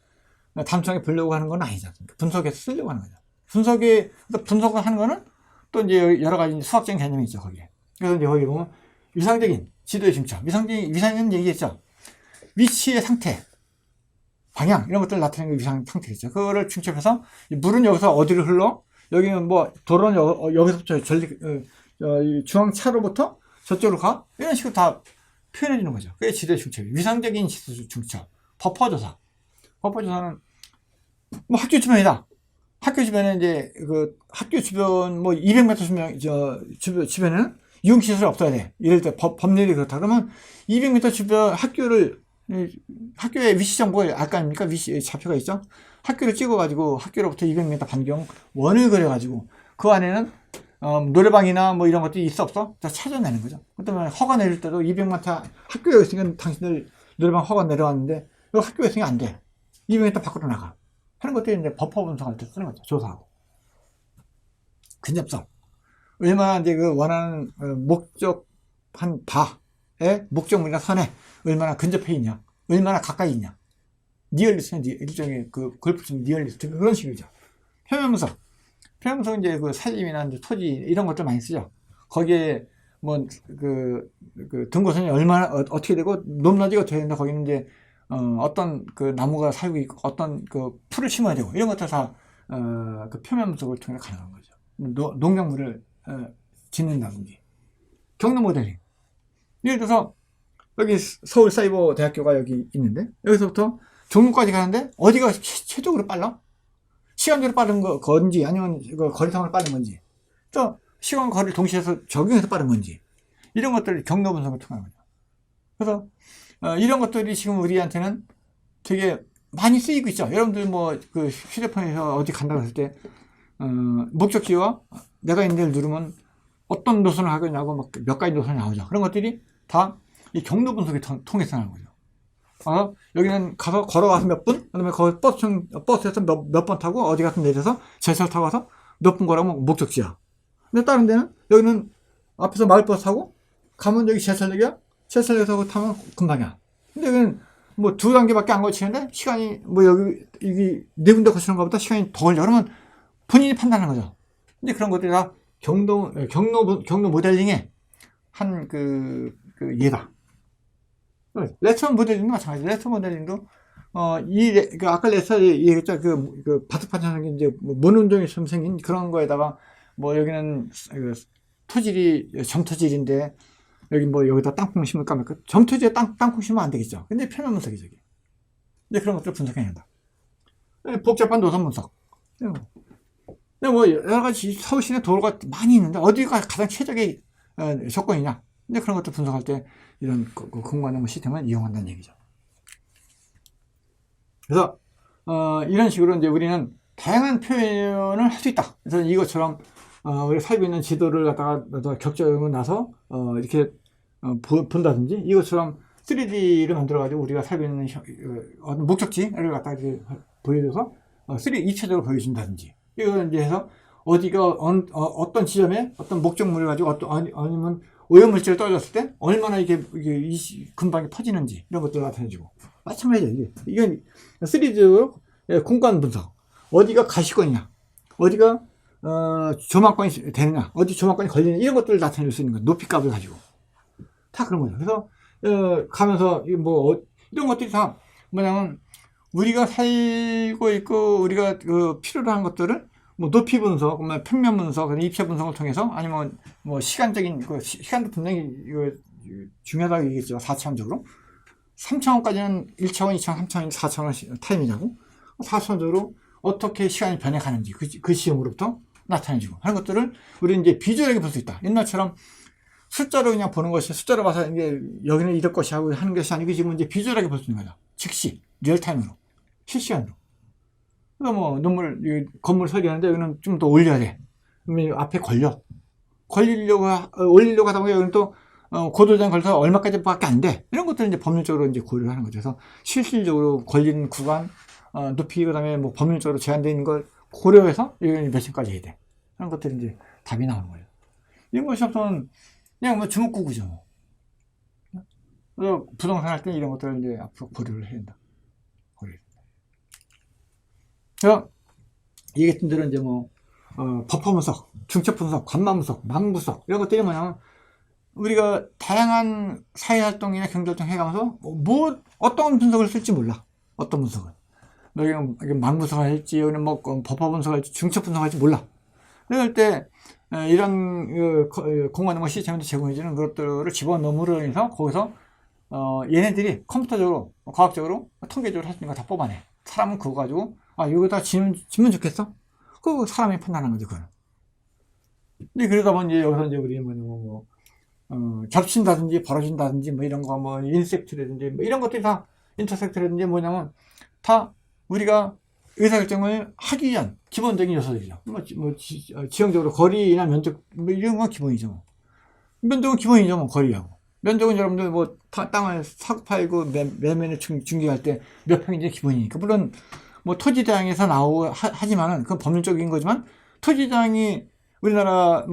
단순하게 보려고 하는 건 아니지 않습니까? 분석해서 쓰려고 하는 거죠. 분석을 하는 거는 또 이제 여러 가지 수학적인 개념이 있죠, 거기에. 그래서 이제 거기 보면 위상적인 지도의 중점. 위상은 얘기했죠. 위치의 상태. 방향 이런 것들 나타내는 게 위상 상태겠죠. 그거를 중첩해서 물은 여기서 어디로 흘러? 여기는 뭐 도로는 여기서부터 중앙차로부터 저쪽으로 가? 이런 식으로 다 표현해 주는 거죠. 그게 지도의 중첩. 위상적인 지도 중첩. 버퍼조사는 뭐 학교 주변이다. 학교 주변에 이제 학교 주변 뭐 200m 주변에는 유흥시설이 없어야 돼. 이럴 때 법률이 그렇다. 그러면 200m 주변 학교의 위치 정보가 아까 아닙니까? 위치 좌표가 있죠? 학교를 찍어가지고 학교로부터 200m 반경 원을 그려가지고 그 안에는 노래방이나 뭐 이런 것들이 있어 없어? 다 찾아내는 거죠. 그다음에 허가 내릴 때도 200m 학교에 있으니까 당신들 노래방 허가 내려왔는데 여기 학교에 있으니까 안 돼. 200m 밖으로 나가. 하는 것들이 이제 버퍼 분석할 때 쓰는 거죠. 조사하고. 근접성. 얼마나 이제 원하는 목적한 바에 목적물이나 선에 얼마나 근접해 있냐, 얼마나 가까이 있냐. 니얼리스트, 일종의 골프처럼 니얼리스트, 그런 식이죠. 표면분석 이제 살림이나 이제 토지, 이런 것들 많이 쓰죠. 거기에 등고선이 얼마나, 어떻게 되고, 높낮이가 어떻게 된다. 거기는 이제, 어떤 나무가 살고 있고, 어떤 풀을 심어야 되고, 이런 것들 다, 표면분석을 통해 가능한 거죠. 농작물을, 짓는다든지. 경로 모델링. 예를 들어서, 여기 서울사이버대학교가 여기 있는데 여기서부터 종로까지 가는데 어디가 최적으로 빨라? 시간적으로 빠른 건지 아니면 거리상으로 빠른 건지 또 시간 거리를 동시에 적용해서 빠른 건지 이런 것들을 경로 분석을 통하는 거죠. 그래서 이런 것들이 지금 우리한테는 되게 많이 쓰이고 있죠. 여러분들 휴대폰에서 어디 간다고 했을 때 목적지와 내가 있는 데를 누르면 어떤 노선을 하겠냐고 몇 가지 노선이 나오죠. 그런 것들이 다 이 경로 분석을 통해서 하는 거죠. 여기는 가서 걸어가서 몇 분, 그 다음에 거기 버스에서 몇 번 타고 어디 가서 내려서 제철 타고 가서 몇 분 걸어가면 목적지야. 근데 다른 데는 여기는 앞에서 마을버스 타고 가면 여기 제철역이야. 제철역에서 타면 금방이야. 근데 여기는 뭐 두 단계밖에 안 거치는데 시간이 뭐 여기 이게 네 군데 거치는 것보다 시간이 더 걸려. 그러면 본인이 판단하는 거죠. 근데 그런 것들이 다 경로 모델링의 한 그 예다. 레터 모델링도 마찬가지. 레터 모델링도 그 아까 레터 얘기했죠. 그 바둑판처럼 생긴 이제 원운동이처럼 생긴 그런 거에다가 뭐 여기는 그 토질이 점토질인데 여기 뭐 여기다 땅콩 심을까 말까. 점토질에 땅콩 심으면 안 되겠죠. 근데 표면 분석이 저기. 근데 그런 것들을 분석해야 한다. 복잡한 노선 분석. 근데 뭐 여러 가지 서울 시내 도로가 많이 있는데 어디가 가장 최적의 조건이냐. 근데 그런 것들 분석할 때 이런 공간응보 시스템을 이용한다는 얘기죠. 그래서 이런 식으로 이제 우리는 다양한 표현을 할 수 있다. 그래서 이것처럼 우리 살고 있는 지도를 갖다가 격정을 나서 이렇게 본다든지 이것처럼 3D를 만들어 가지고 우리가 살고 있는 어떤 목적지를 갖다가 이렇게 보여줘서 2차적으로 보여준다든지 이걸 이제 해서 어디가 어떤 지점에 어떤 목적물을 가지고 아니면 오염물질을 떨어졌을 때 얼마나 이게 금방에 퍼지는지 이런 것들을 나타내주고 마찬가지죠. 이건 3D로 공간 분석 어디가 가시권이냐 어디가 조망권이 되느냐 어디 조망권이 걸리느냐 이런 것들을 나타낼 수 있는 거예요. 높이값을 가지고 다 그런 거죠. 그래서 가면서 뭐 이런 것들이 다 뭐냐면 우리가 살고 있고 우리가 필요로 하는 것들을 뭐 높이 분석, 평면 분석, 입체 분석을 통해서 아니면 뭐 시간적인 시간도 분명히 중요하다고 얘기했죠. 4차원적으로 3차원까지는 1차원, 2차원, 3차원, 4차원 타임이냐고 4차원적으로 어떻게 시간이 변해가는지 그 시험으로부터 나타내주고 하는 것들을 우리는 이제 비주얼하게 볼 수 있다. 옛날처럼 숫자로 그냥 보는 것이 숫자로 봐서 이제 여기는 이럴 것이 하고 하는 것이 아니고 지금 이제 비주얼하게 볼 수 있는 거죠. 즉시 리얼타임으로 실시간으로. 그래서 뭐 건물 설계하는데 여기는 좀 더 올려야 돼. 그러면 앞에 올리려고 하다 보면 여기는 또 고도장 걸려서 얼마까지밖에 안 돼. 이런 것들은 이제 법률적으로 이제 고려를 하는 거죠. 그래서 실질적으로 걸리는 구간 높이 그다음에 뭐 법률적으로 제한되어 있는 걸 고려해서 여기는 몇 층까지 해야 돼. 그런 것들이 이제 답이 나오는 거예요. 이런 것이 없으면 그냥 뭐 주먹구구죠. 뭐. 그래서 부동산 할 때 이런 것들을 이제 앞으로 고려를 해야 된다. 그래서 얘기했던 대로 이제 뭐 버퍼 분석, 중첩 분석, 관망 분석, 망 분석 이런 것들이 뭐냐면 우리가 다양한 사회 활동이나 경제 활동 해가면서 어떤 분석을 쓸지 몰라. 어떤 분석을. 여기는 망 분석을 할지, 여기는 뭐 버퍼 분석을 할지, 중첩 분석을 할지 몰라. 그럴 때 이런 공간응보 시스템에서 제공해주는 것들을 집어넣음으로 인해서 거기서 얘네들이 컴퓨터적으로, 과학적으로, 통계적으로 할 수 있는 거 다 뽑아내. 사람은 그거 가지고 여기다 짓면 좋겠어? 그거 사람이 판단하는 거지, 그거는. 근데 그러다 보니 여기서 이제 우리 겹친다든지 벌어진다든지 뭐 이런 거 뭐 인섹트라든지 뭐 이런 것들이 다 인터섹트라든지 뭐냐면 다 우리가 의사결정을 하기 위한 기본적인 요소들이죠. 지형적으로 거리나 면적 뭐 이런 건 기본이죠. 면적은 기본이죠. 뭐 거리하고. 면적은 여러분들 뭐 땅을 사고 팔고 매매를 중개할 때 몇 평인지 기본이니까. 물론 뭐 토지장에서 나오고 하지만은 그건 법률적인 거지만 토지장이 우리나라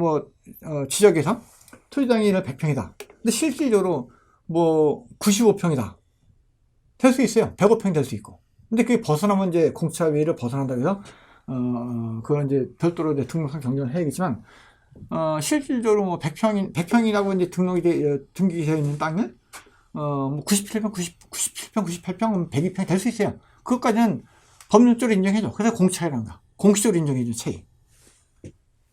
지적에서 토지장이 100평이다. 근데 실질적으로 뭐 95평이다. 될 수 있어요. 105평 될 수 있고. 근데 그게 벗어나면 이제 공차위를 벗어난다고 해서 그건 이제 별도로 이제 등록상 경정을 해야겠지만 실질적으로 뭐 100평이라고 이제 등기되어 있는 땅을 뭐 97평, 97평, 98평, 102평 될 수 있어요. 그것까지는 법률적으로 인정해줘. 그래서 공차이라는 거. 공식적으로 인정해줘, 차이.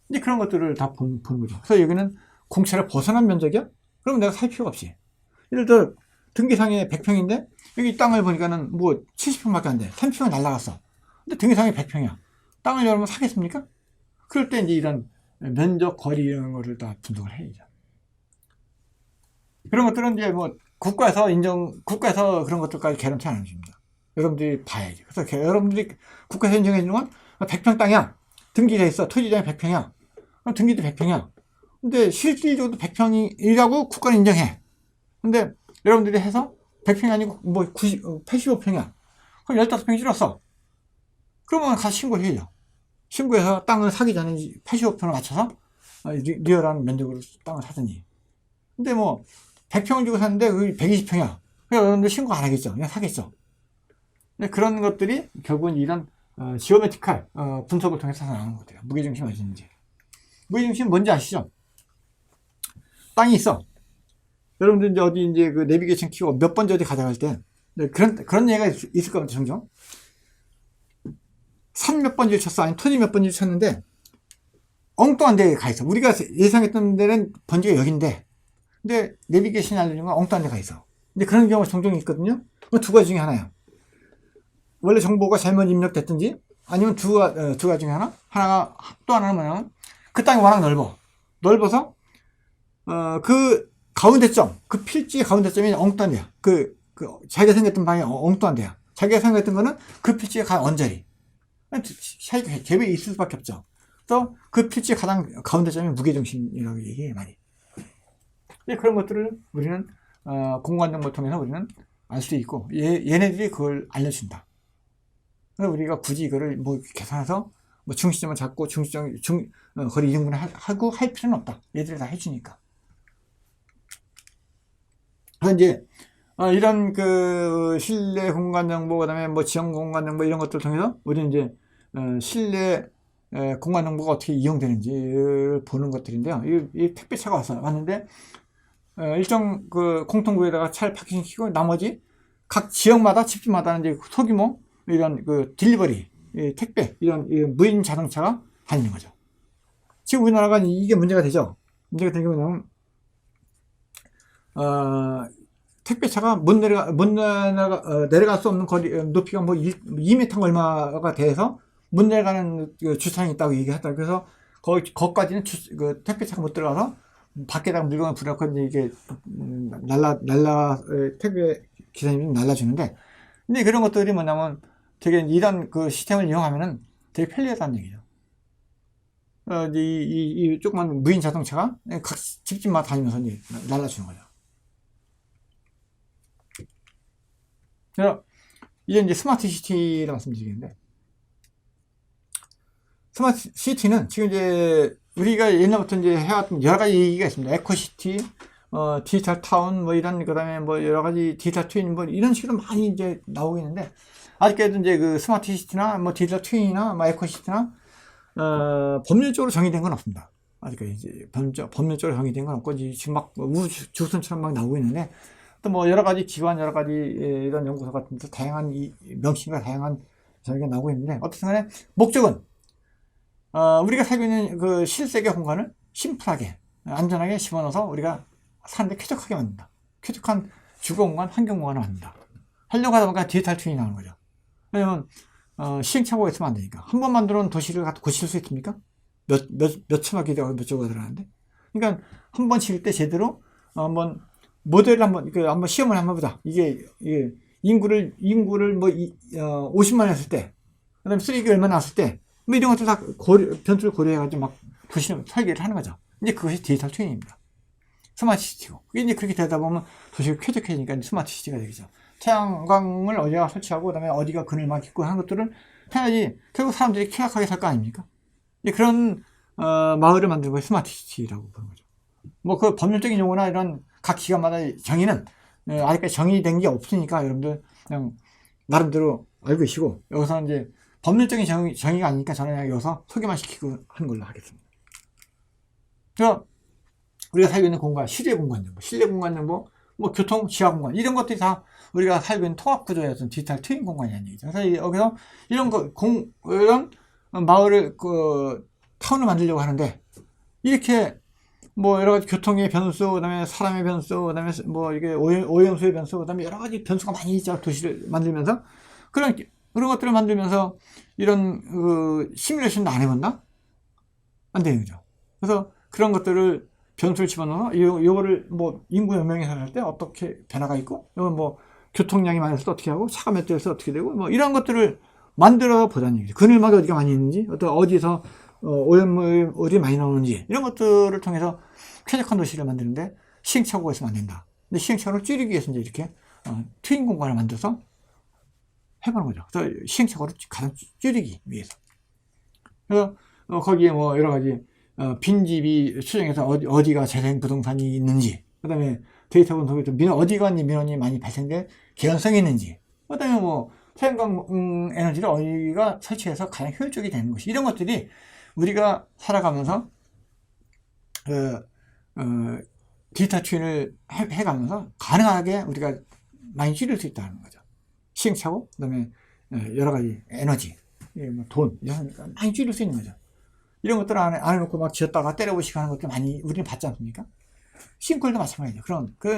이제 그런 것들을 다 보는 거죠. 그래서 여기는 공차를 벗어난 면적이야? 그러면 내가 살 필요가 없지. 예를 들어, 등기상에 100평인데, 여기 땅을 보니까는 뭐 70평밖에 안 돼. 30평이 날라갔어. 근데 등기상에 100평이야. 땅을 여러분 사겠습니까? 그럴 때 이제 이런 면적, 거리 이런 거를 다 분석을 해야죠. 그런 것들은 이제 뭐 국가에서 그런 것들까지 개런티 안 해줍니다. 여러분들이 봐야지. 그래서 여러분들이 국가에서 인정해주는 건 100평 땅이야. 등기돼 있어. 토지장이 100평이야. 그럼 등기도 100평이야. 근데 실질적으로 100평이라고 국가는 인정해. 근데 여러분들이 해서 100평이 아니고 뭐 85평이야. 그럼 15평이 줄었어. 그러면 가서 신고해야죠. 신고해서 땅을 사기 전에 85평을 맞춰서 리얼한 면적으로 땅을 사더니. 근데 뭐 100평을 주고 샀는데 그게 120평이야. 그냥 여러분들 신고 안 하겠죠. 그냥 사겠죠. 근데 그런 것들이 결국은 이런 지오메트리컬 분석을 통해서 나오는 것들이에요. 무게중심 어디인지. 무게중심 뭔지 아시죠? 땅이 있어. 여러분들 이제 어디 이제 그 내비게이션 키고 몇 번째 어디 가져갈 때 그런 얘기가 있을 겁니다. 종종. 산 몇 번지를 쳤어. 아니 토지 몇 번지를 쳤는데 엉뚱한 데에 가 있어. 우리가 예상했던 데는 번지가 여긴데 근데 내비게이션이 알려주는 건 엉뚱한 데 가 있어. 근데 그런 경우가 종종 있거든요. 두 가지 중에 하나야. 원래 정보가 잘못 입력됐든지 아니면 두 가지 중에 하나가 또 하나는 뭐냐면 그 땅이 워낙 넓어서 그 가운데점 그 필지의 가운데점이 엉뚱한 데야. 자기가 생겼던 방이 엉뚱한 데야. 자기가 생각했던 거는 그 필지에 가 언저리 차이가 개별이 있을 수밖에 없죠. 또 그 필지의 가장 가운데점이 무게중심이라고 얘기해 많이. 그런 것들을 우리는 공간정보를 통해서 우리는 알 수 있고 얘네들이 그걸 알려준다. 그래서 우리가 굳이 이거를 뭐 계산해서 뭐 중시점을 잡고 거리 이등분을 하고 할 필요는 없다. 얘들이 다 해주니까. 그래서 이제 이런 그 실내 공간 정보, 그다음에 뭐 지형 공간 정보 이런 것들을 통해서 우리는 이제 실내 공간 정보가 어떻게 이용되는지를 보는 것들인데요. 이 택배차가 왔는데 일정 그 공통구에다가 차를 파킹시키고 나머지 각 지역마다 집집마다 이제 소규모 이런 그 딜리버리 택배 이런 무인 자동차가 다니는 거죠. 지금 우리나라가 이게 문제가 되죠. 문제가 되는 게 뭐냐면 택배차가 내려갈 수 없는 거리 높이가 뭐 2m 얼마가 돼서 못 내려가는 주차장이 있다고 얘기했다. 그래서 거기까지는 그 택배차가 못 들어가서 밖에다가 물건을 부려놓고 이게 택배 기사님이 날라주는데, 근데 그런 것들이 뭐냐면 되게 이런 그 시스템을 이용하면은 되게 편리하다는 얘기죠. 이 조그만 무인 자동차가 각 집집마다 다니면서 이제 날라주는 거죠. 그래서 이게 이제 스마트 시티라고 말씀드리겠는데, 스마트 시티는 지금 이제 우리가 옛날부터 이제 해왔던 여러 가지 얘기가 있습니다. 에코시티, 디지털 타운, 뭐 이런, 그 다음에 뭐 여러 가지 디지털 트윈, 뭐 이런 식으로 많이 이제 나오고 있는데, 아직까지도 이제 그 스마트 시티나 뭐 디지털 트윈이나 뭐 에코시티나, 법률적으로 정의된 건 없습니다. 아직까지 이제 법률적으로 정의된 건 없고, 지금 막 우주선처럼 막 나오고 있는데, 또 뭐 여러 가지 기관, 여러 가지 이런 연구소 같은 데서 다양한 명칭과 다양한 저희가 나오고 있는데, 어떻든 간에 목적은, 우리가 살고 있는 그 실세계 공간을 심플하게, 안전하게 집어넣어서 우리가 사는데 쾌적하게 만든다. 쾌적한 주거 공간, 환경 공간을 만든다. 하려고 하다 보니까 디지털 트윈이 나오는 거죠. 왜냐면, 시행착오가 있으면 안 되니까. 한 번 만들어 놓은 도시를 갖다 고칠 수 있습니까? 몇 천억 기대가 몇 조가 들어가는데. 그러니까 한 번 칠 때 제대로 한번 모델을 한번 시험을 한번 보자. 이게 인구를 뭐 50만 했을 때, 그다음에 쓰레기 얼마 나왔을 때, 뭐 이런 것들 다 변수를 고려해가지고 막 도시를 설계를 하는 거죠. 이제 그것이 디지털 트윈입니다. 스마트 시티고. 그게 이제 그렇게 되다 보면 도시가 쾌적해지니까 스마트 시티가 되겠죠. 태양광을 어디가 설치하고, 그다음에 어디가 그늘막 있고 하는 것들을 해야지 결국 사람들이 쾌락하게 살 거 아닙니까? 이제 그런 마을을 만드는 걸 스마트 시티라고 보는 거죠. 뭐 그 법률적인 용어나 이런 각 기관마다 정의는 아직까지 정의된 게 없으니까 여러분들 그냥 나름대로 알고 계시고, 여기서 이제 법률적인 정의가 아니니까 저는 그냥 여기서 소개만 시키고 하는 걸로 하겠습니다. 그래서 우리가 살고 있는 공간, 실내 공간 정보, 뭐 교통, 지하 공간 이런 것들이 다 우리가 살고 있는 통합 구조의 어떤 디지털 트윈 공간이라는 얘기죠. 그래서 여기서 이런 마을을 타운을 만들려고 하는데, 이렇게 뭐 여러 가지 교통의 변수, 그다음에 사람의 변수, 그다음에 뭐 이게 오염수의 변수, 그다음에 여러 가지 변수가 많이 있죠. 도시를 만들면서 그런 것들을 만들면서 이런 시뮬레이션도 안 해봤나? 안 되는 거죠. 그래서 그런 것들을 변수를 집어넣어 요거를 뭐 인구 몇 명이 살 때 어떻게 변화가 있고, 이건 뭐 교통량이 많을 때 어떻게 하고, 차가 몇 대에서 어떻게 되고, 뭐 이런 것들을 만들어 보자는 얘기죠. 그늘막이 어디가 많이 있는지, 어디서 오염물이 많이 나오는지, 이런 것들을 통해서 쾌적한 도시를 만드는데 시행착오가 있으면 안 된다. 근데 시행착오를 줄이기 위해서 이제 이렇게 트윈 공간을 만들어서 해보는 거죠. 그래서 시행착오를 가장 줄이기 위해서. 그래서 거기에 뭐 여러 가지 빈집이 수정해서 어디가 재생 부동산이 있는지, 그 다음에 데이터 분석에서 어디가 민원이 많이 발생될 개연성이 있는지, 그다음에 뭐 태양광 에너지를 어디가 설치해서 가장 효율적이 되는 것이, 이런 것들이 우리가 살아가면서 디지털 트윈을 해가면서 가능하게 우리가 많이 줄일 수 있다는 거죠. 시행착오, 그다음에 여러 가지 에너지, 뭐 돈, 많이 줄일 수 있는 거죠. 이런 것들을 안 해놓고 막 지었다가 때려부시고 하는 것들 많이 우리는 받지 않습니까? 싱크홀도 마찬가지죠.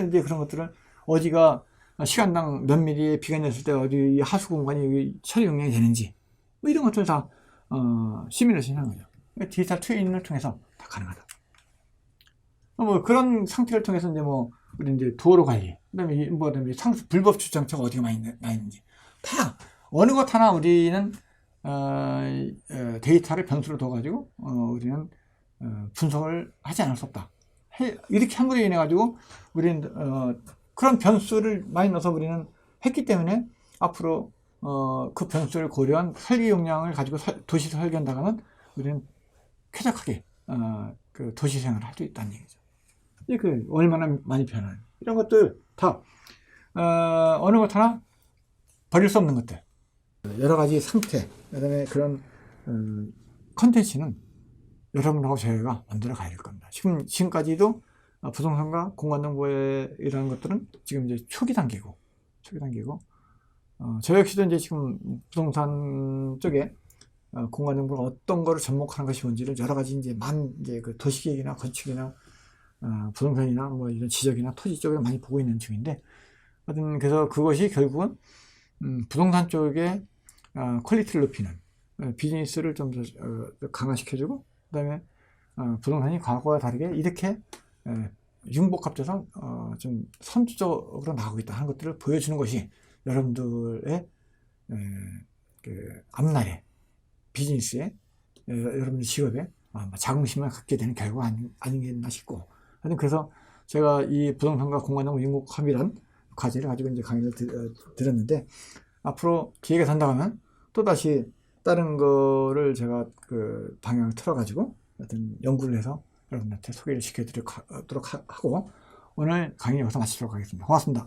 이제 그런 것들을 어디가 시간당 몇 미리의 비가 내렸을 때 어디 하수 공간이 처리 용량이 되는지, 뭐 이런 것들 다 시뮬레이션 하는 거죠. 디지털 트윈을 통해서 다 가능하다. 뭐 그런 상태를 통해서 이제 뭐 우리 이제 도로 관리, 그다음에 불법 주차장차가 어디가 많이 나 있는지, 다 어느 것 하나 우리는 데이터를 변수로 둬가지고 우리는 분석을 하지 않을 수 없다. 이렇게 함으로 인해 가지고 우리는 그런 변수를 많이 넣어서 우리는 했기 때문에 앞으로 그 변수를 고려한 설계 용량을 가지고 도시 설계한다면 우리는 쾌적하게 그 도시 생활을 할 수 있다는 얘기죠. 그 얼마나 많이 변하는 이런 것들 다 어느 것 하나 버릴 수 없는 것들, 여러 가지 상태, 그다음에 그런 컨텐츠는 여러분하고 저희가 만들어 가야 될 겁니다. 지금까지도 부동산과 공간정보에 이런 것들은 지금 이제 초기 단계고, 저 역시도 이제 지금 부동산 쪽에 공간정보가 어떤 거를 접목하는 것이 뭔지를 여러 가지 이제 그 도시계획이나 건축이나 부동산이나 뭐 이런 지적이나 토지 쪽에 많이 보고 있는 중인데, 하여튼 그래서 그것이 결국은 부동산 쪽에 퀄리티를 높이는 비즈니스를 좀 더 강화시켜주고, 그 다음에 부동산이 과거와 다르게 이렇게 융복합돼서 좀 선두적으로 나오고 있다 하는 것들을 보여주는 것이 여러분들의 그 앞날에 비즈니스에 여러분들 직업에 자긍심을 갖게 되는 결과가 아니겠나 싶고, 하여튼 그래서 제가 이 부동산과 공간정보 융복합이란 과제를 가지고 이제 강의를 드렸는데, 앞으로 기회가 된다면 또다시 다른 거를 제가 그 방향을 틀어가지고 하여튼 연구를 해서 여러분한테 소개를 시켜드리도록 하고, 오늘 강의 여기서 마치도록 하겠습니다. 고맙습니다.